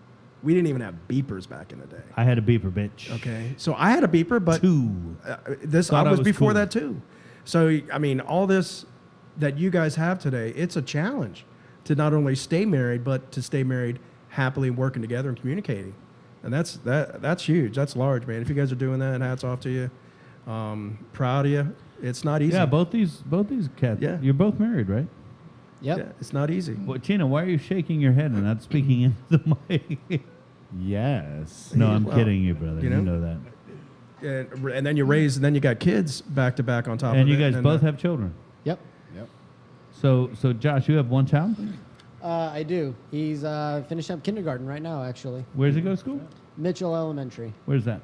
We didn't even have beepers back in the day. I had a beeper, bitch. Okay, so I had a beeper, but Two. this Thought I I was was before cool. that too. So I mean, all this that you guys have today, it's a challenge to not only stay married, but to stay married happily, working together and communicating, and that's huge. That's large, man. If you guys are doing that, hats off to you. Proud of you. It's not easy. Yeah, both these cats. Yeah. You're both married, right? Yep. Yeah, it's not easy. Well, Tina, why are you shaking your head and not speaking into the mic? Yes. No, I'm Well, kidding you, brother. you You know? know that. And then you raise, and then you got kids back to back on top of it. And you guys both have children. Yep. Yep. So Josh, you have one child? I do. He's finishing up kindergarten right now, actually. Where's he go to school? Mitchell Elementary. Where's that?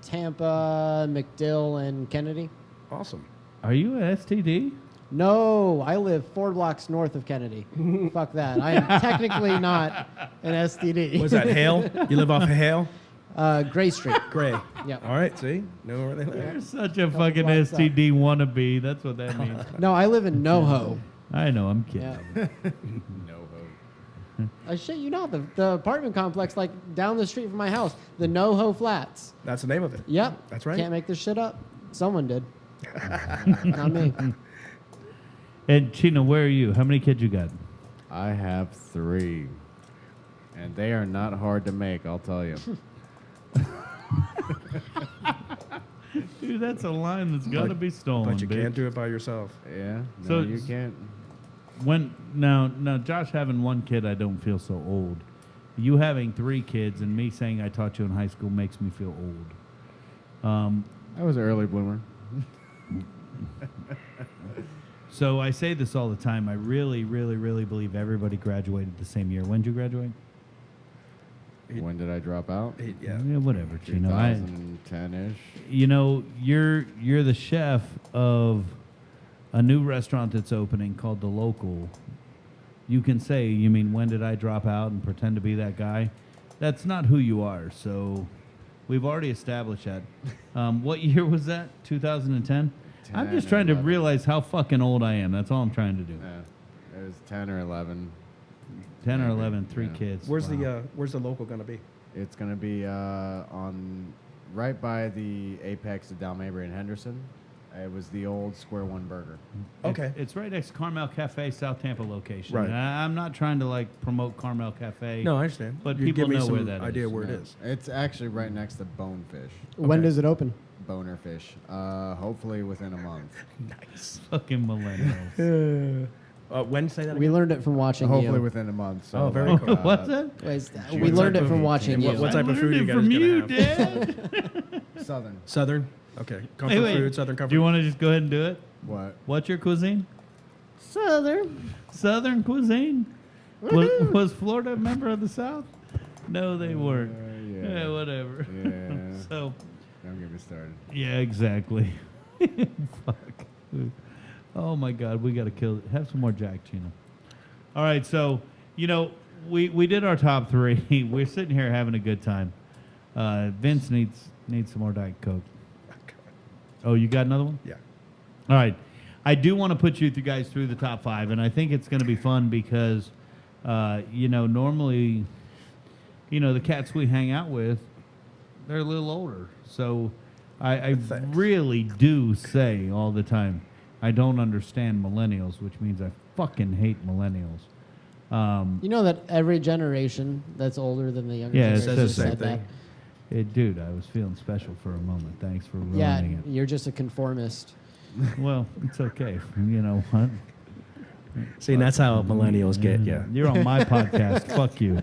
Tampa, McDill, and Kennedy. Awesome. Are you a STD? No, I live 4 blocks north of Kennedy. Fuck that. I am technically not an STD. Was that Hale? You live off of Hale? Gray Street. Gray. Yep. All right, see? Know where they live. You're such a fucking blocks up. STD wannabe. That's what that means. No, I live in NoHo. I know, I'm kidding. Yeah. No hope. I shit you not. The apartment complex, like down the street from my house, the NoHo Flats. That's the name of it. Yep. That's right. Can't make this shit up. Someone did. Not me. And Tina, where are you? How many kids you got? I have 3. And they are not hard to make, I'll tell you. Dude, that's a line that's got to be stolen. But you bitch. can't do it by yourself. Yeah. No, So- you can't. When now Josh having one kid, I don't feel so old. You having 3 kids and me saying I taught you in high school makes me feel old. I was an early bloomer. So I say this all the time. I really, really, really believe everybody graduated the same year. When did you graduate? When did I drop out? Yeah. Yeah, whatever, Chino. 2010-ish. You know, you're the chef of a new restaurant that's opening called The Local. You can say, you mean, when did I drop out and pretend to be that guy? That's not who you are. So we've already established that. What year was that? 2010? I'm just 10 or trying to 11. realize how fucking old I am. That's all I'm trying to do. Yeah. It was 10 or 11. 10 or 11, 3 Yeah. kids. Where's Wow. the local gonna be? It's going to be on right by the Apex of Dalmabry and Henderson. It was the old Square One Burger. Okay. It's right next to Carmel Cafe, South Tampa location. Right. I'm not trying to like promote Carmel Cafe. No, I understand. But You people give me know where some that idea is. where it Yeah. is. It's actually right next to Bonefish. When Okay. does it open? Boner Fish. Hopefully within a month. Nice. Fucking millennials. When say that We again? learned it from watching Hopefully you. within a month. So Oh, very like, cool. What's that? We learned it from watching What- you. what I type of learned food you it guys from gonna you, have? Dad. Southern. Southern. Okay. Comfort food, Southern comfort. Do you want to just go ahead and do it? What? What's your cuisine? Southern. Southern cuisine. Was Florida a member of the South? No, they weren't. yeah. Yeah, whatever. Yeah. So, Don't get me started. yeah, exactly. Fuck. Oh my God, we got to kill. Have some more Jack, Chino. All right, so you know we did our top 3. We're sitting here having a good time. Vince needs some more Diet Coke. Oh, you got another one? Yeah. All right. I do want to put you guys through the top 5, and I think it's going to be fun because, normally, the cats we hang out with, they're a little older. So I Thanks. really do say all the time, I don't understand millennials, which means I fucking hate millennials. You know that every generation that's older than the younger Yeah, it generation says the same said that. thing. Dude, I was feeling special for a moment. Thanks for Yeah, ruining you're just a conformist. it. Well, it's okay. You know what? See, and that's how millennials get you. You're on my podcast. Fuck you.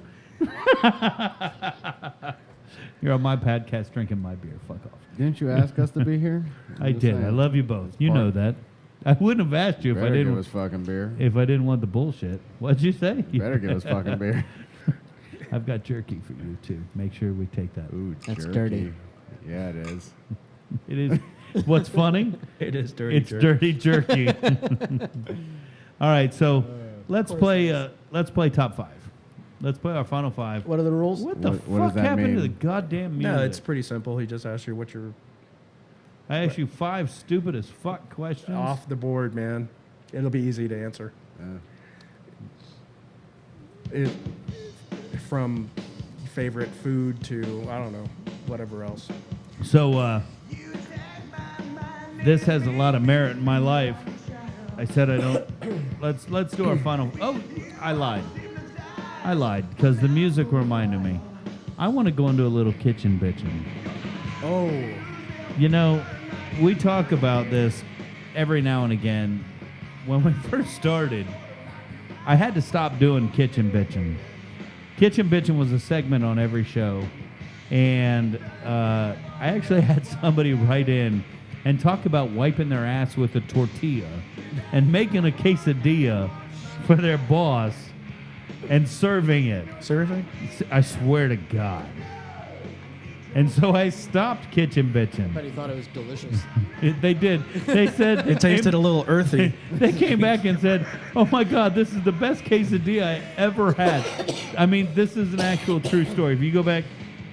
You're on my podcast drinking my beer. Fuck off. Didn't you ask us to be here? I did. I love you both. You know that. I wouldn't have asked you if I Better give didn't. us fucking beer. If I didn't want the bullshit. What'd you say? Better give us fucking beer. I've got jerky for you too. Make sure we take that. Ooh, That's jerky. dirty. Yeah, it is. It is. What's funny? It is dirty. It's dirty jerky. All right, so let's play top 5. Let's play our final 5. What are the rules? What the What does fuck that happened to mean? the goddamn music? No, it's pretty simple. He just asked you what your I asked you 5 stupid as fuck questions. off the board, man. It'll be easy to answer. from favorite food to, I don't know, whatever else. So, this has a lot of merit in my life. I said I don't. Let's do our final. Oh, I lied because the music reminded me. I want to go into a little kitchen bitchin'. Oh. You know, we talk about this every now and again. When we first started, I had to stop doing Kitchen Bitchin'. Kitchen Bitchin' was a segment on every show. And I actually had somebody write in and talk about wiping their ass with a tortilla and making a quesadilla for their boss and serving it. Seriously? I swear to God. And so I stopped Kitchen Bitchin'. But he thought it was delicious. They did. They said It tasted a little earthy. They came back and said, "Oh my God, this is the best quesadilla I ever had." I mean, this is an actual true story. If you go back,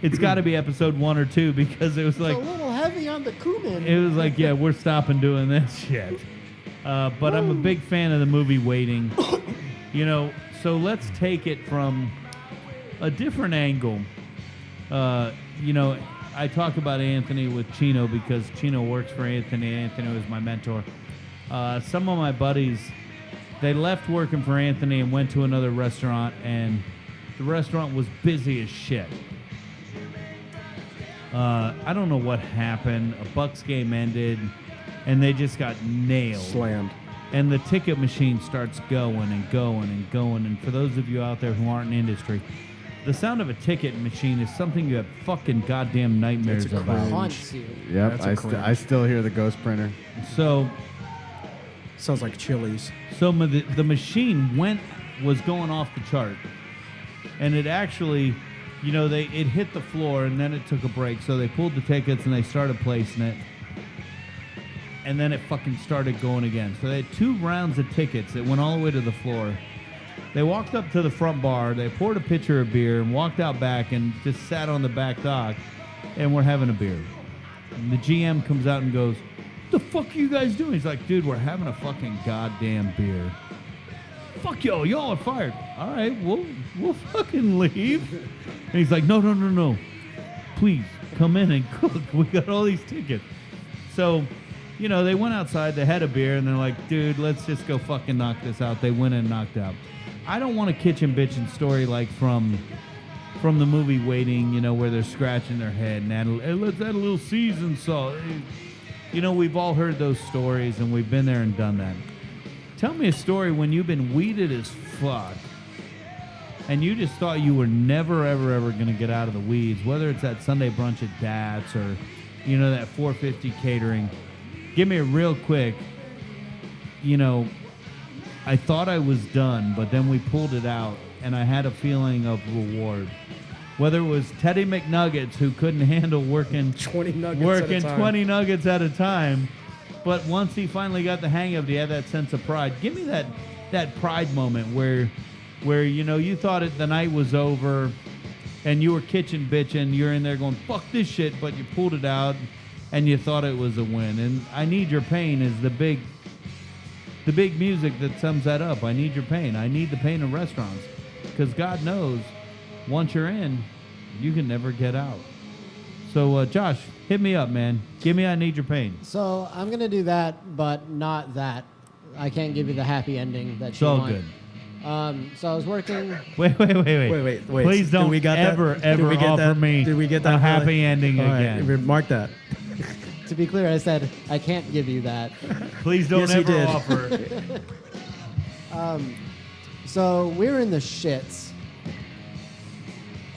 it's got to be episode 1 or 2 because it was like It's a little heavy on the cumin. it was like, yeah, we're stopping doing this shit. But I'm a big fan of the movie Waiting. You know, so let's take it from a different angle. You know, I talk about Anthony with Chino because Chino works for Anthony. Anthony was my mentor. Some of my buddies, they left working for Anthony and went to another restaurant, and the restaurant was busy as shit. I don't know what happened. A Bucks game ended, and they just got nailed. Slammed. And the ticket machine starts going and going and going. And for those of you out there who aren't in industry, the sound of a ticket machine is something you have fucking goddamn nightmares It's a about. Haunts you. Yep, That's a cringe. I still hear the ghost printer. So Sounds like Chili's. the machine was going off the chart. And it actually, you know, it hit the floor and then it took a break. So they pulled the tickets and they started placing it. And then it fucking started going again. So they had 2 rounds of tickets that went all the way to the floor. They walked up to the front bar, they poured a pitcher of beer and walked out back and just sat on the back dock and we're having a beer. And the GM comes out and goes, "What the fuck are you guys doing?" He's like, "Dude, we're having a fucking goddamn beer." "Fuck y'all are fired." "All right, we'll fucking leave." And he's like, No. Please, come in and cook. We got all these tickets. So, you know, they went outside, they had a beer, and they're like, "Dude, let's just go fucking knock this out." They went and knocked out. I don't want a kitchen bitchin' story like from the movie Waiting, you know, where they're scratching their head and let's add a little seasoned salt. You know, we've all heard those stories and we've been there and done that. Tell me a story when you've been weeded as fuck and you just thought you were never, ever going to get out of the weeds, whether it's that Sunday brunch at Dat's or, you know, that 450 catering. Give me a real quick, you know, I thought I was done, but then we pulled it out, and I had a feeling of reward. Whether it was Teddy McNuggets, who couldn't handle working 20 nuggets at a time, but once he finally got the hang of it, he had that sense of pride. Give me that pride moment where you know you thought the night was over, and you were kitchen bitching. You're in there going, "Fuck this shit," but you pulled it out, and you thought it was a win. And "I Need Your Pain" is the big music that sums that up. I need your pain. I need the pain in restaurants. Because God knows, once you're in, you can never get out. So, Josh, hit me up, man. Give me "I Need Your Pain." So I'm going to do that, but not that. I can't give you the happy ending that It's you all want. good. So I was working. Wait. Wait. Please don't ever offer me Did we get that a happy ending All right, again. mark that. To be clear, I said I can't give you that. Please don't Yes, you ever did. offer. So we were in the shits,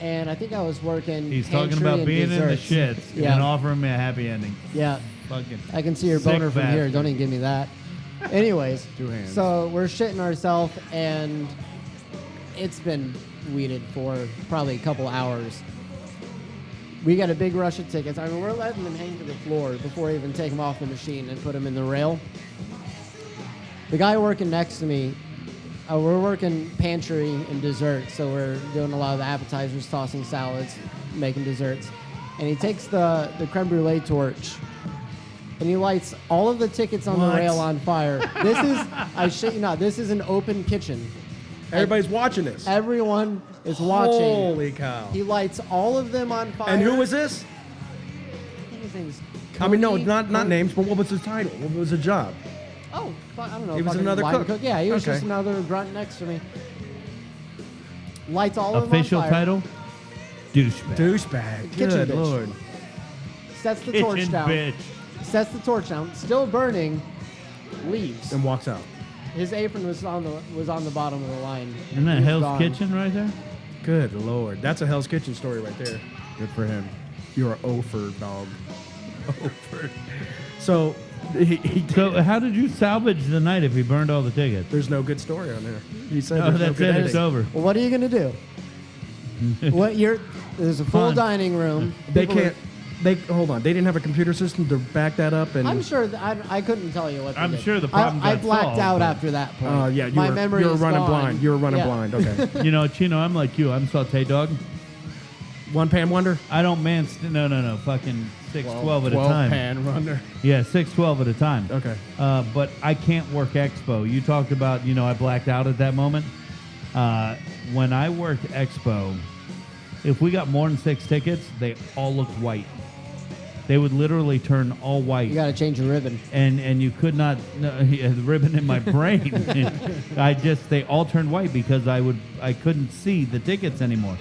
and I think I was working. He's talking pantry about and being desserts. in the shits Yeah. and offering me a happy ending. Yeah, Fucking. I can see your sick boner from here. bastard. Don't even give me that. Anyways, 2 hands. so we're shitting ourselves, and it's been weeded for probably a couple hours. We got a big rush of tickets. I mean, we're letting them hang to the floor before we even take them off the machine and put them in the rail. The guy working next to me, we're working pantry and desserts, so we're doing a lot of the appetizers, tossing salads, making desserts. And he takes the creme brulee torch, and he lights all of the tickets on What? the rail on fire. This is, I shit you not, this is an open kitchen. Everybody's watching this. Everyone is watching. Holy cow. He lights all of them on fire. And who was this? I think his name's I mean, no, Cody? not names, but what was his title? What was his job? Oh, I don't know. He was fucking another line cook. Yeah, he was Okay. just another grunt next to me. Lights all of them Official on fire. title? Douchebag. Douchebag. Kitchen Good bitch. Lord. Sets the torch Kitchen down. bitch. Sets the torch down. Still burning. Leaves. And walks out. His apron was on the bottom of the line. Isn't that He was Hell's gone. Kitchen right there? Good Lord. That's a Hell's Kitchen story right there. Good for him. You're an Ofer dog. Ofer. So, he So how did you salvage the night if he burned all the tickets? there's no good story on there. He said Oh, there's no that's good it. ending. It's over. Well, what are you gonna do? There's a full Fun. dining room. They People are- can't. Hold on. They didn't have a computer system to back that up. And I'm sure I couldn't tell you what. They I'm did. sure the problem I got blacked solved, out but- after that point. yeah, My memory you were is running gone. blind. You were running Yeah. blind. Okay. You know, Chino, I'm like you. I'm saute dog. One pan wonder. I don't man. No. Fucking 6-12 at a 12 time. pan runner. Yeah, 6-12 at a time. Okay. But I can't work Expo. You talked about, I blacked out at that moment. When I worked Expo, if we got more than 6 tickets, they all looked white. They would literally turn all white. You got to change your ribbon. And you could not the ribbon in my brain. They all turned white because I couldn't see the tickets anymore,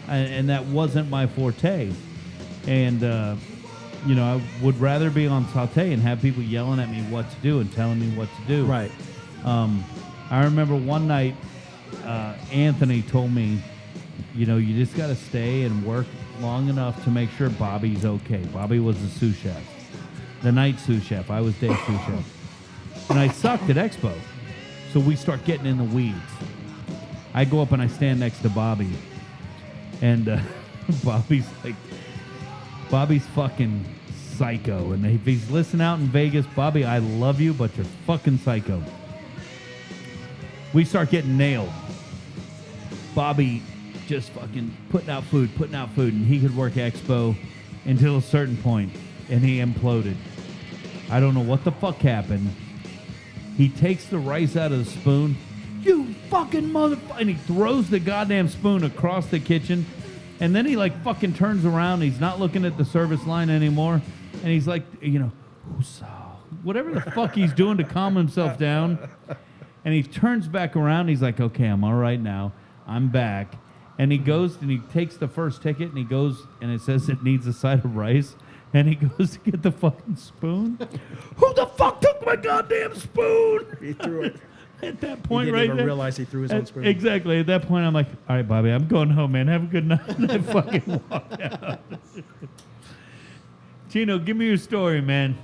and that wasn't my forte. And I would rather be on saute and have people yelling at me what to do and telling me what to do. Right. I remember one night Anthony told me, you just got to stay and work long enough to make sure Bobby's okay. Bobby was the sous chef, the night sous chef. I was day sous chef. And I sucked at Expo. So we start getting in the weeds. I go up and I stand next to Bobby. And Bobby's fucking psycho. And if he's listening out in Vegas, Bobby, I love you, but you're fucking psycho. We start getting nailed. Bobby just fucking putting out food, and he could work Expo until a certain point, and he imploded. I don't know what the fuck happened. He takes the rice out of the spoon. You fucking motherfucker! And he throws the goddamn spoon across the kitchen, and then he fucking turns around. He's not looking at the service line anymore, and he's like, whatever the fuck he's doing to calm himself down. And he turns back around. He's like, okay, I'm all right now. I'm back. And he goes and he takes the first ticket and he goes and it says it needs a side of rice. And he goes to get the fucking spoon. Who the fuck took my goddamn spoon? He threw it. At that point, He didn't right even there, realize he threw his own spoon. Exactly. At that point, I'm like, all right, Bobby, I'm going home, man. Have a good night. And I fucking walked out. Chino, give me your story, man.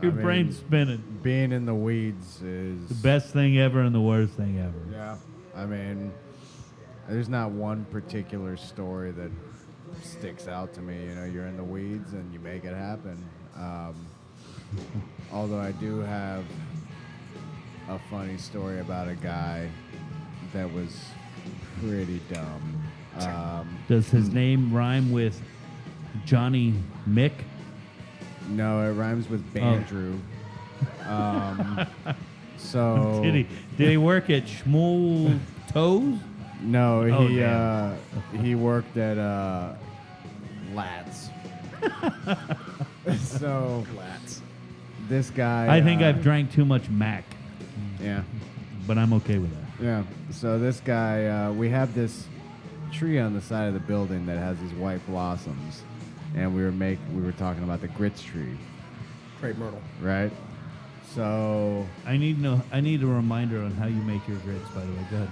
Your brain's spinning. Being in the weeds is The best thing ever and the worst thing ever. Yeah. I mean, there's not one particular story that sticks out to me. You're in the weeds and you make it happen. Although I do have a funny story about a guy that was pretty dumb. Does his name rhyme with Johnny Mick? No, it rhymes with Bandrew. So Did he work at Schmool Toes? no, Oh, he worked at Latz. So Lats. this guy. I think I've drank too much Mac, Yeah. but I'm okay with that. Yeah. So this guy, we have this tree on the side of the building that has these white blossoms, and we were talking about the grits tree, Crepe Myrtle. right? So, I need a reminder on how you make your grits. By the way, go ahead.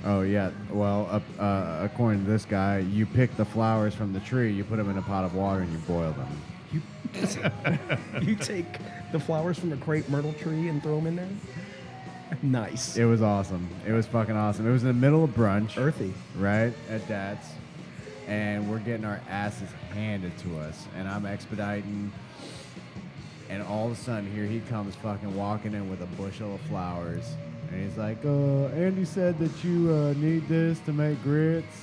oh yeah. Well, according to this guy, you pick the flowers from the tree, you put them in a pot of water, and you boil them. You take the flowers from a crepe myrtle tree and throw them in there? Nice. It was awesome. It was fucking awesome. It was in the middle of brunch, Earthy. right, at Dad's, and we're getting our asses handed to us, and I'm expediting, and all of a sudden here he comes fucking walking in with a bushel of flowers, and he's like, Andy said that you need this to make grits.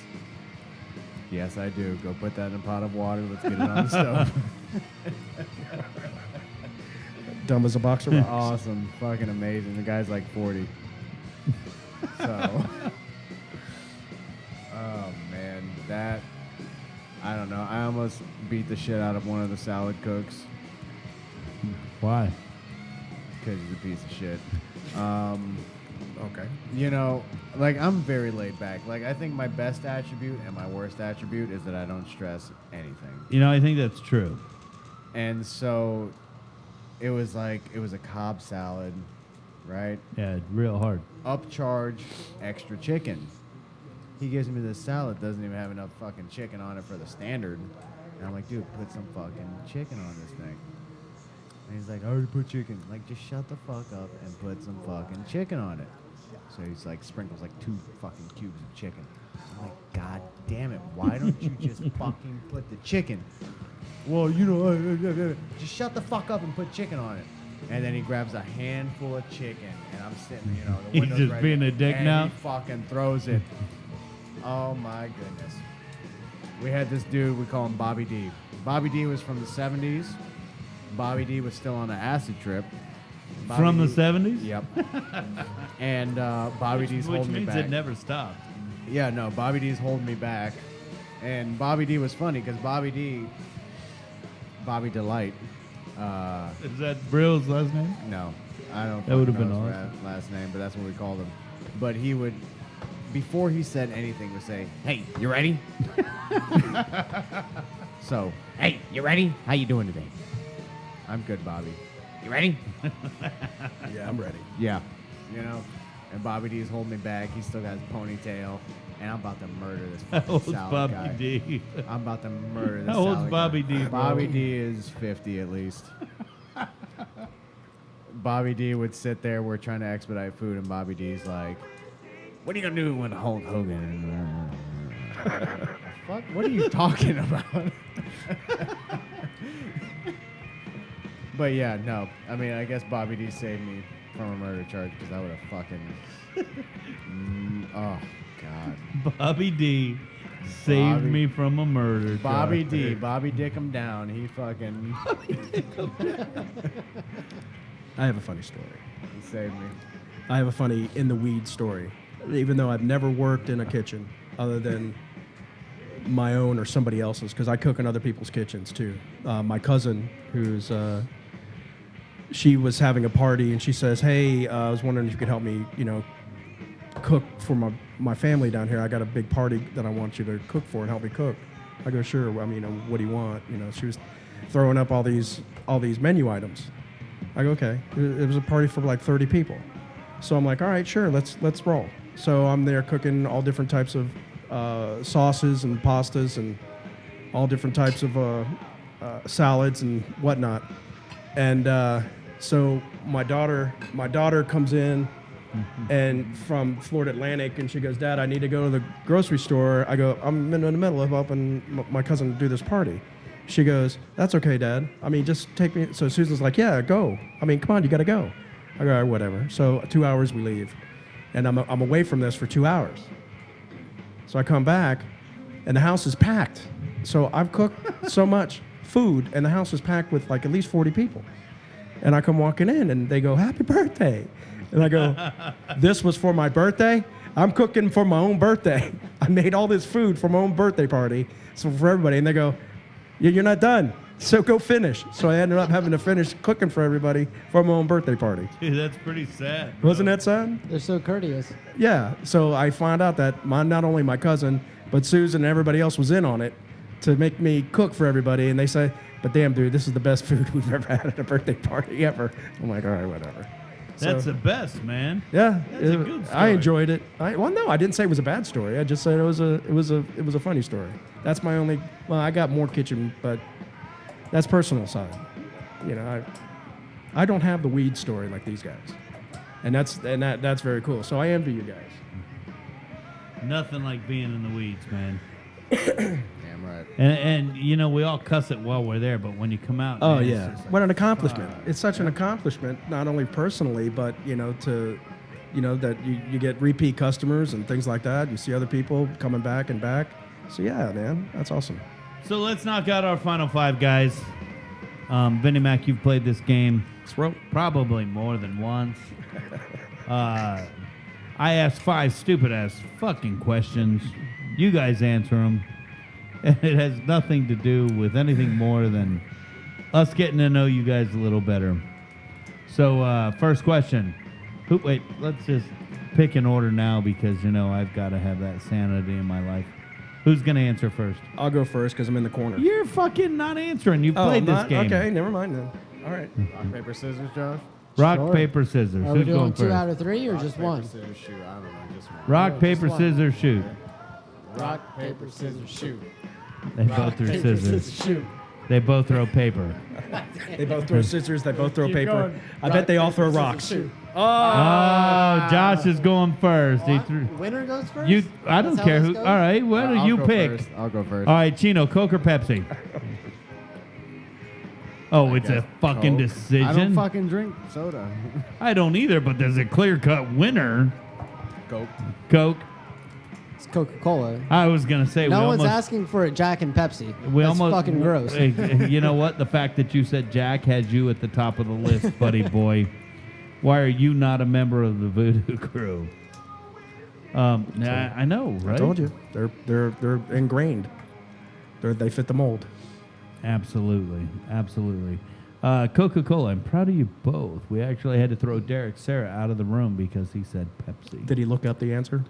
Yes, I do. Go put that in a pot of water. Let's get it on the stove. Dumb as a box of rocks. Awesome. Fucking amazing. The guy's like 40. So, oh man, I don't know. I almost beat the shit out of one of the salad cooks Why? because he's a piece of shit. Okay. You know, like, I'm very laid back. Like, I think my best attribute and my worst attribute is that I don't stress anything. You know, I think that's true. And so it was a Cobb salad, right? Yeah, real hard. Upcharge, extra chicken. He gives me this salad, doesn't even have enough fucking chicken on it for the standard. And I'm like, dude, put some fucking chicken on this thing. And he's like, I already put chicken. Like, just shut the fuck up and put some fucking chicken on it. So he's like, sprinkles like 2 fucking cubes of chicken. I'm like, God damn it, why don't you just fucking put the chicken? Well, you know, just shut the fuck up and put chicken on it. And then he grabs a handful of chicken, and I'm sitting, you know, the He's window's just right being there, a dick and now? he fucking throws it. Oh my goodness. We had this dude, we call him Bobby D. Bobby D was from the 70s. Bobby D was still on the acid trip. Bobby From the D 70s? Yep. And Bobby D's Which holding me means back. it never stopped. Yeah, no, Bobby D's holding me back. And Bobby D was funny because Bobby Delight. Is that Brill's last name? No, I don't That would've fucking been know his awesome. last name, but that's what we called him. But he would, before he said anything, would say, "Hey, you ready?" So, "Hey, you ready? How you doing today?" "I'm good, Bobby." "You ready?" Yeah, I'm ready. Yeah, you know. And Bobby D is holding me back. He's still got his ponytail, and I'm about to murder this How fucking old's salad Bobby guy. D? I'm about to murder this How old's salad Bobby guy. D, bro? Bobby D is 50 at least. Bobby D would sit there. We're trying to expedite food, and Bobby D's like, "What are you gonna do when Hulk Hogan?" Fuck, what are you talking about? But yeah, no. I mean, I guess Bobby D saved me from a murder charge because I would have fucking. Oh God. Bobby D saved Bobby- me from a murder. Bobby charge. D. Bobby Dick him down. He fucking. I have a funny story. He saved me. I have a funny in the weed story. Even though I've never worked in a kitchen other than my own or somebody else's, because I cook in other people's kitchens too. My cousin, who's she was having a party, and she says, "Hey, I was wondering if you could help me, you know, cook for my family down here. I got a big party that I want you to cook for and help me cook." I go, "Sure. I mean, what do you want?" You know, she was throwing up all these menu items. I go, "Okay." It was a party for like 30 people. So I'm like, "All right, sure, let's roll." So I'm there cooking all different types of sauces and pastas and all different types of salads and whatnot. And so my daughter comes in and from Florida Atlantic, and she goes, "Dad, I need to go to the grocery store." I go, "I'm in the middle of helping my cousin do this party." She goes, "That's okay, Dad. I mean, just take me." So Susan's like, "Yeah, go. I mean, come on, you got to go." I go, "All right, whatever." So 2 hours we leave, and I'm away from this for 2 hours. So I come back, and the house is packed. So I've cooked so much food, and the house is packed with like at least 40 people. And I come walking in, and they go, "Happy birthday." And I go, "This was for my birthday? I'm cooking for my own birthday. I made all this food for my own birthday party, so for everybody." And they go, "You're not done, so go finish." So I ended up having to finish cooking for everybody for my own birthday party. Dude, that's pretty sad. bro. Wasn't that sad? They're so courteous. Yeah. So I found out that not only my cousin, but Susan and everybody else was in on it to make me cook for everybody. And they say, "But damn, dude, this is the best food we've ever had at a birthday party ever." I'm like, "All right, whatever." That's So- the best, man. Yeah, That's a good I story. enjoyed it. No, I didn't say it was a bad story. I just said it was a funny story. That's my only. Well, I got more kitchen, but that's personal side. You know, I don't have the weed story like these guys, and that's very cool. So I envy you guys. Nothing like being in the weeds, man. Damn right. And you know, we all cuss it while we're there, but when you come out, Oh man, it's yeah, just like, what an accomplishment! fuck. It's such an accomplishment, not only personally, but that you get repeat customers and things like that. You see other people coming back and back. So yeah, man, that's awesome. So let's knock out our final 5, guys. Vinnie Mac, you've played this game Throat. probably more than once. I ask 5 stupid-ass fucking questions. You guys answer them. And it has nothing to do with anything more than us getting to know you guys a little better. So, first question. Wait, let's just pick an order now because, I've got to have that sanity in my life. Who's going to answer first? I'll go first because I'm in the corner. You're fucking not answering. You played this game. Okay, never mind then. All right. Rock, paper, scissors, Josh? Rock, Sure. paper, scissors. Are Who's we doing going 2 first? out of 3 or just Rock, one? paper, scissors, shoot. I don't know, just one. Rock, just paper, one. scissors, shoot. Rock, paper, scissors, shoot. They both threw Paper, scissors. shoot. They both throw paper. They both throw scissors. They both throw Keep paper. going. I bet they all throw scissors, rocks. shoot. Oh, Josh is going first. He What? threw. Winner goes first? You. I don't That's how care this who. goes? All right, what do I'll you go pick? First. I'll go first. All right, Chino, Coke or Pepsi? Oh, it's a guess fucking Coke. decision. I don't fucking drink soda. I don't either, but there's a clear-cut winner. Coke. Coke. It's Coca-Cola. I was gonna say No we one's almost. asking for a Jack and Pepsi. We That's almost fucking gross. You know what? The fact that you said Jack has you at the top of the list, buddy boy. Why are you not a member of the Voodoo crew? I know, right? I told you. They're ingrained. They fit the mold. Absolutely, absolutely. Coca-Cola. I'm proud of you both. We actually had to throw Derek Sarah out of the room because he said Pepsi. Did he look up the answer?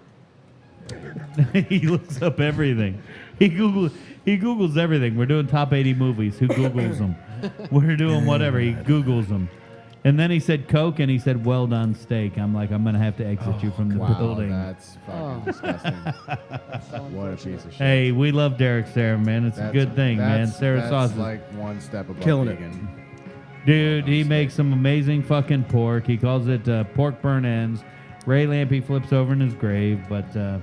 He looks up everything. He Googles everything. We're doing top 80 movies. Who Googles them? We're doing whatever. He Googles them. And then he said Coke, and he said well done steak. I'm like, I'm going to have to exit you from the Wow, building. that's fucking disgusting. What a piece of shit. Hey, we love Derek Sarah, man. It's a good thing, man. Sarah that's sauce is like one step above Killing it. vegan. Dude, he makes some amazing fucking pork. He calls it pork burn ends. Ray Lampe flips over in his grave, but It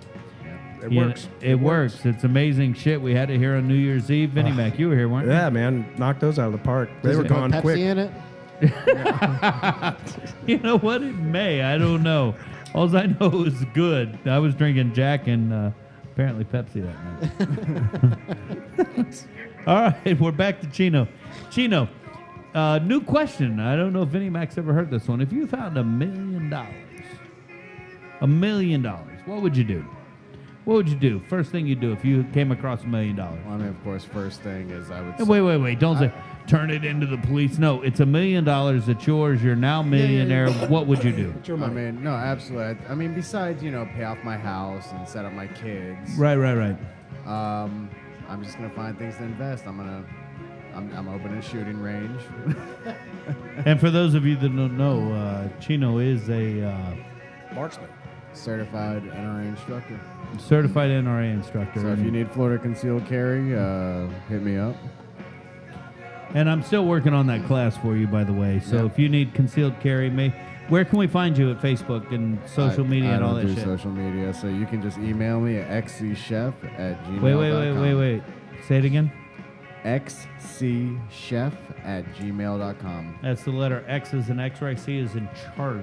you know, works. It works. It's amazing shit. We had it here on New Year's Eve. Vinnie Mac, you were here, weren't Yeah, man. Knocked those out of the park. They were Does it put gone Pepsi quick. in it? you? You know what? It may. I don't know. All I know is good. I was drinking Jack and apparently Pepsi that night. All right, we're back to Chino. Chino, new question. I don't know if Vinnie Mac's ever heard this one. If you found $1 million, what would you do? What would you do? First thing you'd do if you came across $1 million. Well, I mean, of course, first thing is I would Hey, say, wait. Don't say turn it into the police. No, it's $1 million. It's yours. You're now millionaire. What would you do? It's your I money. mean, no, absolutely. I mean, besides, pay off my house and set up my kids. Right. I'm just gonna find things to invest. I'm opening a shooting range. And for those of you that don't know, Chino is a Marksman. Certified NRA instructor. certified NRA instructor. So if you need Florida concealed carry, hit me up. And I'm still working on that class for you, by the way. So Yeah. if you need concealed carry, where can we find you at Facebook and social media and all that I don't do shit? social media, so you can just email me at xcchef@gmail.com. Wait. Say it again. xcchef@gmail.com. That's the letter X is in X-ray, C is in Charlie.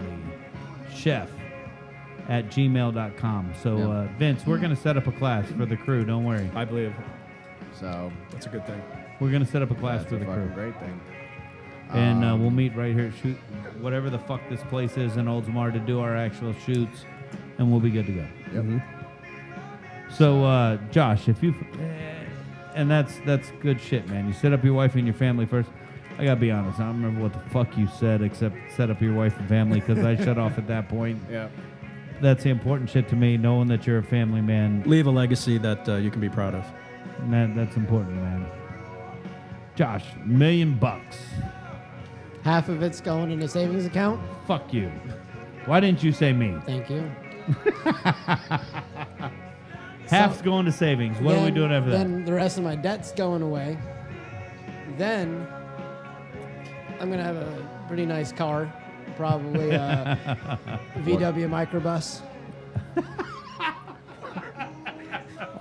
Chef@gmail.com. So, Yeah. Vince, we're going to set up a class for the crew. Don't worry. I believe So that's a good thing. We're going to set up a class that's for a the fucking crew. great thing. And we'll meet right here, shoot whatever the fuck this place is in Oldsmar to do our actual shoots, and we'll be good to go. Yep. So, Josh, if you, and that's good shit, man. You set up your wife and your family first. I gotta be honest, I don't remember what the fuck you said except set up your wife and family because I shut off at that point. Yeah. That's the important shit to me, knowing that you're a family man. Leave a legacy that you can be proud of. That's important, man. Josh, $1 million. Half of it's going in a savings account. Fuck you. Why didn't you say me? Thank you. Half's going to savings. What are we doing after that? Then the rest of my debt's going away. Then I'm going to have a pretty nice car. Probably a VW microbus.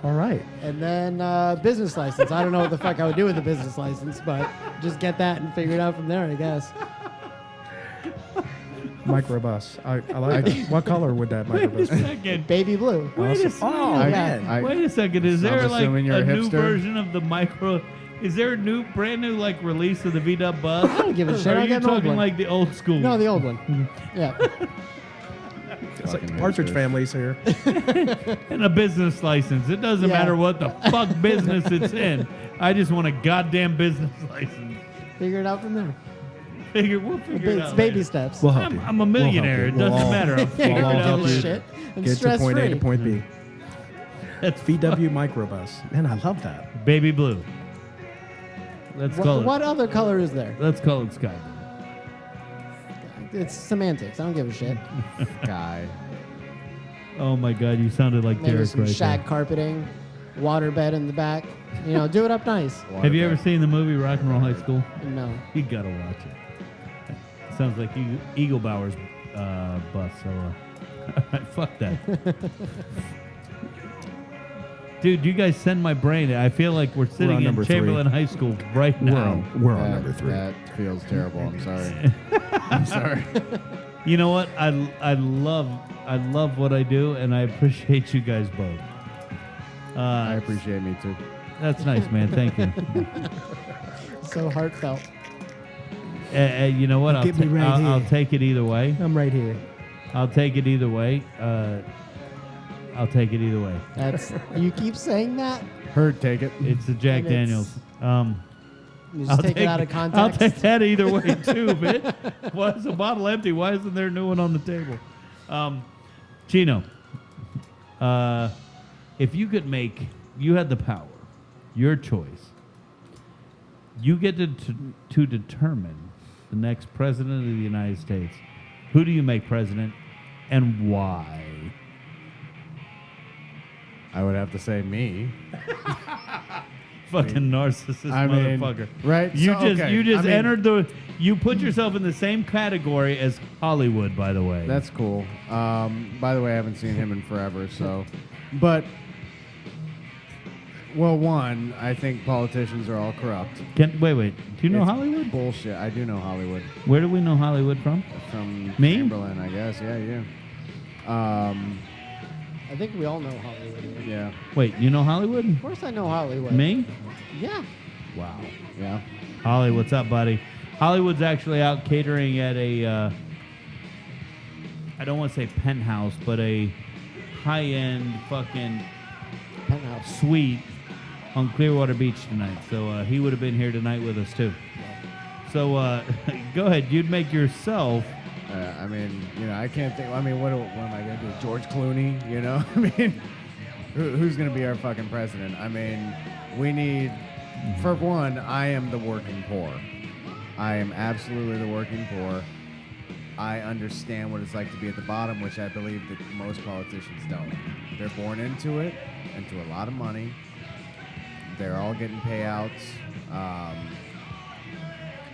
All right. And then business license. I don't know what the fuck I would do with a business license, but just get that and figure it out from there, I guess. Microbus. I like that. What color would that Wait a microbus be? second. Baby blue. Wait a second. Oh, man. Wait a second. Is I'm there like a assuming you're a new hipster. version of the micro? Is there a brand new like release of the VW bus? I don't give a shit. Or I are you got an old talking one. like the old school? No, the old one. Yeah. It's like fucking Partridge hipsters. Family's here. And a business license. It doesn't Yeah. matter what the fuck business it's in. I just want a goddamn business license. Figure it out from there. We'll figure it It's out. baby later. steps. We'll help you. I'm a millionaire. We'll It help you. doesn't We'll matter. I'll all- figure we'll it all out help Give a you. later. shit. I'm Get to stress point A free. to point B. That's VW microbus. Man, I love that. baby blue. Let's call What it. other color is there? Let's call it sky blue. It's semantics. I don't give a shit. Guy. Oh my God, you sounded like Maybe Derek some right shag there. carpeting, water bed in the back. You know, do it up nice. Have you ever seen the movie Rock and Roll High School? No. You gotta watch it. Sounds like Eagle Bauer's bus. So fuck that. Dude, you guys send my brain. I feel like we're sitting on in number 3. Chamberlain High School right We're now. on number 3. That feels terrible. I'm sorry. I'm sorry. You know what? I love what I do, and I appreciate you guys both. I appreciate me too. That's nice, man. Thank you. So heartfelt. You know what? Get me right I'll here. take it either way. I'm right here. I'll take it either way. I'll take it either way. That's you keep saying that. Heard, take it. It's the Jack And it's- Daniels. You just take it out of context. I'll take that either way too, bitch. Why is the bottle empty? Why isn't there a new one on the table? Chino, if you could you had the power, your choice. You get to determine the next president of the United States. Who do you make president, and why? I would have to say me. Fucking narcissist I mean, motherfucker. right? You So, just okay, you just I mean- entered you put yourself in the same category as Hollywood, by the way. That's cool. By the way, I haven't seen him in forever, so. But, well, one, I think politicians are all corrupt. Wait. Do you know It's Hollywood? Bullshit. I do know Hollywood. Where do we know Hollywood from? From Me? Chamberlain, I guess. Yeah, you. I think we all know Hollywood. Here. Yeah. Wait, you know Hollywood? Of course, I know Hollywood. Me? Yeah. Wow. Yeah. Holly, what's up, buddy? Hollywood's actually out catering at a, I don't want to say penthouse, but a high-end fucking Penthouse. suite on Clearwater Beach tonight. So he would have been here tonight with us, too. So go ahead. You'd make yourself. I mean, you know, I can't think. I mean, what am I going to do? George Clooney, you know? I mean, who's going to be our fucking president? I mean, we need, for one, I am the working poor. I am absolutely the working poor. I understand what it's like to be at the bottom, which I believe that most politicians don't. They're born into it, into a lot of money. They're all getting payouts.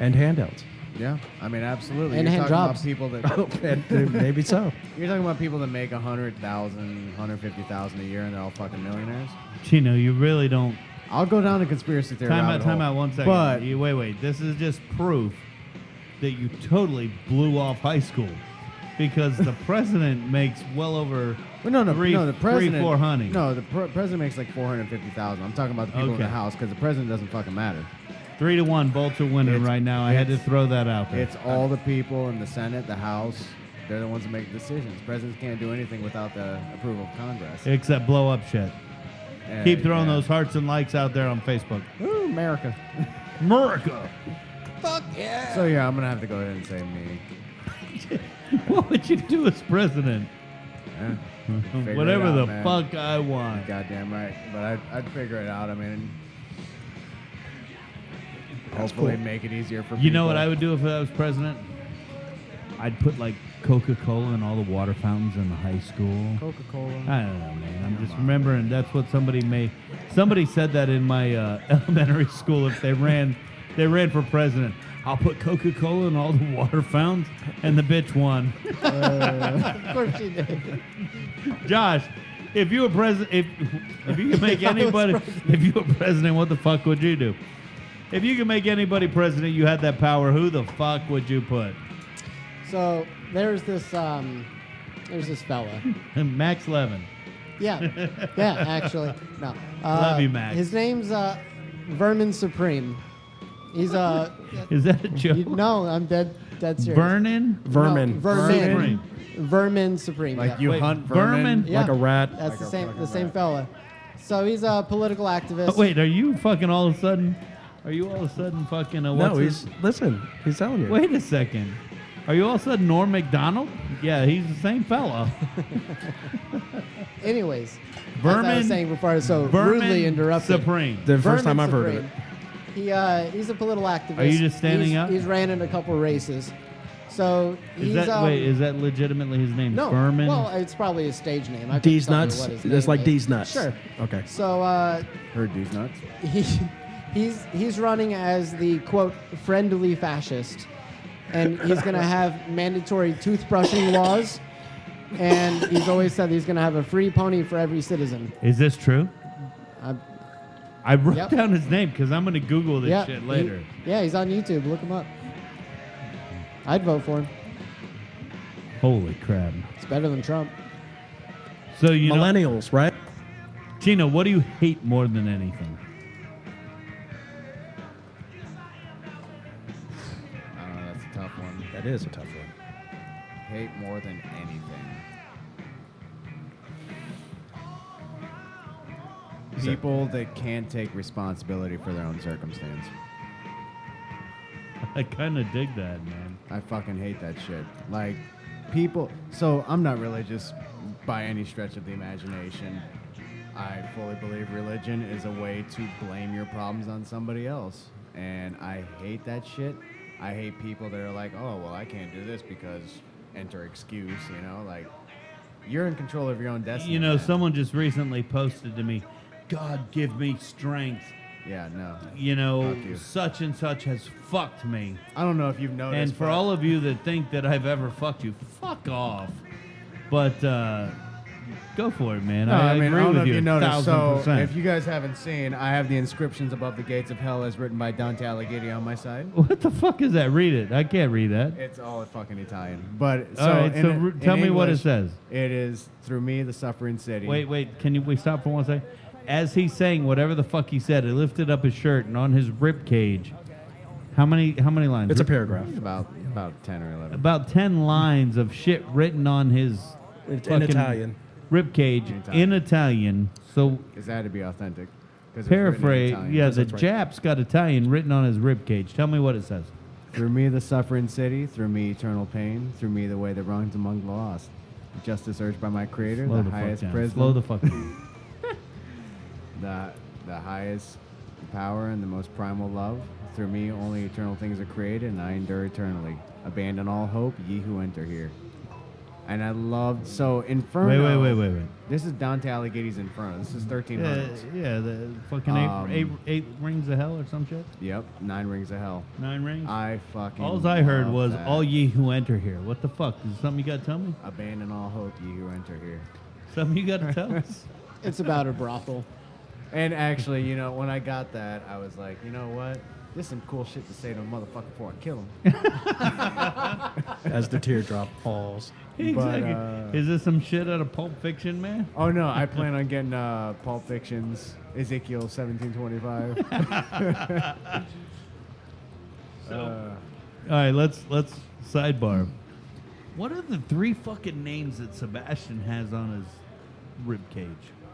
And handouts. Yeah, I mean, absolutely. And You're hand talking jobs. about people that And maybe so. You're talking about people that make 100,000, 150,000 a year, and they're all fucking millionaires. Chino, you really don't. I'll go down the conspiracy theory. Time rabbit out hole. 1 second. But Wait. This is just proof that you totally blew off high school because the president makes well over the president. 400. No, the president makes like 450,000. I'm talking about the people in Okay. the house because the president doesn't fucking matter. 3-1. Bolts are winning It's- right now. I had to throw that out there. It's all the people in the Senate, the House. They're the ones that make decisions. Presidents can't do anything without the approval of Congress. Except blow up shit. And, Keep throwing yeah. those hearts and likes out there on Facebook. Ooh, America. America. So yeah, I'm gonna have to go ahead and say me. What would you do as president? Yeah. Figure Whatever it out, the man. fuck I want. Goddamn right. But I'd figure it out. I mean, hopefully make it easier for people. You know what I would do if I was president? I'd put like Coca-Cola in all the water fountains in the high school. Coca-Cola. I don't know, man. I'm just remembering that's what somebody said that in my elementary school. If they ran for president, I'll put Coca-Cola in all the water fountains, and the bitch won. Of course she did. Josh, if you were president, if you could make anybody, if you were president, what the fuck would you do? If you could make anybody president, you had that power. Who the fuck would you put? So there's this fella. Max Levin. Yeah, actually, no. Love you, Max. His name's Vermin Supreme. He's Is that a joke? no, I'm dead serious. Vermin? Vermin. No, Vermin. Supreme. Vermin Supreme. Like yeah. you Wait, hunt vermin? vermin. Yeah. Like a rat. That's Like the same fella. So he's a political activist. Oh, wait, are you fucking all of a sudden? Are you all of a sudden fucking? No, he's telling you. Wait a second. Are you all of a sudden Norm Macdonald? Yeah, he's the same fella. Anyways, Vermin. as I was saying before, I was so Vermin rudely interrupted. Supreme. The first Vermin time I've heard of Supreme. it. He's a political activist. Are you just standing up? He's ran in a couple races. So he's Is that legitimately his name? no. Vermin? Well, it's probably his stage name. I couldn't D's tell you nuts. what his That's name like is. D's nuts. Sure. Okay. So Heard these nuts. he's running as the quote friendly fascist, and he's going to have mandatory toothbrushing laws, and he's always said he's going to have a free pony for every citizen. Is this true? I wrote Yep. down his name because I'm going to Google this Yeah, shit later. He's on YouTube. Look him up. I'd vote for him. Holy crap. It's better than Trump. So, you know, Millennials, right? Gino, what do you hate more than anything? I don't know. That's a tough one. That is a tough one. Hate more than anything. People that can't take responsibility for their own circumstance. I kind of dig that, man. I fucking hate that shit. Like, people. So, I'm not religious by any stretch of the imagination. I fully believe religion is a way to blame your problems on somebody else. And I hate that shit. I hate people that are like, oh, well, I can't do this because enter excuse, you know? Like, you're in control of your own destiny. You know, man. someone just recently posted to me, God give me strength. Yeah, no. You know, Fuck you. such and such has fucked me. I don't know if you've noticed. And for all of you that think that I've ever fucked you, fuck off. But go for it, man. No, I mean, agree I don't know with if you noticed. So, 1000%. if you guys haven't seen, I have the inscriptions above the gates of hell as written by Dante Alighieri on my side. What the fuck is that? Read it. I can't read that. It's all fucking Italian. But All so, right, so in tell me what it English, says. It is through me, the suffering city. Wait. Can we stop for one second? As he's saying whatever the fuck he said, he lifted up his shirt and on his rib cage. How many lines? It's a paragraph. About 10 or 11. About 10 lines of shit written on his It's in fucking Italian. rib cage in Italian. So Because that had to be authentic. 'Cause it's written in paraphrase, Italian. yeah, the that's right. Jap's got Italian written on his rib cage. Tell me what it says. Through me, the suffering city. Through me, eternal pain. Through me, the way that wrongs among the lost. Justice urged by my creator, Slow the the fuck highest down. prison. Slow the fuck down. The highest power and the most primal love. Through me, only eternal things are created, and I endure eternally. Abandon all hope, ye who enter here. And I loved Inferno. Wait. This is Dante Alighieri's Inferno. This is 1300s. Yeah, the fucking eight rings of hell or some shit. Yep, 9 rings of hell. 9 rings. I fucking. All I heard love was that. all ye who enter here. What the fuck? Is there something you got to tell me? Abandon all hope, ye who enter here. Something you got to tell us? It's about a brothel. And actually, you know, when I got that, I was like, you know what? This is some cool shit to say to a motherfucker before I kill him. As the teardrop falls. Exactly. Is this some shit out of Pulp Fiction, man? Oh no, I plan on getting Pulp Fiction's Ezekiel 1725. All right, let's sidebar. What are the 3 fucking names that Sebastian has on his rib cage?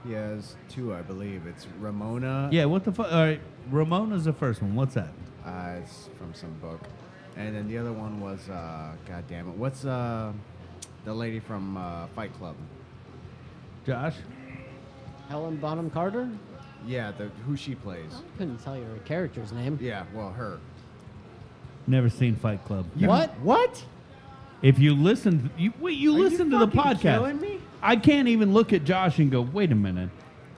He has 2, I believe. It's Ramona. Yeah, what the fuck? All right, Ramona's the first one. What's that? It's from some book. And then the other one was, God damn it, what's the lady from Fight Club? Josh? Helen Bonham Carter? Yeah, who she plays. Couldn't tell you her character's name. Yeah, well, her. Never seen Fight Club. What? What? If you listen, you listen to the podcast. Killing me? I can't even look at Josh and go, wait a minute.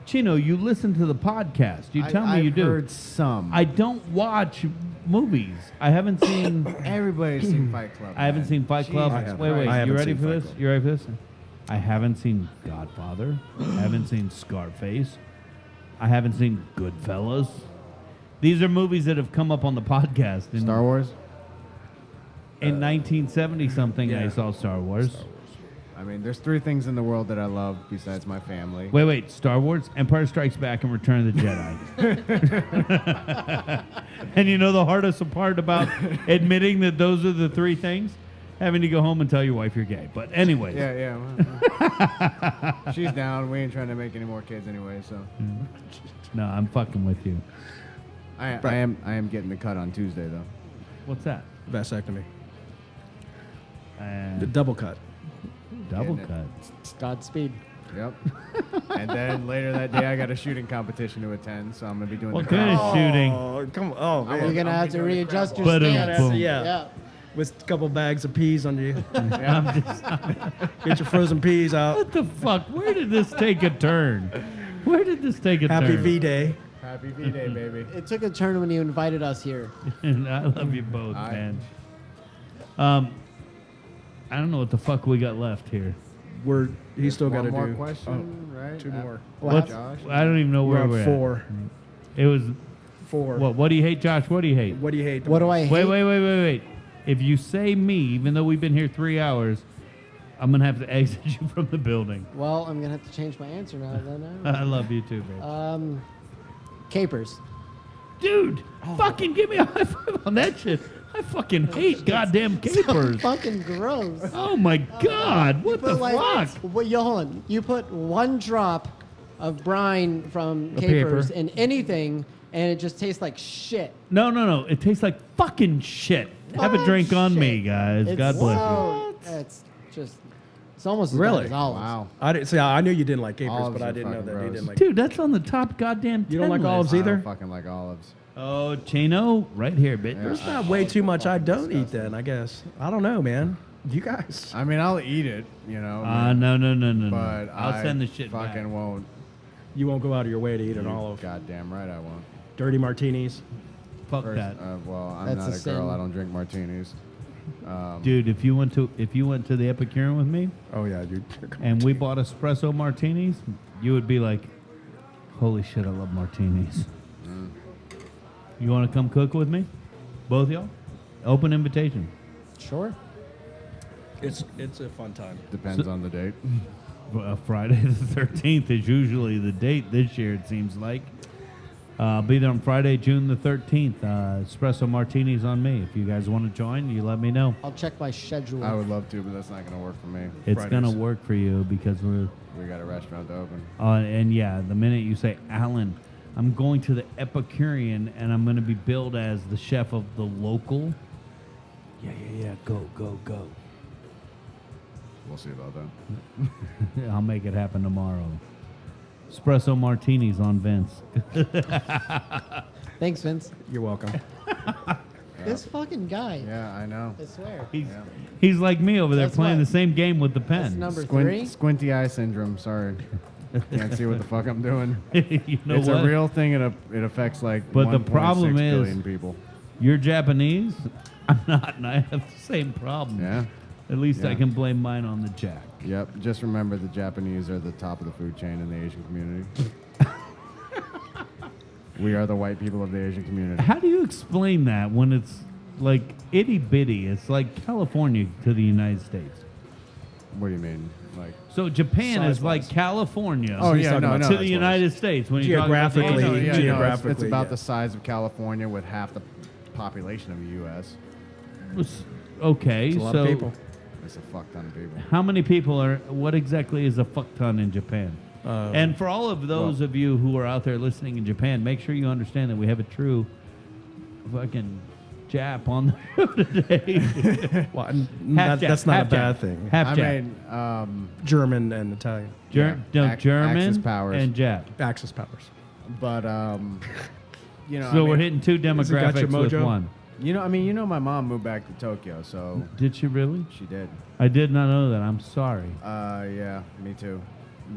Chino, you listen to the podcast. You tell me I've you do. heard some. I don't watch movies. I haven't seen. Everybody's seen Fight Club. I haven't man. seen Fight Club. Jesus Wait, Christ. I you haven't ready seen for Fight this? Club. You ready for this? I haven't seen Godfather. I haven't seen Scarface. I haven't seen Goodfellas. These are movies that have come up on the podcast. In, Star Wars? in 1970 something, I yeah. saw Star Wars. I mean, there's 3 things in the world that I love besides my family. Wait. Star Wars, Empire Strikes Back, and Return of the Jedi. And you know the hardest part about admitting that those are the 3 things? Having to go home and tell your wife you're gay. But anyways. Yeah. Well, she's down. We ain't trying to make any more kids anyway, so. No, I'm fucking with you. I am getting the cut on Tuesday, though. What's that? Vasectomy. The double cut. Double Getting it. cut. Godspeed. Yep. And then later that day, I got a shooting competition to attend, so I'm going to be doing What the kind crab. of shooting? Oh, come on. Oh, man. You're gonna have to readjust your Boom. stance. Yeah. With a couple bags of peas on you. I'm just, Get your frozen peas out. what the fuck? Where did this take a turn? Where did this take a Happy turn? V-Day. Happy V-Day, baby. It took a turn when you invited us here. And I love you both, Aye. man. I don't know what the fuck we got left here. He's still got One to more do question, right? 2 more. What's, Josh? I don't even know We're where at we're 4. at. It was 4. what do you hate, Josh? What do you hate? What do you hate? What do I hate? Wait. If you say me, even though we've been here 3 hours, I'm gonna have to exit you from the building. Well, I'm gonna have to change my answer now. Then. I love you too, babe. Capers. Dude, fucking give me a high five on that shit. I fucking hate goddamn capers. Fucking gross. Oh my god, what the fuck? Well, hold on. You put 1 drop of brine from A capers paper. in anything, and it just tastes like shit. No. It tastes like fucking shit. Have a drink on me, Shit. guys. It's God bless you. so, it's just. It's almost Really? as bad as olives. Wow. I didn't see. I knew you didn't like capers, Olives but I are didn't know fucking that you gross. didn't like. Dude, that's on the top goddamn 10 You don't like list. olives I either? don't fucking like olives. Oh, Chino, right here, bitch. There's not way too much I don't eat then, I guess. I don't know, man. You guys. I mean, I'll eat it, you know. No. But I'll send the shit fucking back. won't. You won't go out of your way to eat an You olive. Goddamn right I won't. Dirty martinis. Fuck First, that. well, I'm That's not a a girl. sin. I don't drink martinis. Dude, if you went to the Epicurean with me Oh yeah, dude. and we bought espresso martinis, you would be like, holy shit, I love martinis. You want to come cook with me? Both of y'all? Open invitation. Sure. It's a fun time. Depends on the date. Friday the 13th is usually the date this year, it seems like. Be there on Friday, June the 13th. Espresso martinis on me. If you guys want to join, you let me know. I'll check my schedule. I would love to, but that's not going to work for me. It's Fridays. going to work for you because we're... We got a restaurant to open. and yeah, the minute you say, Alan, I'm going to the Epicurean and I'm going to be billed as the chef of the local. Yeah. Go. We'll see about that. I'll make it happen tomorrow. Espresso martinis on Vince. Thanks, Vince. You're welcome. This fucking guy. Yeah, I know. I swear. He's like me over there That's playing what? the same game with the That's pen. number 3. Squinty eye syndrome. Sorry. Can't see what the fuck I'm doing. You know It's what? a real thing. It affects like But the 1.6 problem is- billion people. You're Japanese. I'm not, and I have the same problem. Yeah. At least I Yeah. can blame mine on the jack. Yep. Just remember the Japanese are the top of the food chain in the Asian community. We are the white people of the Asian community. How do you explain that when it's like itty bitty? It's like California to the United States. What do you mean? Like, So Japan is like Size-wise. California oh yeah, talking no, about no. to that's the what United States. When you talk about the Geographically, Oh, no, Asian- yeah, no, it's geographically, about yeah. the size of California with half the population of the U.S. Okay, It's a lot so of people. It's a fuck ton of people. how many people are? What exactly is a fuck ton in Japan? And for all of those of you who are out there listening in Japan, make sure you understand that we have a true fucking Jap on the show today. Well, Half Jap, that's not a half bad Jap. thing. Half I Jap. mean, German and Italian. German Axis powers. and Jap. Axis powers. but you know, So I we're mean, hitting two got your demographics with mojo? one. You know, I mean, you know, my mom moved back to Tokyo, so Did she really? she did. I did not know that. I'm sorry. Yeah, me too.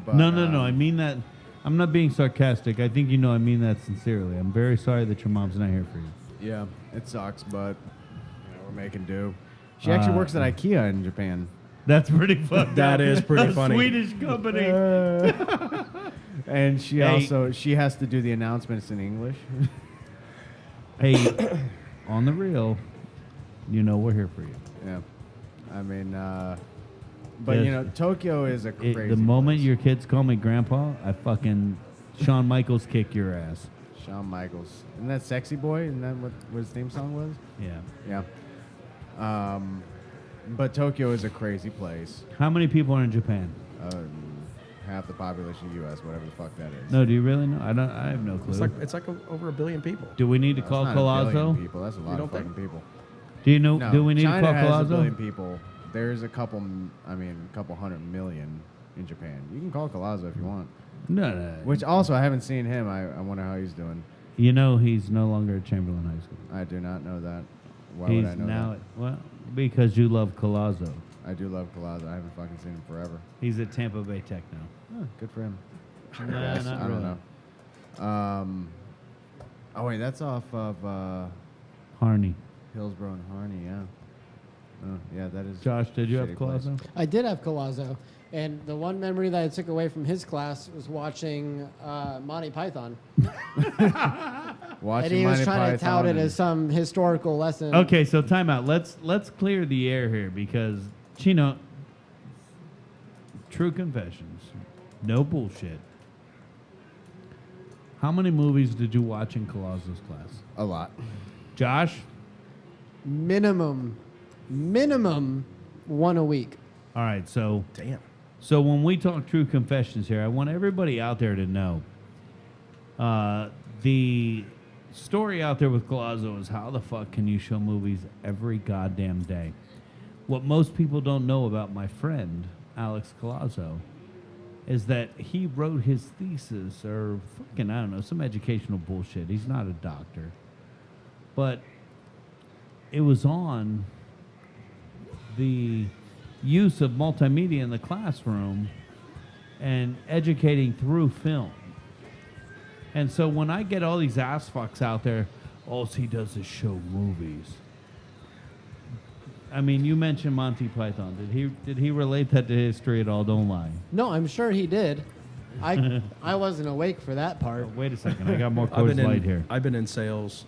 But, No. I mean that. I'm not being sarcastic. I think you know I mean that sincerely. I'm very sorry that your mom's not here for you. yeah, it sucks, but you know, we're making do. She actually works at IKEA in Japan. That's pretty fucked That up. is pretty A funny. Swedish company. And she Hey. she has to do the announcements in English. Hey, on the real, you know we're here for you. Yeah. I mean, But Yes. you know, Tokyo is a crazy. The moment place. your kids call me grandpa, I fucking Shawn Michaels kick your ass. Shawn Michaels, isn't that Sexy Boy? Isn't that what his theme song was? Yeah. Yeah. But Tokyo is a crazy place. How many people are in Japan? Half the population of the U.S., whatever the fuck that is. No, do you really know? I have no clue. It's like over 1 billion people. Do we need to That's call not a billion Colazo? people. That's a lot of fucking people. Do you know? No, Do we need China to call has a billion Colazo? people. There's a couple 100 million in Japan. You can call Colazo if you want. No. Which also, I haven't seen him. I wonder how he's doing. You know he's no longer at Chamberlain High School. I do not know that. Why He's would I know now that? well, because you love Colazo. I do love Colazo. I haven't fucking seen him forever. He's at Tampa Bay Tech now. Oh, good for him. I Nah, guess. not I don't really. know. Oh, wait, that's off of Harney. Hillsborough and Harney, yeah. Oh, yeah, that is. Josh, did you have shitty place. Colazo? I did have Colazo, and the one memory that I took away from his class was watching Monty Python. Watching And he was Monty trying to tout Python it and- as some historical lesson. Okay, so time out. Let's clear the air here because Chino. True confessions, no bullshit. How many movies did you watch in Colazo's class? A lot. Josh? Minimum one a week. All right, so Damn. So when we talk true confessions here, I want everybody out there to know the story out there with Colazo is how the fuck can you show movies every goddamn day? What most people don't know about my friend, Alex Colazo, is that he wrote his thesis or fucking, I don't know, some educational bullshit. He's not a doctor. But it was on the use of multimedia in the classroom and educating through film. And so when I get all these ass fucks out there, all he does is show movies. I mean, you mentioned Monty Python. Did he relate that to history at all? Don't lie. No, I'm sure he did. I wasn't awake for that part. Oh, wait a second. I got more Coors Light here. I've been in sales,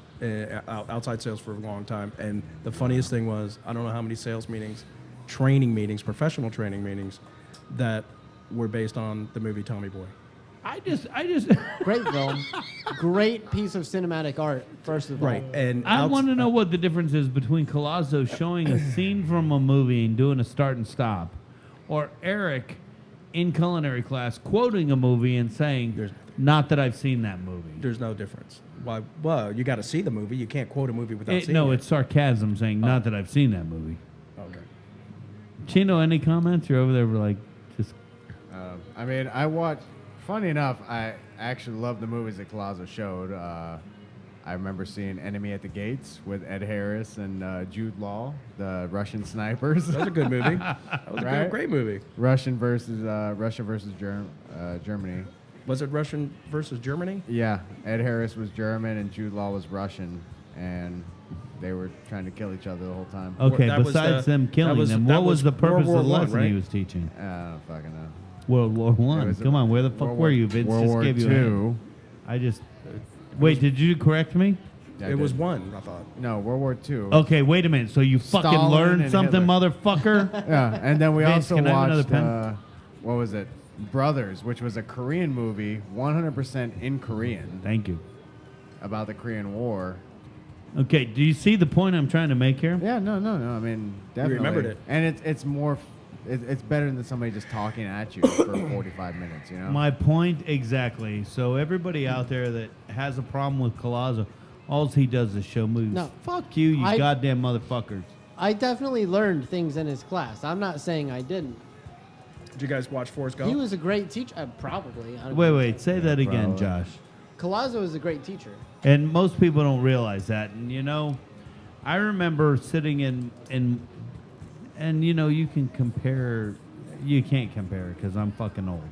outside sales for a long time, and the funniest thing was I don't know how many sales meetings, training meetings, professional training meetings, that were based on the movie Tommy Boy. I just Great film. Great piece of cinematic art, first of all. Right, and I want to know what the difference is between Colazo showing a scene from a movie and doing a start and stop, or Eric in culinary class quoting a movie and saying, "Not that I've seen that movie." There's no difference. Why? Well, you got to see the movie. You can't quote a movie without seeing No, it. it's sarcasm saying, "Not that I've seen that movie." Okay. Chino, any comments? You're over there like just. I mean, I watched. Funny enough, I actually love the movies that Colazo showed. I remember seeing Enemy at the Gates with Ed Harris and Jude Law, the Russian snipers. That was a good movie. That was a Right? great movie. Russia versus Germany. Was it Russian versus Germany? Yeah, Ed Harris was German and Jude Law was Russian, and they were trying to kill each other the whole time. Okay, that was besides the- them killing that was- them, that what was was the purpose World of the War I, lesson he right? was teaching? I don't fucking know. World War One. It was Come on, where the fuck World were War- you? Vince World just War gave you a hint. II. I just. Wait, did you correct me? Yeah, It was did. one, I thought. No, World War II. Okay, wait a minute. So you fucking Stalin learned and something, Hitler. motherfucker? Yeah, and then we Vince, also can I have another watched, pen? what was it? Brothers, which was a Korean movie, 100% in Korean, Thank you. about the Korean War. Okay, do you see the point I'm trying to make here? Yeah, no. I mean, definitely. remembered it. And it's more, it's better than somebody just talking at you for 45 minutes, you know? My point exactly. So everybody out there that has a problem with Colazo, all he does is show movies. No. Fuck you, you I- goddamn motherfuckers. I definitely learned things in his class. I'm not saying I didn't. Did you guys watch Forrest Gump? He was a great teacher. Probably. I don't Wait, know. wait, say that again, probably. Josh. Colazo is a great teacher. And most people don't realize that. And you know, I remember sitting in and you know, you can compare, you can't compare it because I'm fucking old.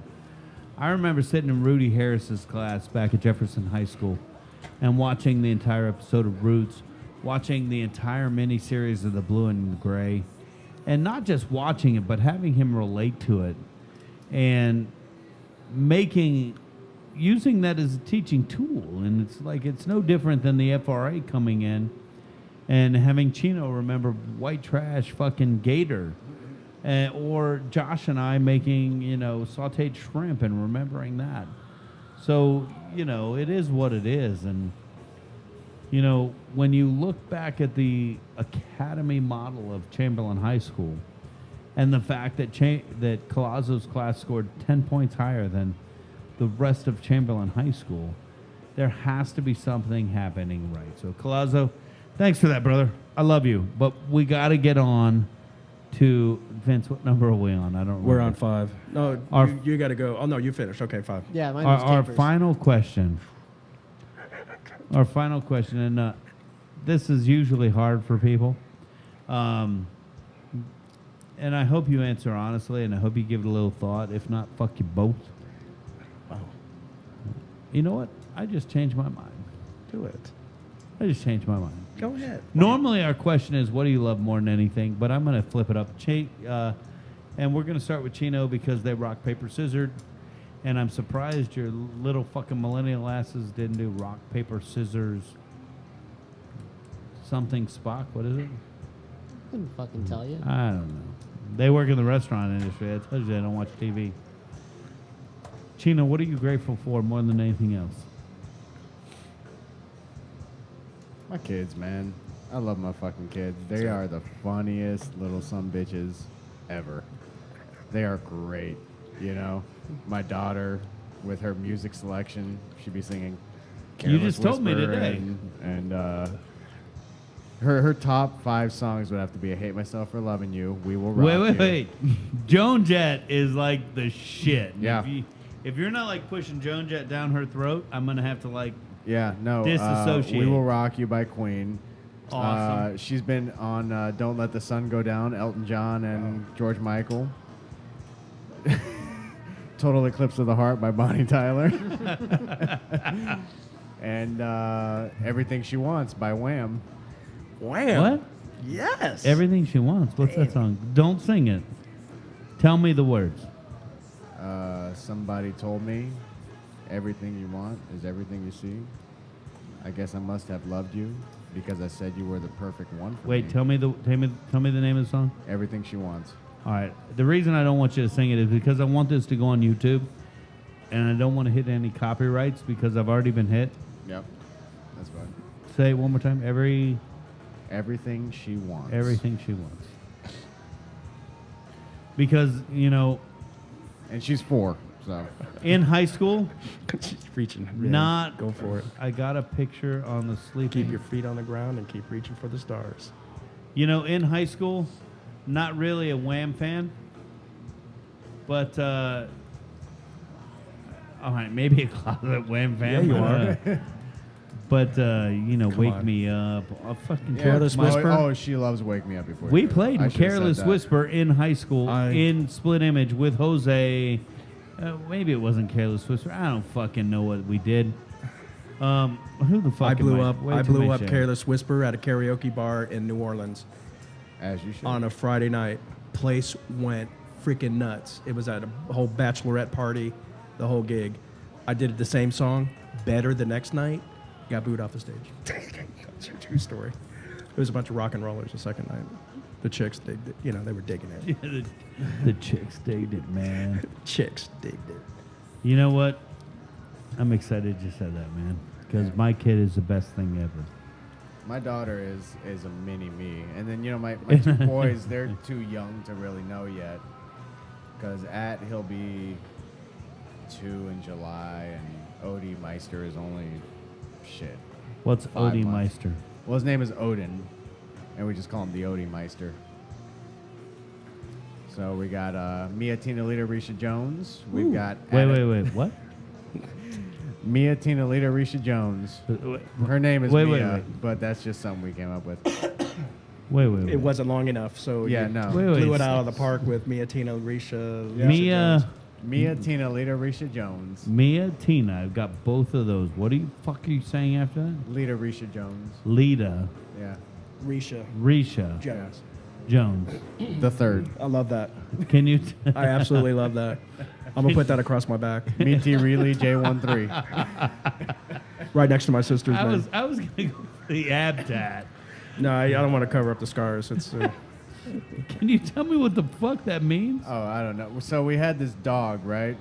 I remember sitting in Rudy Harris's class back at Jefferson High School and watching the entire episode of Roots, watching the entire miniseries of The Blue and the Gray, and not just watching it, but having him relate to it and using that as a teaching tool. And it's like, it's no different than the FRA coming in and having Chino remember white trash fucking Gator or Josh and I making, sautéed shrimp and remembering that. So, it is what it is. And, when you look back at the academy model of Chamberlain High School and the fact that that Colazzo's class scored 10 points higher than the rest of Chamberlain High School, there has to be something happening right. So, Colazzo, thanks for that, brother. I love you. But we got to get on to Vince. What number are we on? I don't remember. We're on 5. No, Our- you got to go. Oh, no, you finished. Okay, 5. Yeah, mine was Our capers. final question. Our final question, and this is usually hard for people. And I hope you answer honestly, and I hope you give it a little thought. If not, fuck you both. Oh, You know what? I just changed my mind. do it. I just changed my mind. Go ahead. Normally, our question is, what do you love more than anything? But I'm going to flip it up. And we're going to start with Chino because they rock, paper, scissors. And I'm surprised your little fucking millennial asses didn't do rock, paper, scissors, something Spock. What is it? Couldn't fucking tell you. I don't know. They work in the restaurant industry. I told you they don't watch TV. Chino, what are you grateful for more than anything else? My kids, man. I love my fucking kids. They are the funniest little bitches ever. They are great, My daughter, with her music selection, she'd be singing You just Careless told me Whisper today. And her top 5 songs would have to be I Hate Myself for Loving You, We Will Rock You. Wait. Joan Jett is like the shit. Yeah. If you're not like pushing Joan Jett down her throat, I'm going to have to like... Yeah, no. Disassociate. We Will Rock You by Queen. Awesome. She's been on Don't Let the Sun Go Down, Elton John and George Michael. Total Eclipse of the Heart by Bonnie Tyler. And Everything She Wants by Wham. Wham. What? Yes. Everything She Wants. What's that song? Don't sing it. Tell me the words. Somebody told me everything you want is everything you see. I guess I must have loved you because I said you were the perfect one for me. Wait, tell me the name of the song. Everything She Wants. All right. The reason I don't want you to sing it is because I want this to go on YouTube, and I don't want to hit any copyrights because I've already been hit. Yep. That's fine. Say it one more time. Everything She Wants. Everything She Wants. Because, And she's 4, so. in high school, She's reaching. not... Go for it. I got a picture on the sleeping... Keep your feet on the ground and keep reaching for the stars. in high school, not really a Wham fan, but... all right, maybe a closet Wham fan. Yeah, you but, are. But, Wake on. Me Up. A fucking Careless Whisper? Oh, she loves Wake Me Up before. We you do. played I should've said Careless that. Whisper in high school I- in Split Image with Jose. Maybe it wasn't Careless Whisper. I don't fucking know what we did. Who the fuck I blew am up. Way I too blew many up shit. Careless Whisper at a karaoke bar in New Orleans As you should. on a Friday night. Place went freaking nuts. It was at a whole bachelorette party, the whole gig. I did the same song better the next night. Got booed off the stage. That's a true story. It was a bunch of rock and rollers the second night. The chicks, they were digging it. the chicks digged it, man. Chicks digged it. You know what? I'm excited you said that, man. Because my kid is the best thing ever. My daughter is a mini me. And then, my 2 boys, they're too young to really know yet. Because he'll be 2 in July, and Odie Meister is only, shit. What's 5 Odie months. Meister? Well, his name is Odin, and we just call him the Odie Meister. So we got Mia Tina Lita Risha Jones. We've got Wait. What? Mia Tina Lita Risha Jones. Her name is Wait, Mia, wait. but that's just something we came up with. Wait. It wasn't long enough, so Yeah, you no. Wait, blew it out of the park with Mia, Tina, Risha. Yeah. Mia, Mia Tina Lita Risha Jones. Mia, Tina. I've got both of those. What the fuck are you saying after that? Lita Risha Jones. Lita, Yeah. Risha Risha, Jones. Jones. The third. I love that. Can you? I absolutely love that. I'm gonna put that across my back, Me T Reilly J13. right next to my sister's name. I was gonna go for the ab tat. No, I don't want to cover up the scars. It's Can you tell me what the fuck that means? Oh, I don't know. So we had this dog, right?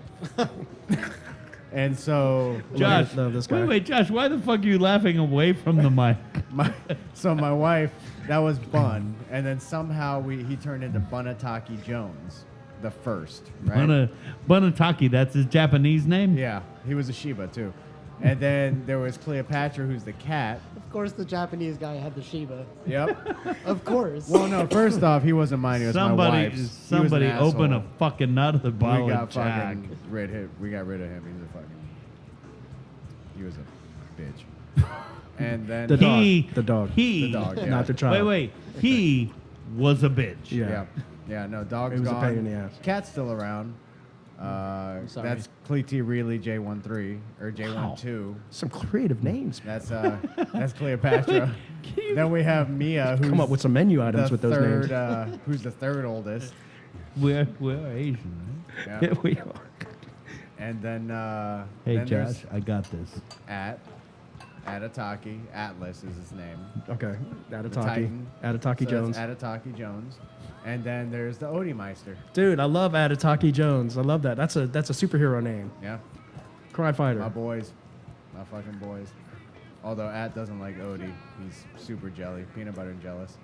And so Josh, love this guy. wait, Josh, why the fuck are you laughing away from the mic? my wife, that was Bun, and then somehow he turned into Bunataki Jones, the first, right? Bunataki, that's his Japanese name? Yeah, he was a Shiba too. And then there was Cleopatra, who's the cat. Of course, the Japanese guy had the Shiba. Yep. Of course. Well, no, first off, he wasn't mine. It was my wife's. Somebody He was an open a asshole. fucking nut of the bottle We of got Jack. fucking rid of him. We got rid of him. He was a bitch. And then The dog. He, The dog. He, The dog, yeah. Not the child. Wait. He was a bitch. Yeah. Yeah, no, dog's It was a gone. pain in the ass. Cat's still around. sorry. That's Cleety Reilly J13 or J12. Some creative names. That's Cleopatra. Then we have Mia, who's Come up with some menu items the with those third, names. who's the third oldest. We're Asian, Yeah. Yeah, we are. And then Hey, then there's Josh, I got this. Atataki. Atlas is his name. Okay. The Atataki. Titan. Atataki So Jones. that's Atataki Jones. And then there's the Odie-Meister. Dude, I love Atataki Jones. I love that. That's a superhero name. Yeah. Cry fighter. My boys. My fucking boys. Although At doesn't like Odie. He's super jelly. Peanut butter and jealous.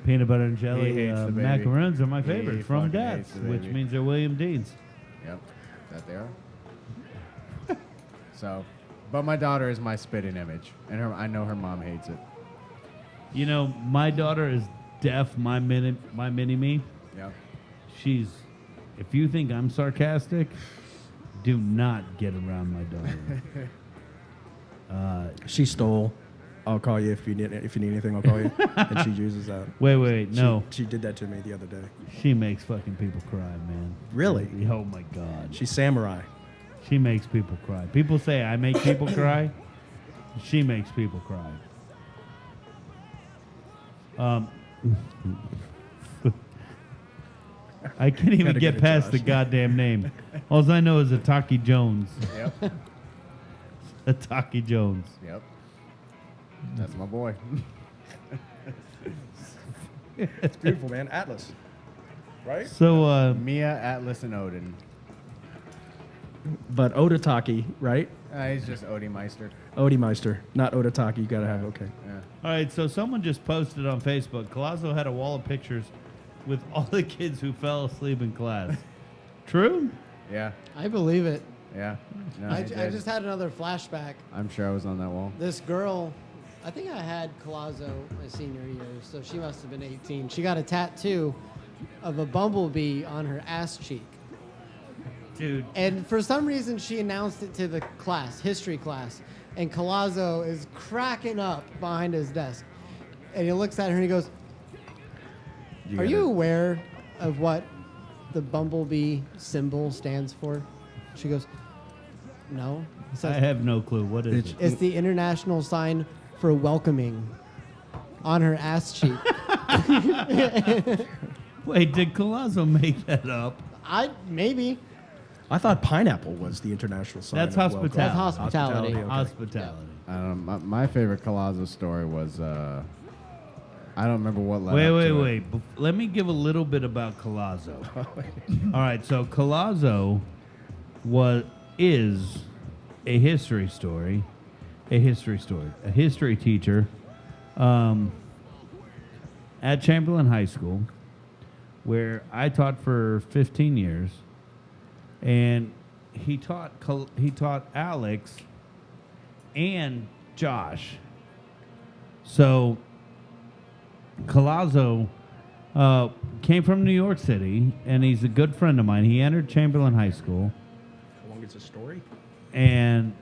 Peanut butter and He jelly hates the baby. macaroons are my He favorite from fucking Dad's, hates the which baby. means they're William Dean's. Yep. That they are. So, but my daughter is my spitting image. And I know her mom hates it. You know, my daughter is deaf. My mini me. Yeah. She's. If you think I'm sarcastic, do not get around my daughter. She stole. I'll call you if you need anything. I'll call you. And she uses that. Wait, no. She did that to me the other day. She makes fucking people cry, man. Really? Oh my God. She's samurai. She makes people cry. People say I make people cry. She makes people cry. I can't even Gotta get get it, past Josh. the goddamn name. All I know is Ataki Jones. Yep. Ataki Jones. Yep. That's my boy. It's beautiful, man. Atlas. Right? So, Mia, Atlas, and Odin. But Odataki, right? He's just Odie-Meister. Odie-Meister, not Odataki. You gotta have, okay. Yeah. all right, so someone just posted on Facebook. Colazo had a wall of pictures with all the kids who fell asleep in class. True? Yeah. I believe it. Yeah. No, I he I did. just had another flashback. I'm sure I was on that wall. This girl, I think I had Colazo my senior year, so she must have been 18. She got a tattoo of a bumblebee on her ass cheek. Dude. And for some reason, she announced it to the class, history class. And Colazo is cracking up behind his desk. And he looks at her and he goes, "Are you aware of what the bumblebee symbol stands for?" She goes, "No." He I says, have no clue. What is it? "It's the international sign for welcoming," on her ass cheek. Wait, did Colazo make that up? Maybe. I thought pineapple was the international sign. That's of welcome. hospitality. That's hospitality. Okay. Hospitality. My favorite Colazo story was I don't remember what led Wait, up wait, to it. wait. Let me give a little bit about Colazo. All right, so Colazo is a history story, a history teacher at Chamberlain High School, where I taught for 15 years, and he taught Alex and Josh. So Colazo came from New York City, and he's a good friend of mine. He entered Chamberlain High School, How long is the story? and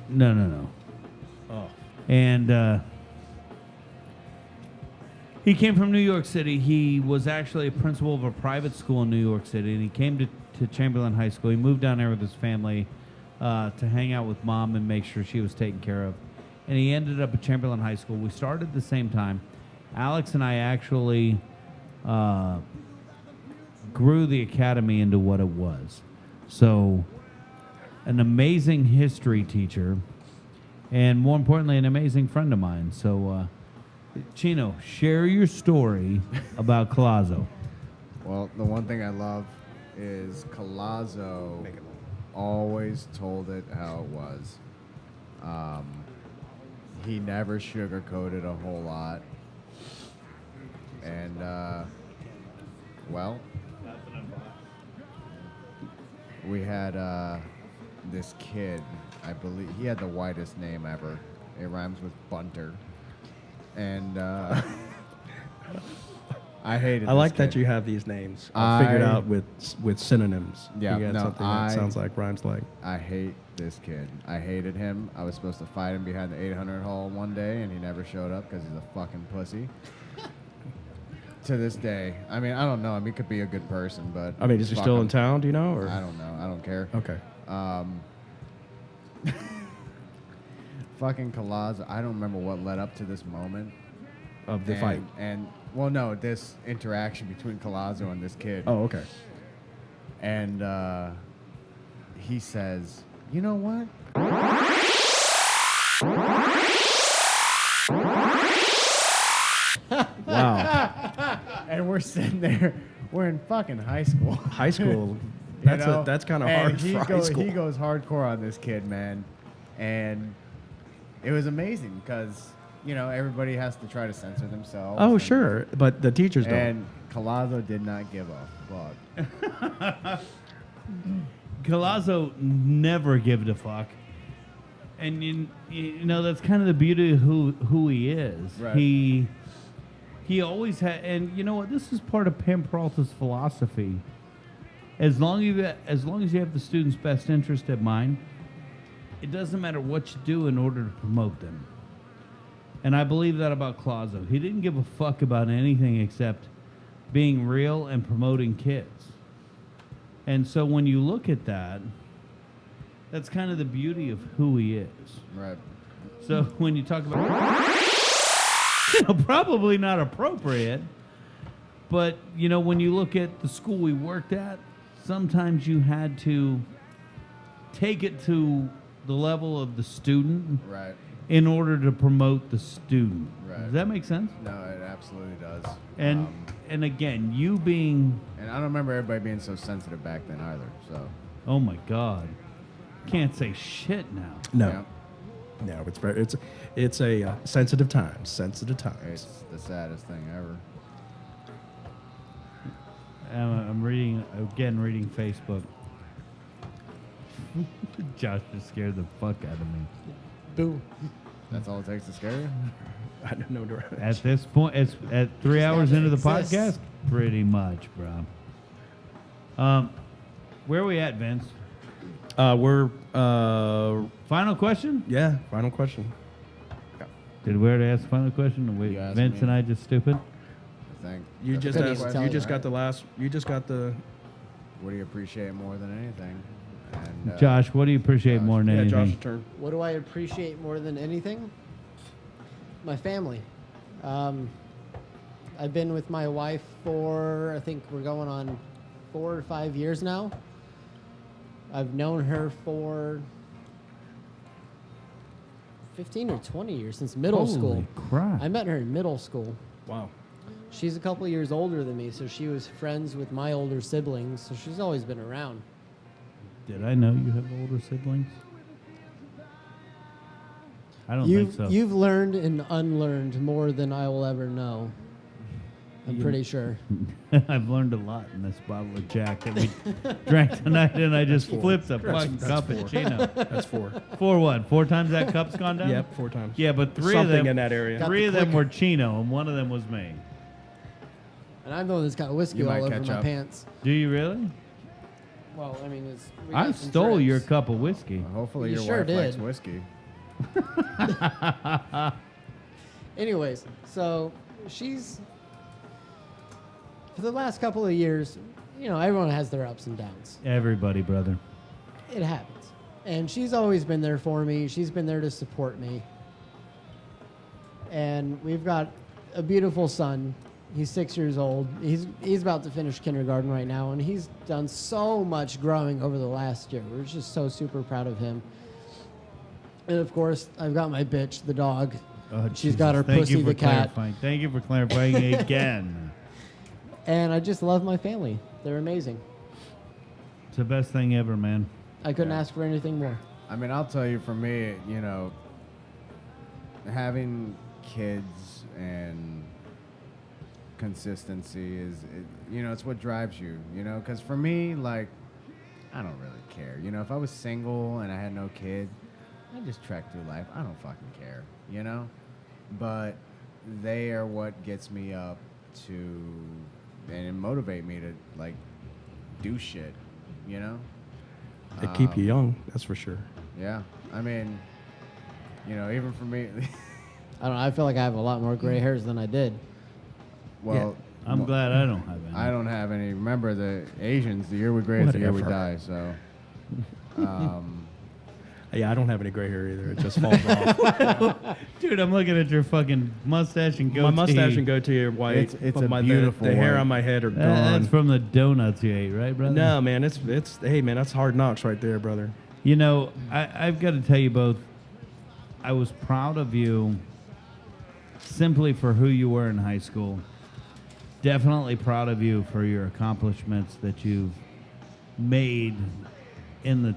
no. Oh. And he came from New York City. He was actually a principal of a private school in New York City, and he came to Chamberlain High School. He moved down there with his family to hang out with Mom and make sure she was taken care of. And he ended up at Chamberlain High School. We started at the same time. Alex and I actually grew the academy into what it was. So, an amazing history teacher. and more importantly, an amazing friend of mine. So, Chino, share your story about Colazo. Well, the one thing I love is Colazo always told it how it was. He never sugarcoated a whole lot. And, well, we had this kid, I believe, he had the whitest name ever. It rhymes with Bunter. And I hated I like this that kid. you have these names figured out with synonyms. Yeah, you got no, something that sounds like rhymes like. I hate this kid. I hated him. I was supposed to fight him behind the 800 hall one day, and he never showed up because he's a fucking pussy. To this day, I mean, I don't know. I mean, he could be a good person, but I mean, is he fuck still him. in town? Do you know? Or I don't know. I don't care. okay. Fucking Colazo. I don't remember what led up to this moment. Of the fight. And, well, no, this interaction between Colazo and this kid. Oh, okay. And he says, you know what? Wow. And we're sitting there. We're in fucking high school. High school. You know? That's kind of And hard for high school. He goes hardcore on this kid, man. And it was amazing because, you know, everybody has to try to censor themselves. Oh, and- sure, but the teachers don't. And Colazo did not give a fuck. Colazo never gave a fuck. And you know that's kind of the beauty of who he is. Right. He always had, and you know what? This is part of Pam Peralta's philosophy. As long as you have the student's best interest at mind, it doesn't matter what you do in order to promote them. And I believe that about Colazo. He didn't give a fuck about anything except being real and promoting kids. And so when you look at that, that's kind of the beauty of who he is. Right. So when you talk about, you know, probably not appropriate, but, you know, when you look at the school we worked at, sometimes you had to take it to the level of the student Right. in order to promote the student. Right. Does that make sense? No, it absolutely does. And again, you being, And I don't remember everybody being so sensitive back then either. So. oh my God, can't say shit now. No, Yeah. no, it's a sensitive times. Sensitive times. It's the saddest thing ever. I'm reading Facebook. Josh just scared the fuck out of me. Boom. That's all it takes to scare you? I don't know. At this point, it's at 3 hours have into to the exist. podcast. Pretty much, bro. Where are we at, Vince? We're Final question? yeah. Final question. Did we already ask the final question? Or You asked Vince me. and I just stupid? I think. You That's just a good asked, question, you just right? got the last. You just got the. What do you appreciate more than anything? And, Josh, what do you appreciate Josh. more than Yeah, anything? Josh's turn. What do I appreciate more than anything? My family. I've been with my wife for, I think we're going on 4 or 5 years now. I've known her for 15 or 20 years, since middle Holy school. crap. I met her in middle school. Wow. She's a couple of years older than me, so she was friends with my older siblings, so she's always been around. Did I know you have older siblings? I don't think so. You've learned and unlearned more than I will ever know. I'm pretty sure. I've learned a lot in this bottle of Jack that we drank tonight, and I just flipped a fucking That's cappuccino. That's 4. For what? 4 times that cup's gone down? Yep, 4 times. Yeah, but three Something of them in that area. Got Three the of them clicker. were Chino, and one of them was me. And I'm the one that's got whiskey You all might over catch my up. pants. Do you really? Well, I mean, we I got some stole your trips. cup of whiskey. Well, hopefully You your sure wife likes did. whiskey. Anyways, so she's, for the last couple of years, you know, everyone has their ups and downs. Everybody, brother. It happens. And she's always been there for me. She's been there to support me. And we've got a beautiful son. He's 6 years old. He's about to finish kindergarten right now, and he's done so much growing over the last year. We're just so super proud of him. And of course, I've got my bitch, the dog. Oh, She's got her Thank pussy, you for the cat. clarifying. Thank you for clarifying again. And I just love my family. They're amazing. It's the best thing ever, man. I couldn't Yeah. ask for anything more. I mean, I'll tell you, for me, having kids and consistency it's what drives you, because for me, like, I don't really care. If I was single and I had no kid, I'd just trek through life. I don't fucking care, But they are what gets me up to and motivate me to, like, do shit, They keep you young, that's for sure. Yeah. I mean, even for me, I don't know. I feel like I have a lot more gray hairs than I did. well, I'm glad I don't have any. I don't have any. Remember, the Asians, the year we gray is the year we Whatever. die. So, Yeah, I don't have any gray hair either. It just falls off. Dude, I'm looking at your fucking mustache and goatee. My mustache and goatee are white. It's but a beautiful the hair white. on my head are gone. That's from the donuts you ate, right, brother? No, man, it's hey, man, that's hard knocks right there, brother. I've got to tell you both, I was proud of you simply for who you were in high school. Definitely proud of you for your accomplishments that you've made in the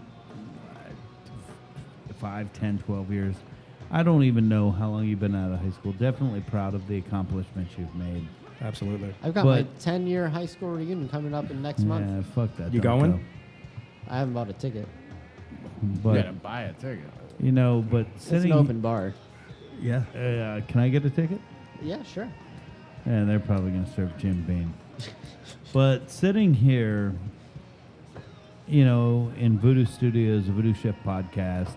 5, 10, 12 years. I don't even know how long you've been out of high school. Definitely proud of the accomplishments you've made. Absolutely. I've got my But- 10-year high school reunion coming up in next month. Yeah, fuck that. You Don't going? go. I haven't bought a ticket. But, you gotta buy a ticket. but It's sitting... an open bar. Yeah. can I get a ticket? Yeah, sure. Yeah, they're probably going to serve Jim Beam. But sitting here, in VooDoo Studios, the VooDoo Chef podcast,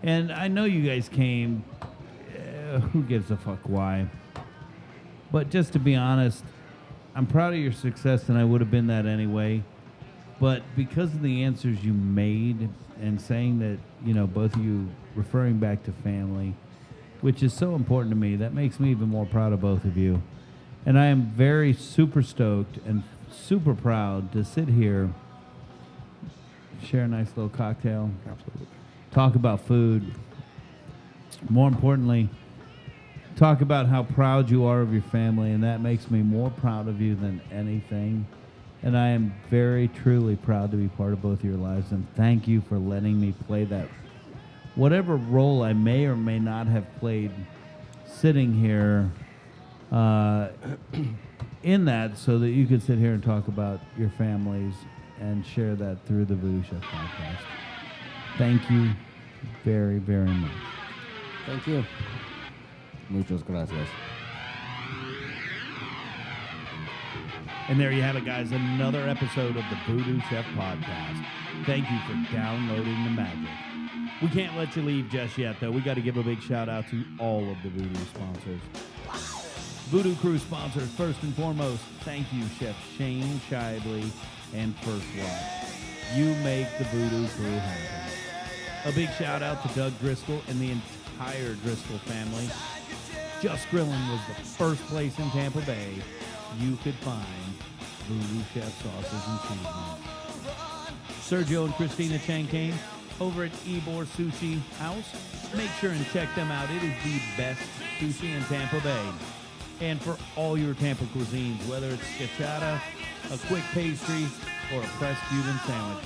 and I know you guys came, who gives a fuck why? But just to be honest, I'm proud of your success, and I would have been that anyway. But because of the answers you made and saying that, both of you referring back to family, which is so important to me, that makes me even more proud of both of you. And I am very super stoked and super proud to sit here, share a nice little cocktail, Absolutely. talk about food. More importantly, talk about how proud you are of your family, and that makes me more proud of you than anything. And I am very, truly proud to be part of both of your lives, and thank you for letting me play that, whatever role I may or may not have played sitting here in that, so that you could sit here and talk about your families and share that through the VooDoo Chef podcast. Thank you very, very much. Thank you. Muchas gracias. And there you have it, guys. Another episode of the VooDoo Chef podcast. Thank you for downloading the magic. We can't let you leave just yet, though. We got to give a big shout out to all of the VooDoo sponsors. VooDoo Crew sponsors, first and foremost, thank you, Chef Shane Shively and First Watch. You make the VooDoo Crew happen. A big shout out to Doug Driscoll and the entire Driscoll family. Just Grillin' was the first place in Tampa Bay you could find VooDoo Chef sauces and seasonings. Sergio and Christina Chankane over at Ybor Sushi House. Make sure and check them out. It is the best sushi in Tampa Bay. And for all your Tampa cuisines, whether it's scachata, a quick pastry, or a pressed Cuban sandwich,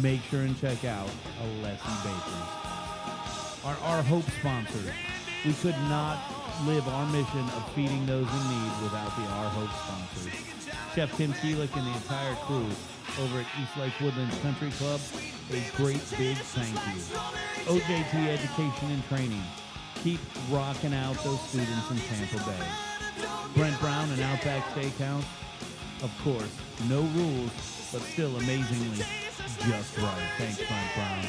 make sure and check out Alessi Bakeries. Our Hope sponsors. We could not live our mission of feeding those in need without the Our Hope sponsors. Chef Tim Keelick and the entire crew over at East Lake Woodlands Country Club, a great big thank you. OJT Education and Training. Keep rocking out those students in Tampa Bay. Brent Brown and Outback Steakhouse. Of course, no rules, but still amazingly just right. Thanks, Brent Brown.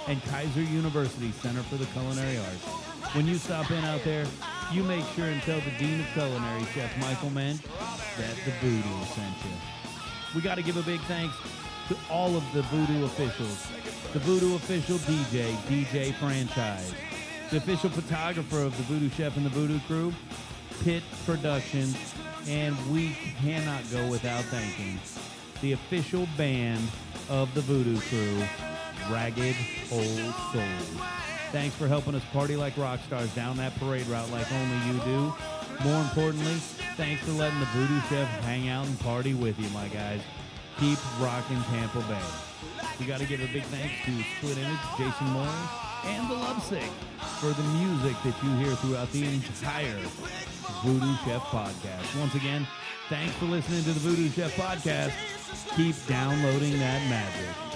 And Kaiser University Center for the Culinary Arts. When you stop in out there, you make sure and tell the Dean of Culinary, Chef Michael Mensch, that the VooDoo sent you. We got to give a big thanks to all of the VooDoo officials. The VooDoo official DJ Franchise. The official photographer of the VooDoo Chef and the VooDoo Crew, Pitt Productions. And we cannot go without thanking the official band of the VooDoo Crew, Ragged Old Souls. Thanks for helping us party like rock stars down that parade route like only you do. More importantly, thanks for letting the Voodoo Chef hang out and party with you, my guys. Keep rocking Tampa Bay. We got to give a big thanks to Split Image, Jason Morris, and The Lovesick for the music that you hear throughout the entire VooDoo Chef podcast. Once again, thanks for listening to the VooDoo Chef podcast. Keep downloading that magic.